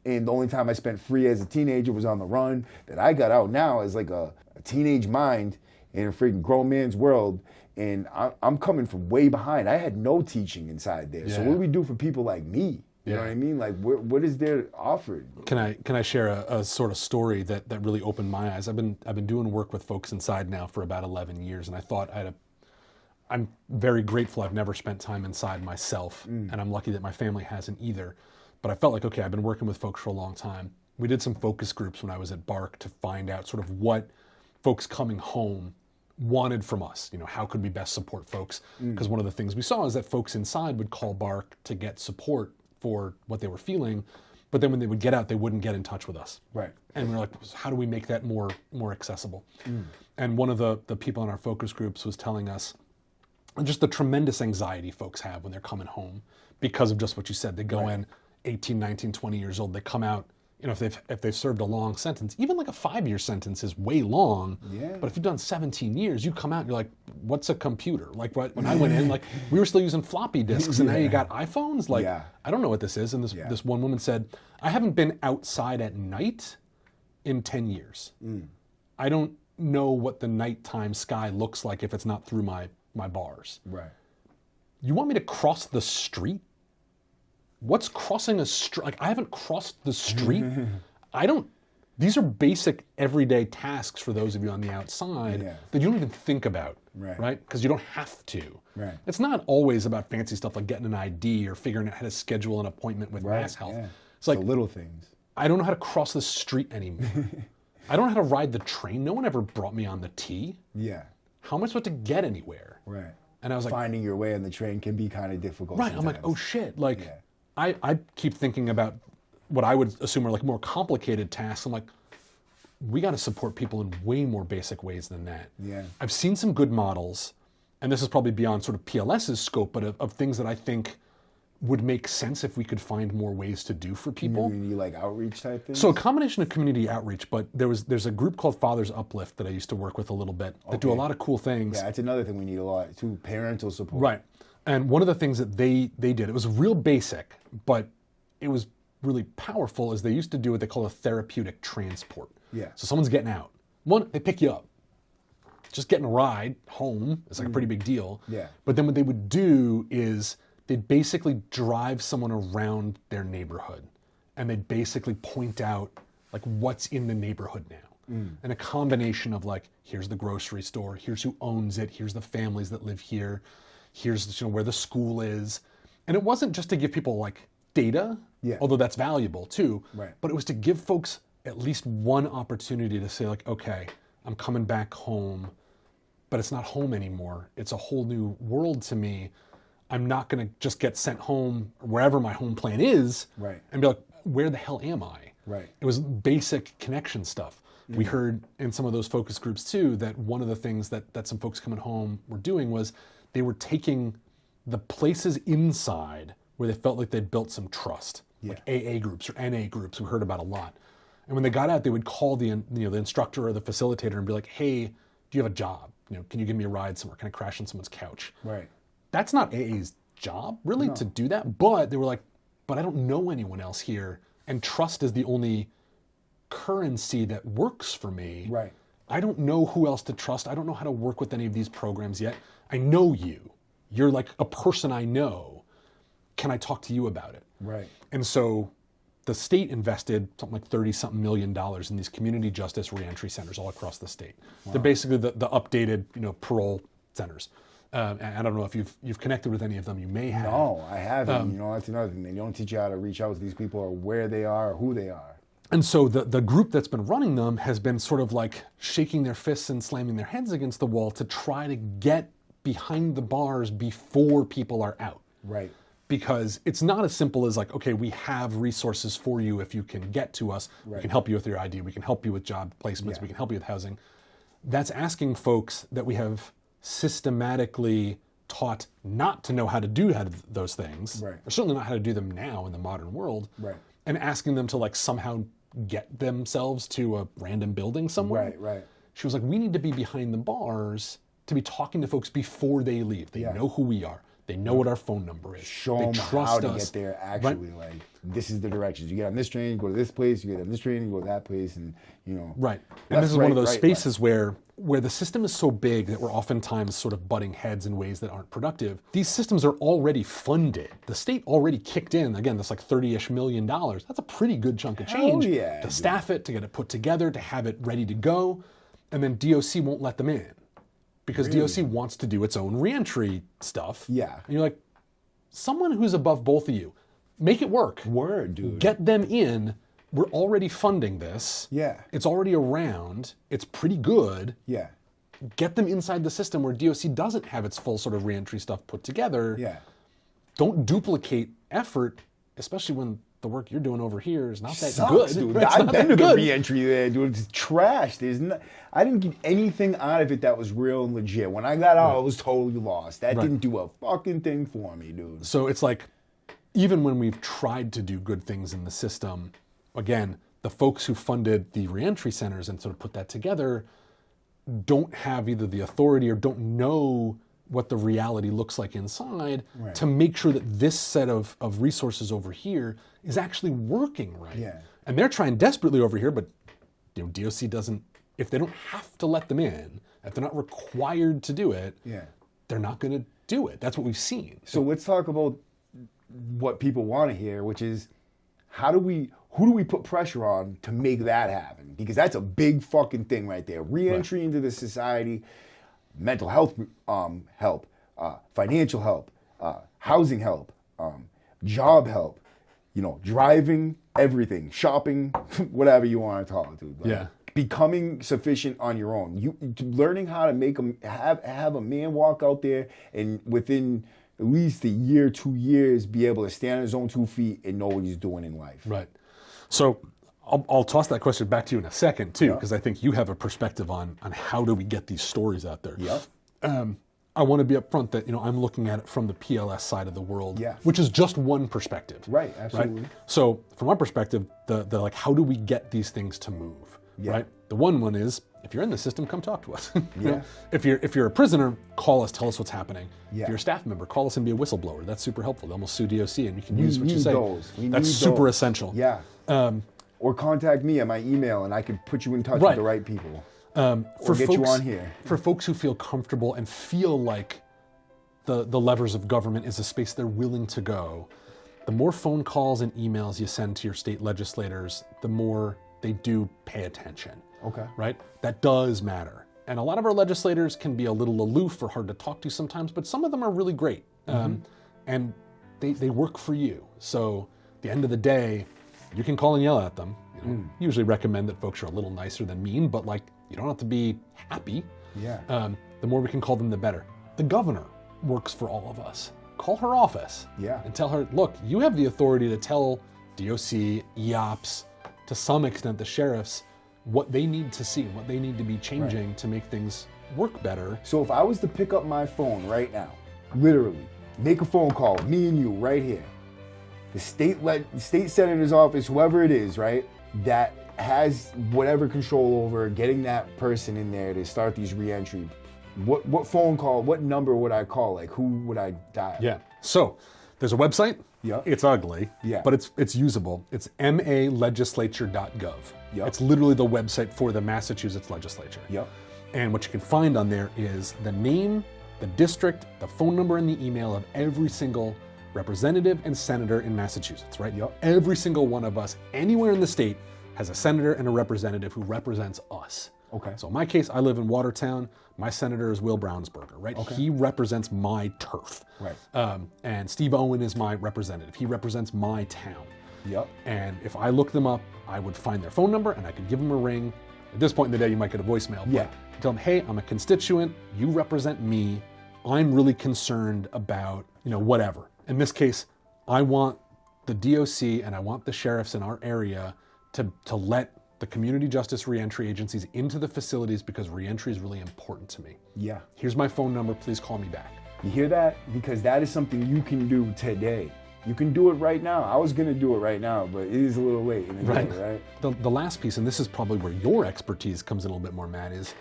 and the only time I spent free as a teenager was on the run. That I got out now as like a teenage mind in a freaking grown man's world, and I'm coming from way behind. I had no teaching inside there. So what do we do for people like me? You know what I mean? Like, what is there offered? Can I share a sort of story that really opened my eyes? I've been doing work with folks inside now for about 11 years, and I thought I'm very grateful I've never spent time inside myself, and I'm lucky that my family hasn't either. But I felt like, okay, I've been working with folks for a long time. We did some focus groups when I was at BARC to find out sort of what folks coming home wanted from us. You know, how could we best support folks? Because one of the things we saw is that folks inside would call BARC to get support for what they were feeling, but then when they would get out, they wouldn't get in touch with us. Right. And we were like, how do we make that more accessible? And one of the people in our focus groups was telling us just the tremendous anxiety folks have when they're coming home because of just what you said. They go in 18, 19, 20 years old, they come out, you know, if they've served a long sentence, even like a 5-year sentence is way long. Yeah. But if you've done 17 years, you come out and you're like, what's a computer? Like when I went in, like we were still using floppy disks and now you got iPhones. Like, I don't know what this is. And this one woman said, I haven't been outside at night in 10 years. I don't know what the nighttime sky looks like if it's not through my bars. Right. You want me to cross the street? What's crossing a street? Like, I haven't crossed the street. These are basic everyday tasks for those of you on the outside that you don't even think about, right? Because you don't have to. Right. It's not always about fancy stuff like getting an ID or figuring out how to schedule an appointment with Mass Health. Yeah. It's like the little things. I don't know how to cross the street anymore. I don't know how to ride the train. No one ever brought me on the T. Yeah. How am I supposed to get anywhere? Right. And I was like, finding your way on the train can be kind of difficult. Right. Sometimes. I'm like, oh shit. Like, I keep thinking about what I would assume are like more complicated tasks. I'm like, we got to support people in way more basic ways than that. Yeah. I've seen some good models, and this is probably beyond sort of PLS's scope, but of things that I think would make sense if we could find more ways to do for people. Community like outreach type things? So a combination of community outreach, but there's a group called Fathers Uplift that I used to work with a little bit that do a lot of cool things. Yeah, that's another thing we need a lot too, parental support. Right. And one of the things that they did, it was real basic, but it was really powerful, is they used to do what they call a therapeutic transport. Yeah. So someone's getting out. One, they pick you up. Just getting a ride home is like a pretty big deal. Yeah. But then what they would do is they'd basically drive someone around their neighborhood, and they'd basically point out like what's in the neighborhood now. And a combination of like, here's the grocery store, here's who owns it, here's the families that live here, here's where the school is. And it wasn't just to give people like data, although that's valuable too, but it was to give folks at least one opportunity to say like, okay, I'm coming back home, but it's not home anymore. It's a whole new world to me. I'm not gonna just get sent home wherever my home plan is and be like, where the hell am I? Right. It was basic connection stuff. We heard in some of those focus groups too, that one of the things that some folks coming home were doing was they were taking the places inside where they felt like they'd built some trust, like AA groups or NA groups we heard about a lot. And when they got out, they would call the instructor or the facilitator and be like, hey, do you have a job? Can you give me a ride somewhere? Can I crash on someone's couch? Right. That's not AA's job really to do that, but they were like, but I don't know anyone else here, and trust is the only currency that works for me. Right. I don't know who else to trust. I don't know how to work with any of these programs yet. I know you. You're like a person I know. Can I talk to you about it? Right. And so the state invested something like $30-something million in these community justice reentry centers all across the state. They're basically the updated, parole centers. And I don't know if you've connected with any of them. You may have. No, I haven't. That's another thing. They don't teach you how to reach out to these people or where they are or who they are. And so the group that's been running them has been sort of like shaking their fists and slamming their heads against the wall to try to get behind the bars before people are out. Right. Because it's not as simple as like, okay, we have resources for you if you can get to us. We can help you with your ID. We can help you with job placements. We can help you with housing. That's asking folks that we have systematically taught not to know how to do those things, or certainly not how to do them now in the modern world, and asking them to like somehow get themselves to a random building somewhere. Right. She was like, we need to be behind the bars to be talking to folks before they leave. They know who we are. They know what our phone number is. Show they them trust how to us. get there actually. Like, this is the directions. You get on this train, you go to this place, you get on this train, you go to that place, and Right. And this is one of those spaces where the system is so big that we're oftentimes sort of butting heads in ways that aren't productive. These systems are already funded. The state already kicked in, again, that's like $30-ish million. That's a pretty good chunk of change to staff it, to get it put together, to have it ready to go. And then DOC won't let them in. because Really? DOC wants to do its own reentry stuff. Yeah. And you're like, someone who's above both of you, make it work. Word, dude. Get them in. We're already funding this. Yeah. It's already around. It's pretty good. Yeah. Get them inside the system where DOC doesn't have its full sort of reentry stuff put together. Yeah. Don't duplicate effort, especially when the work you're doing over here is not that Sucks, good. dude. It's I've not been that to the good. reentry there, dude. It's trash. I didn't get anything out of it that was real and legit. When I got out, I was totally lost. That didn't do a fucking thing for me, dude. So it's like, even when we've tried to do good things in the system, again, the folks who funded the reentry centers and sort of put that together don't have either the authority or don't know what the reality looks like inside to make sure that this set of resources over here is actually working right. Yeah. And they're trying desperately over here, but DOC doesn't, if they don't have to let them in, if they're not required to do it, they're not going to do it. That's what we've seen. So let's talk about what people want to hear, which is who do we put pressure on to make that happen? Because that's a big fucking thing right there. Reentry into the society, mental health help, financial help, housing help, job help, driving, everything, shopping, whatever you want to call it, dude. Like, becoming sufficient on your own. Learning how to have a man walk out there and within at least a year, 2 years, be able to stand on his own 2 feet and know what he's doing in life. Right. So I'll toss that question back to you in a second too, because I think you have a perspective on how do we get these stories out there. I want to be upfront that I'm looking at it from the PLS side of the world, which is just one perspective. Right, absolutely. Right? So from our perspective, the like, how do we get these things to move? Right. The one is, if you're in the system, come talk to us. If you're a prisoner, call us, tell us what's happening. If you're a staff member, call us and be a whistleblower. That's super helpful. They'll almost sue DOC and we can use what you say. That's super essential. Yeah. Or contact me at my email and I can put you in touch with the right people. For get folks, you on here. For folks who feel comfortable and feel like the levers of government is a space they're willing to go, the more phone calls and emails you send to your state legislators, the more they do pay attention. Okay. Right? That does matter. And a lot of our legislators can be a little aloof or hard to talk to sometimes, but some of them are really great. And they work for you. So at the end of the day, you can call and yell at them. Usually recommend that folks are a little nicer than mean, but you don't have to be happy. Yeah. The more we can call them, the better. The governor works for all of us. Call her office. And tell her, look, you have the authority to tell DOC, EOPS, to some extent the sheriffs, what they need to see, what they need to be changing to make things work better. So if I was to pick up my phone right now, literally, make a phone call, me and you right here, the state senator's office, whoever it is, right, that has whatever control over getting that person in there to start these reentry, what phone call, what number would I call? Like, who would I dial? Yeah. So there's a website. It's ugly. But it's usable. It's malegislature.gov. It's literally the website for the Massachusetts legislature. And what you can find on there is the name, the district, the phone number, and the email of every single representative and senator in Massachusetts, right? Every single one of us, anywhere in the state, has a senator and a representative who represents us. Okay. So in my case, I live in Watertown. My senator is Will Brownsberger, right? Okay. He represents my turf. Right. And Steve Owen is my representative. He represents my town. And if I look them up, I would find their phone number and I could give them a ring. At this point in the day, you might get a voicemail. But tell them, hey, I'm a constituent. You represent me. I'm really concerned about, whatever. In this case, I want the DOC and I want the sheriffs in our area to let the community justice reentry agencies into the facilities because reentry is really important to me. Here's my phone number. Please call me back. You hear that? Because that is something you can do today. You can do it right now. I was going to do it right now, but it is a little late in the day, right? The last piece, and this is probably where your expertise comes in a little bit more, Matt, is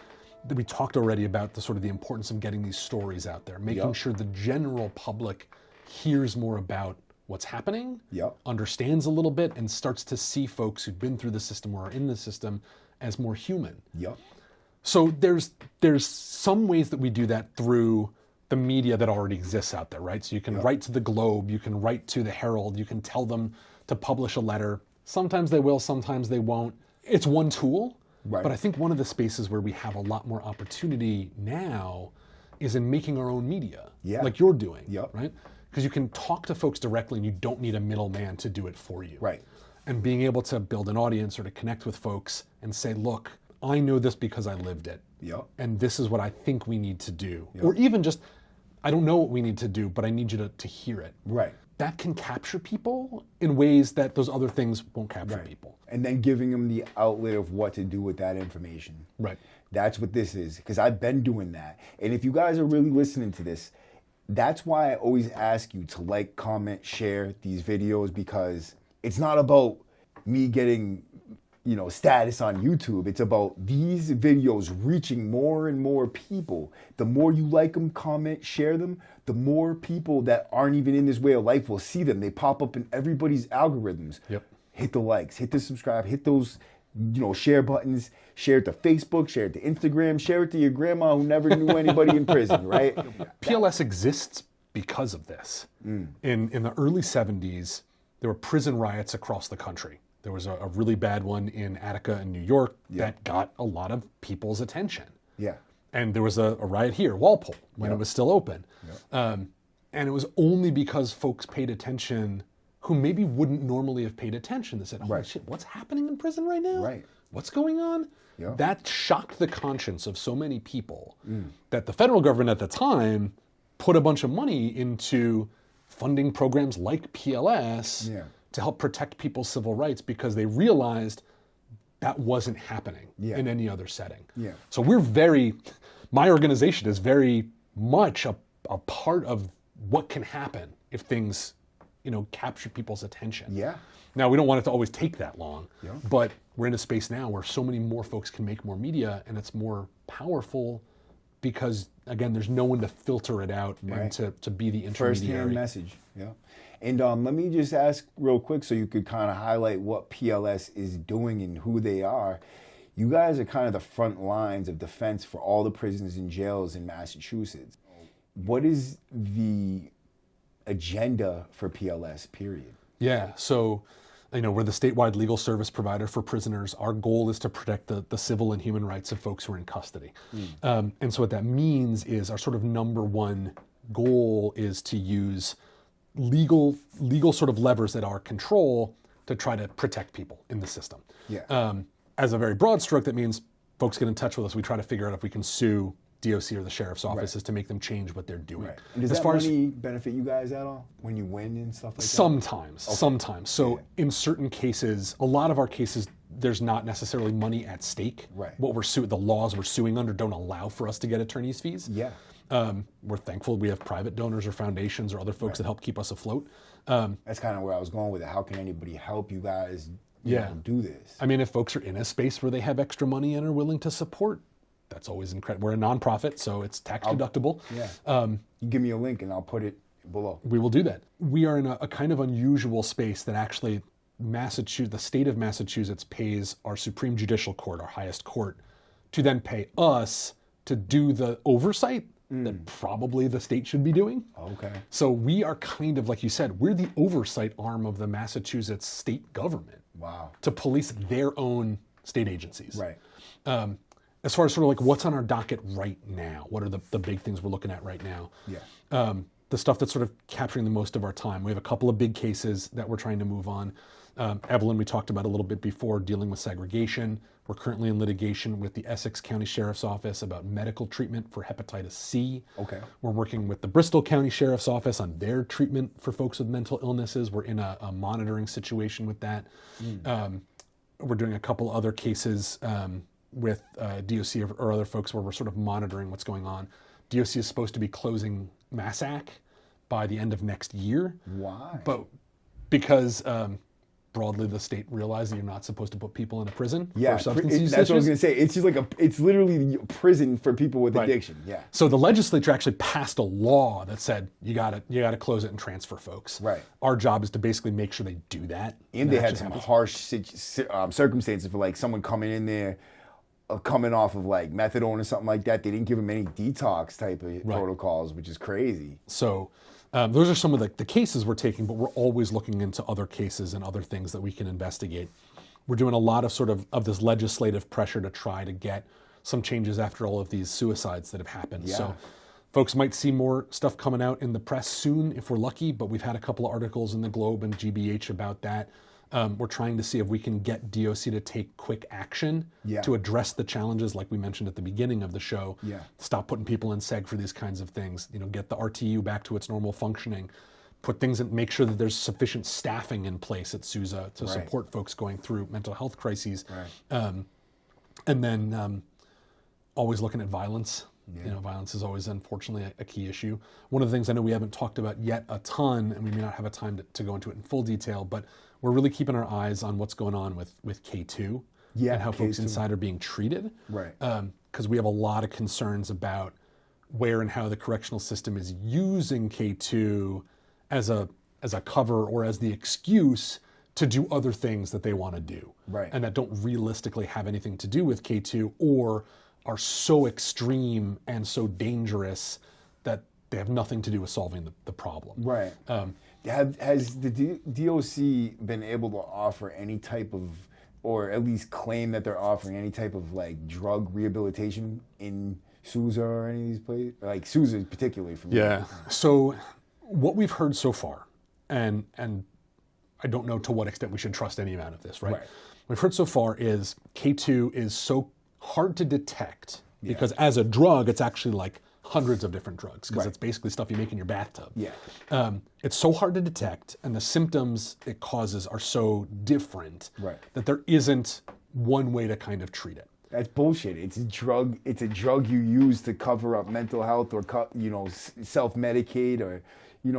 that we talked already about the importance of getting these stories out there, making sure the general public hears more about what's happening, understands a little bit, and starts to see folks who've been through the system or are in the system as more human. So there's some ways that we do that through the media that already exists out there, right? So you can write to the Globe, you can write to the Herald, you can tell them to publish a letter. Sometimes they will, sometimes they won't. It's one tool, Right. But I think one of the spaces where we have a lot more opportunity now is in making our own media, like you're doing, right? Because you can talk to folks directly and you don't need a middleman to do it for you. Right. And being able to build an audience or to connect with folks and say, look, I know this because I lived it. Yep. And this is what I think we need to do. Or even just, I don't know what we need to do, but I need you to hear it. Right. That can capture people in ways that those other things won't capture people. And then giving them the outlet of what to do with that information. Right. That's what this is, because I've been doing that. And if you guys are really listening to this, that's why I always ask you to like, comment, share these videos, because it's not about me getting, status on YouTube. It's about these videos reaching more and more people. The more you like them, comment, share them, the more people that aren't even in this way of life will see them. They pop up in everybody's algorithms. Yep. Hit the likes, hit the subscribe, hit those, share buttons, share it to Facebook, share it to Instagram, share it to your grandma who never knew anybody in prison, right? PLS exists because of this. In the early 70s, there were prison riots across the country. There was a really bad one in Attica in New York that got a lot of people's attention. Yeah. And there was a riot here, Walpole, when it was still open. And it was only because folks paid attention who maybe wouldn't normally have paid attention. They said, holy shit, what's happening in prison right now? Right. What's going on? That shocked the conscience of so many people that the federal government at the time put a bunch of money into funding programs like PLS to help protect people's civil rights, because they realized that wasn't happening in any other setting. Yeah. So my organization is very much a part of what can happen if things, capture people's attention. Yeah. Now, we don't want it to always take that long, but we're in a space now where so many more folks can make more media, and it's more powerful because, again, there's no one to filter it out and to be the intermediary. First-hand message, And let me just ask real quick so you could kind of highlight what PLS is doing and who they are. You guys are kind of the front lines of defense for all the prisons and jails in Massachusetts. What is the agenda for PLS, period? Yeah, so we're the statewide legal service provider for prisoners. Our goal is to protect the civil and human rights of folks who are in custody. And so what that means is our sort of number one goal is to use legal sort of levers at our control to try to protect people in the system. Yeah. As a very broad stroke, that means folks get in touch with us. We try to figure out if we can sue DOC or the sheriff's offices to make them change what they're doing. Right. And does that money benefit you guys at all when you win and stuff like that? Sometimes. So in certain cases, a lot of our cases, there's not necessarily money at stake. Right. The laws we're suing under don't allow for us to get attorney's fees. Yeah. We're thankful we have private donors or foundations or other folks that help keep us afloat. That's kind of where I was going with it. How can anybody help you guys do this? I mean, if folks are in a space where they have extra money and are willing to support, that's always incredible. We're a nonprofit, so it's tax deductible. Yeah. You give me a link and I'll put it below. We will do that. We are in a kind of unusual space that actually the state of Massachusetts pays our Supreme Judicial Court, our highest court, to then pay us to do the oversight that probably the state should be doing. Okay. So we are kind of, like you said, we're the oversight arm of the Massachusetts state government. Wow. To police their own state agencies. Right. As far as sort of like what's on our docket right now, what are the big things we're looking at right now? Yeah. The stuff that's sort of capturing the most of our time. We have a couple of big cases that we're trying to move on. Evelyn, we talked about a little bit before, dealing with segregation. We're currently in litigation with the Essex County Sheriff's Office about medical treatment for hepatitis C. Okay. We're working with the Bristol County Sheriff's Office on their treatment for folks with mental illnesses. We're in a monitoring situation with that. We're doing a couple other cases with DOC or other folks where we're sort of monitoring what's going on. DOC is supposed to be closing Massac by the end of next year. Why? But because broadly the state realized that you're not supposed to put people in a prison Yeah, for substance use that's what I was issues. going to say. It's just it's literally prison for people with addiction. Yeah. So the legislature actually passed a law that said you gotta close it and transfer folks. Right. Our job is to basically make sure they do that. And they had some harsh circumstances for like someone coming in there, coming off of like methadone or something like that. They didn't give them any detox type of protocols, which is crazy. So those are some of the cases we're taking, but we're always looking into other cases and other things that we can investigate. we're doing a lot of this legislative pressure to try to get some changes after all of these suicides that have happened. Yeah. So folks might see more stuff coming out in the press soon if we're lucky, but we've had a couple of articles in the Globe and GBH about that. We're trying to see if we can get DOC to take quick action to address the challenges like we mentioned at the beginning of the show. Yeah. Stop putting people in seg for these kinds of things, get the RTU back to its normal functioning, put things in, make sure that there's sufficient staffing in place at Sousa to support folks going through mental health crises. And then always looking at violence. Violence is always, unfortunately, a key issue. One of the things I know we haven't talked about yet a ton, and we may not have a time to go into it in full detail, but we're really keeping our eyes on what's going on with K2 and how folks inside are being treated. Right. Because we have a lot of concerns about where and how the correctional system is using K2 as a cover or as the excuse to do other things that they want to do. Right. And that don't realistically have anything to do with K2 or are so extreme and so dangerous that they have nothing to do with solving the problem. Right. Has the DOC been able to offer any type of, or at least claim that they're offering any type of like drug rehabilitation in Sousa or any of these places? Like Sousa particularly for me. Yeah. So what we've heard so far, and I don't know to what extent we should trust any amount of this, right? Right. What we've heard so far is K2 is so hard to detect because as a drug, it's actually like hundreds of different drugs because it's basically stuff you make in your bathtub. Yeah. It's so hard to detect and the symptoms it causes are so different that there isn't one way to kind of treat it. That's bullshit. It's a drug. It's a drug you use to cover up mental health or self-medicate or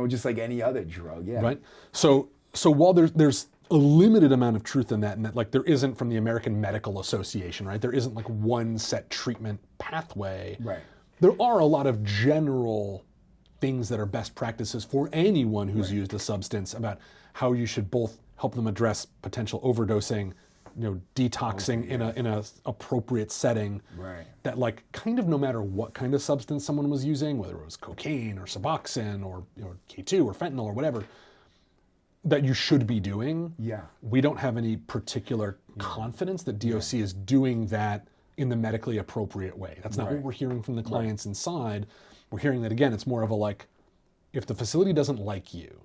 just like any other drug. Yeah. Right. So while there's a limited amount of truth in that, and that like there isn't from the American Medical Association, right? There isn't like one set treatment pathway. Right. There are a lot of general things that are best practices for anyone who's used a substance about how you should both help them address potential overdosing, detoxing in a appropriate setting. Right. That like kind of no matter what kind of substance someone was using, whether it was cocaine or Suboxone or K2 or fentanyl or whatever, that you should be doing. Yeah. We don't have any particular confidence that DOC is doing that in the medically appropriate way. That's not what we're hearing from the clients inside. We're hearing that, again, it's more of a like, if the facility doesn't like you,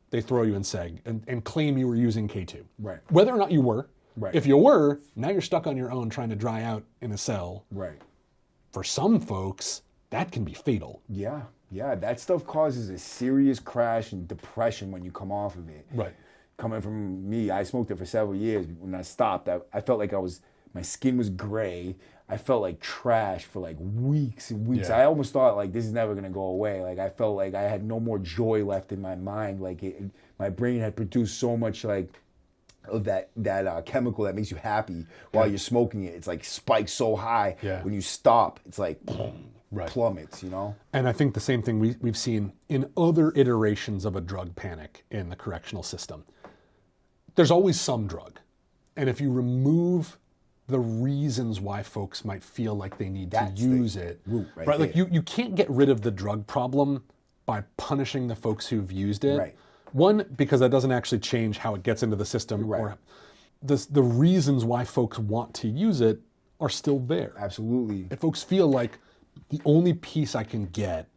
they throw you in seg and claim you were using K2. Right. Whether or not you were. Right. If you were, now you're stuck on your own trying to dry out in a cell. Right. For some folks, that can be fatal. Yeah. Yeah, that stuff causes a serious crash and depression when you come off of it. Right. Coming from me, I smoked it for several years. When I stopped, I felt like my skin was gray. I felt like trash for like weeks and weeks. Yeah. I almost thought like this is never gonna go away. Like I felt like I had no more joy left in my mind. Like my brain had produced so much like of that chemical that makes you happy while you're smoking it. It's like spikes so high. Yeah. When you stop, it's like Right. plummets, And I think the same thing we've seen in other iterations of a drug panic in the correctional system. There's always some drug. And if you remove the reasons why folks might feel like they need to use it, right? Like you can't get rid of the drug problem by punishing the folks who've used it. Right. One, because that doesn't actually change how it gets into the system. Right. Or the reasons why folks want to use it are still there. Absolutely. If folks feel like the only peace I can get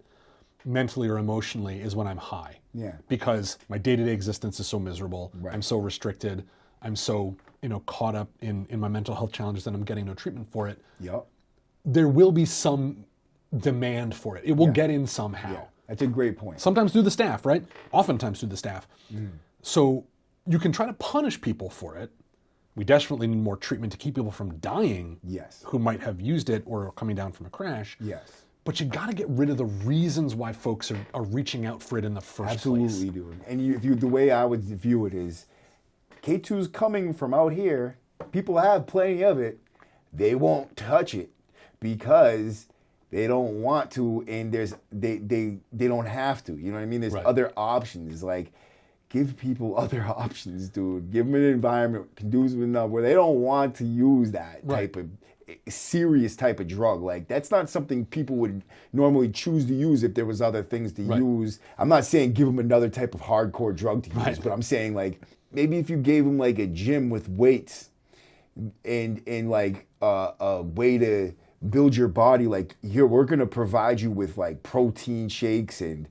mentally or emotionally is when I'm high. Yeah. Because my day-to-day existence is so miserable. Right. I'm so restricted. I'm so, caught up in my mental health challenges that I'm getting no treatment for it. Yep. There will be some demand for it. It will get in somehow. Yeah. That's a great point. Sometimes through the staff, right? Oftentimes through the staff. So you can try to punish people for it. We desperately need more treatment to keep people from dying. Yes. Who might have used it or coming down from a crash. Yes. But you got to get rid of the reasons why folks are reaching out for it in the first place. Absolutely, dude. And the way I would view it is, K2's coming from out here. People have plenty of it. They won't touch it because they don't want to, and they don't have to. You know what I mean? There's other options. Like, give people other options, dude. Give them an environment conducive enough where they don't want to use that type of serious type of drug. Like, that's not something people would normally choose to use if there was other things to use. I'm not saying give them another type of hardcore drug to use, but I'm saying like maybe if you gave them like a gym with weights and like a way to build your body. Like here, we're gonna provide you with like protein shakes and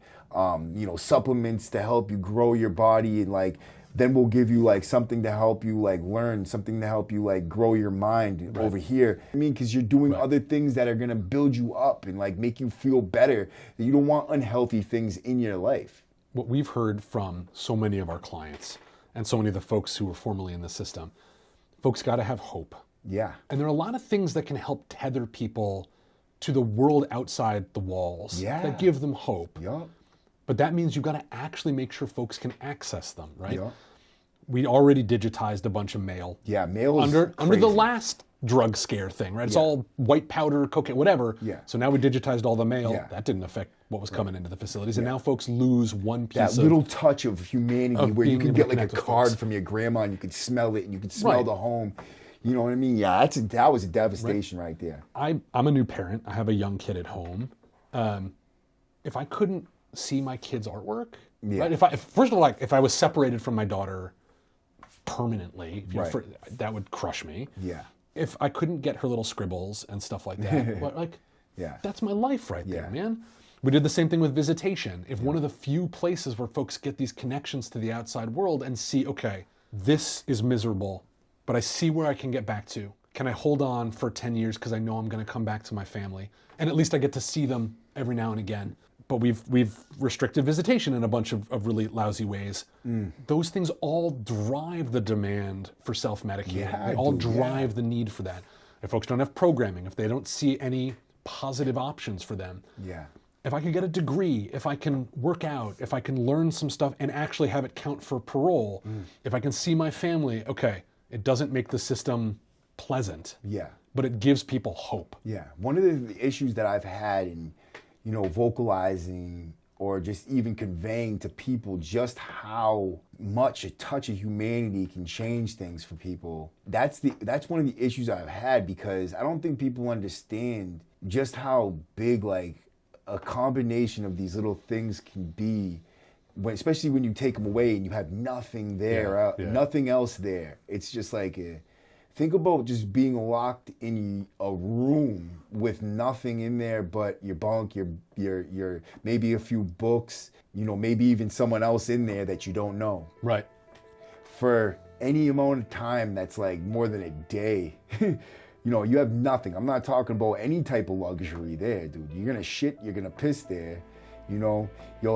supplements to help you grow your body, and like then we'll give you like something to help you like learn, something to help you like grow your mind over here. I mean, because you're doing other things that are gonna build you up and like make you feel better. You don't want unhealthy things in your life. What we've heard from so many of our clients and so many of the folks who were formerly in the system, folks got to have hope. Yeah. And there are a lot of things that can help tether people to the world outside the walls that give them hope. Yeah. But that means you've got to actually make sure folks can access them, right? Yeah. We already digitized a bunch of mail. Yeah, mail is under the last drug scare thing, right? It's all white powder, cocaine, whatever. Yeah. So now we digitized all the mail. Yeah. That didn't affect what was coming into the facilities. And now folks lose one piece that little touch of humanity where you being can able get to like a connect with card folks. from your grandma and you could smell it and you could smell Right. the home. You know what I mean? Yeah, that was a devastation right there. I'm a new parent. I have a young kid at home. If I couldn't see my kid's artwork, right? If first of all, like if I was separated from my daughter permanently, that would crush me. Yeah. If I couldn't get her little scribbles and stuff like that, but like, that's my life right there, man. We did the same thing with visitation. If one of the few places where folks get these connections to the outside world and see, okay, this is miserable, but I see where I can get back to. Can I hold on for 10 years because I know I'm going to come back to my family? And at least I get to see them every now and again. But we've restricted visitation in a bunch of really lousy ways. Those things all drive the demand for self-medicating. They all drive the need for that. If folks don't have programming, if they don't see any positive options for them, if I can get a degree, if I can work out, if I can learn some stuff and actually have it count for parole, if I can see my family, okay, it doesn't make the system pleasant, but it gives people hope. Yeah, one of the issues that I've had in vocalizing or just even conveying to people just how much a touch of humanity can change things for people. That's one of the issues I've had, because I don't think people understand just how big like a combination of these little things can be, especially when you take them away and you have nothing there, nothing else there. It's just like think about just being locked in a room with nothing in there but your bunk, your maybe a few books, maybe even someone else in there that you don't know. Right. For any amount of time that's like more than a day, you have nothing. I'm not talking about any type of luxury there, dude. You're gonna shit, you're gonna piss there. You'll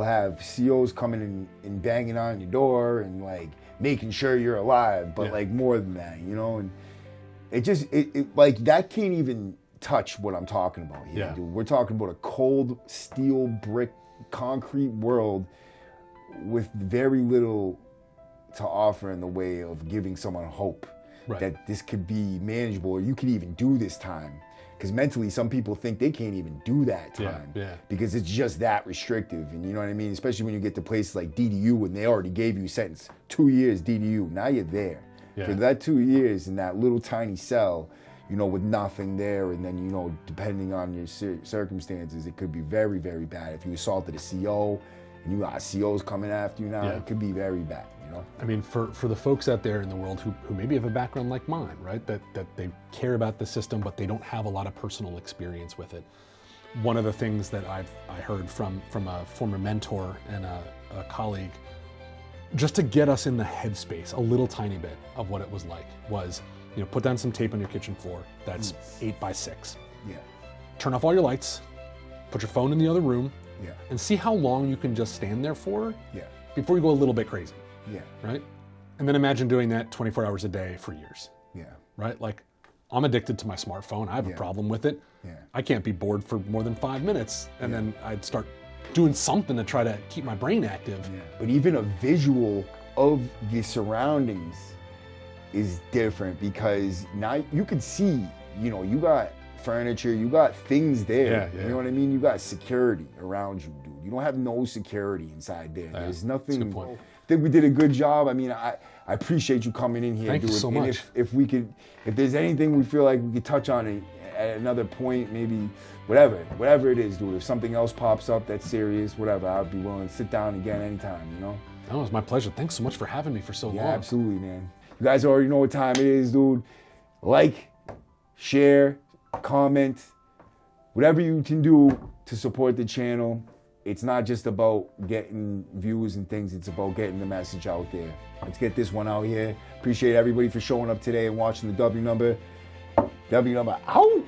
have COs coming in and banging on your door and like making sure you're alive, but like more than that, and it like that can't even touch what I'm talking about here, dude. We're talking about a cold steel brick concrete world with very little to offer in the way of giving someone hope that this could be manageable, or you could even do this time. Because mentally, some people think they can't even do that time because it's just that restrictive. And you know what I mean? Especially when you get to places like DDU and they already gave you a sentence, 2 years DDU. Now you're there. For that 2 years in that little tiny cell, with nothing there. And then, depending on your circumstances, it could be very, very bad. If you assaulted a CO and you got COs coming after you now, it could be very bad. I mean, for the folks out there in the world who maybe have a background like mine, right? That they care about the system, but they don't have a lot of personal experience with it. One of the things that I heard from a former mentor and a colleague, just to get us in the headspace, a little tiny bit of what it was like, was, put down some tape on your kitchen floor that's 8 by 6. Yeah. Turn off all your lights, put your phone in the other room, and see how long you can just stand there for before you go a little bit crazy. Yeah. Right? And then imagine doing that 24 hours a day for years. Yeah. Right? Like, I'm addicted to my smartphone. I have a problem with it. Yeah. I can't be bored for more than 5 minutes. And then I'd start doing something to try to keep my brain active. Yeah. But even a visual of the surroundings is different, because now you can see, you got furniture, you got things there. You know what I mean? You got security around you, dude. You don't have no security inside there. There's nothing. That's a good point. I think we did a good job. I mean, I appreciate you coming in here. Thank you so much. If there's anything we feel like we could touch on it at another point, maybe whatever it is, dude. If something else pops up that's serious, whatever, I'd be willing to sit down again anytime, Oh, it was my pleasure. Thanks so much for having me for so long. Yeah, absolutely, man. You guys already know what time it is, dude. like, share, comment, whatever you can do to support the channel. It's not just about getting views and things, it's about getting the message out there. Let's get this one out here. Appreciate everybody for showing up today and watching the W number. W number out.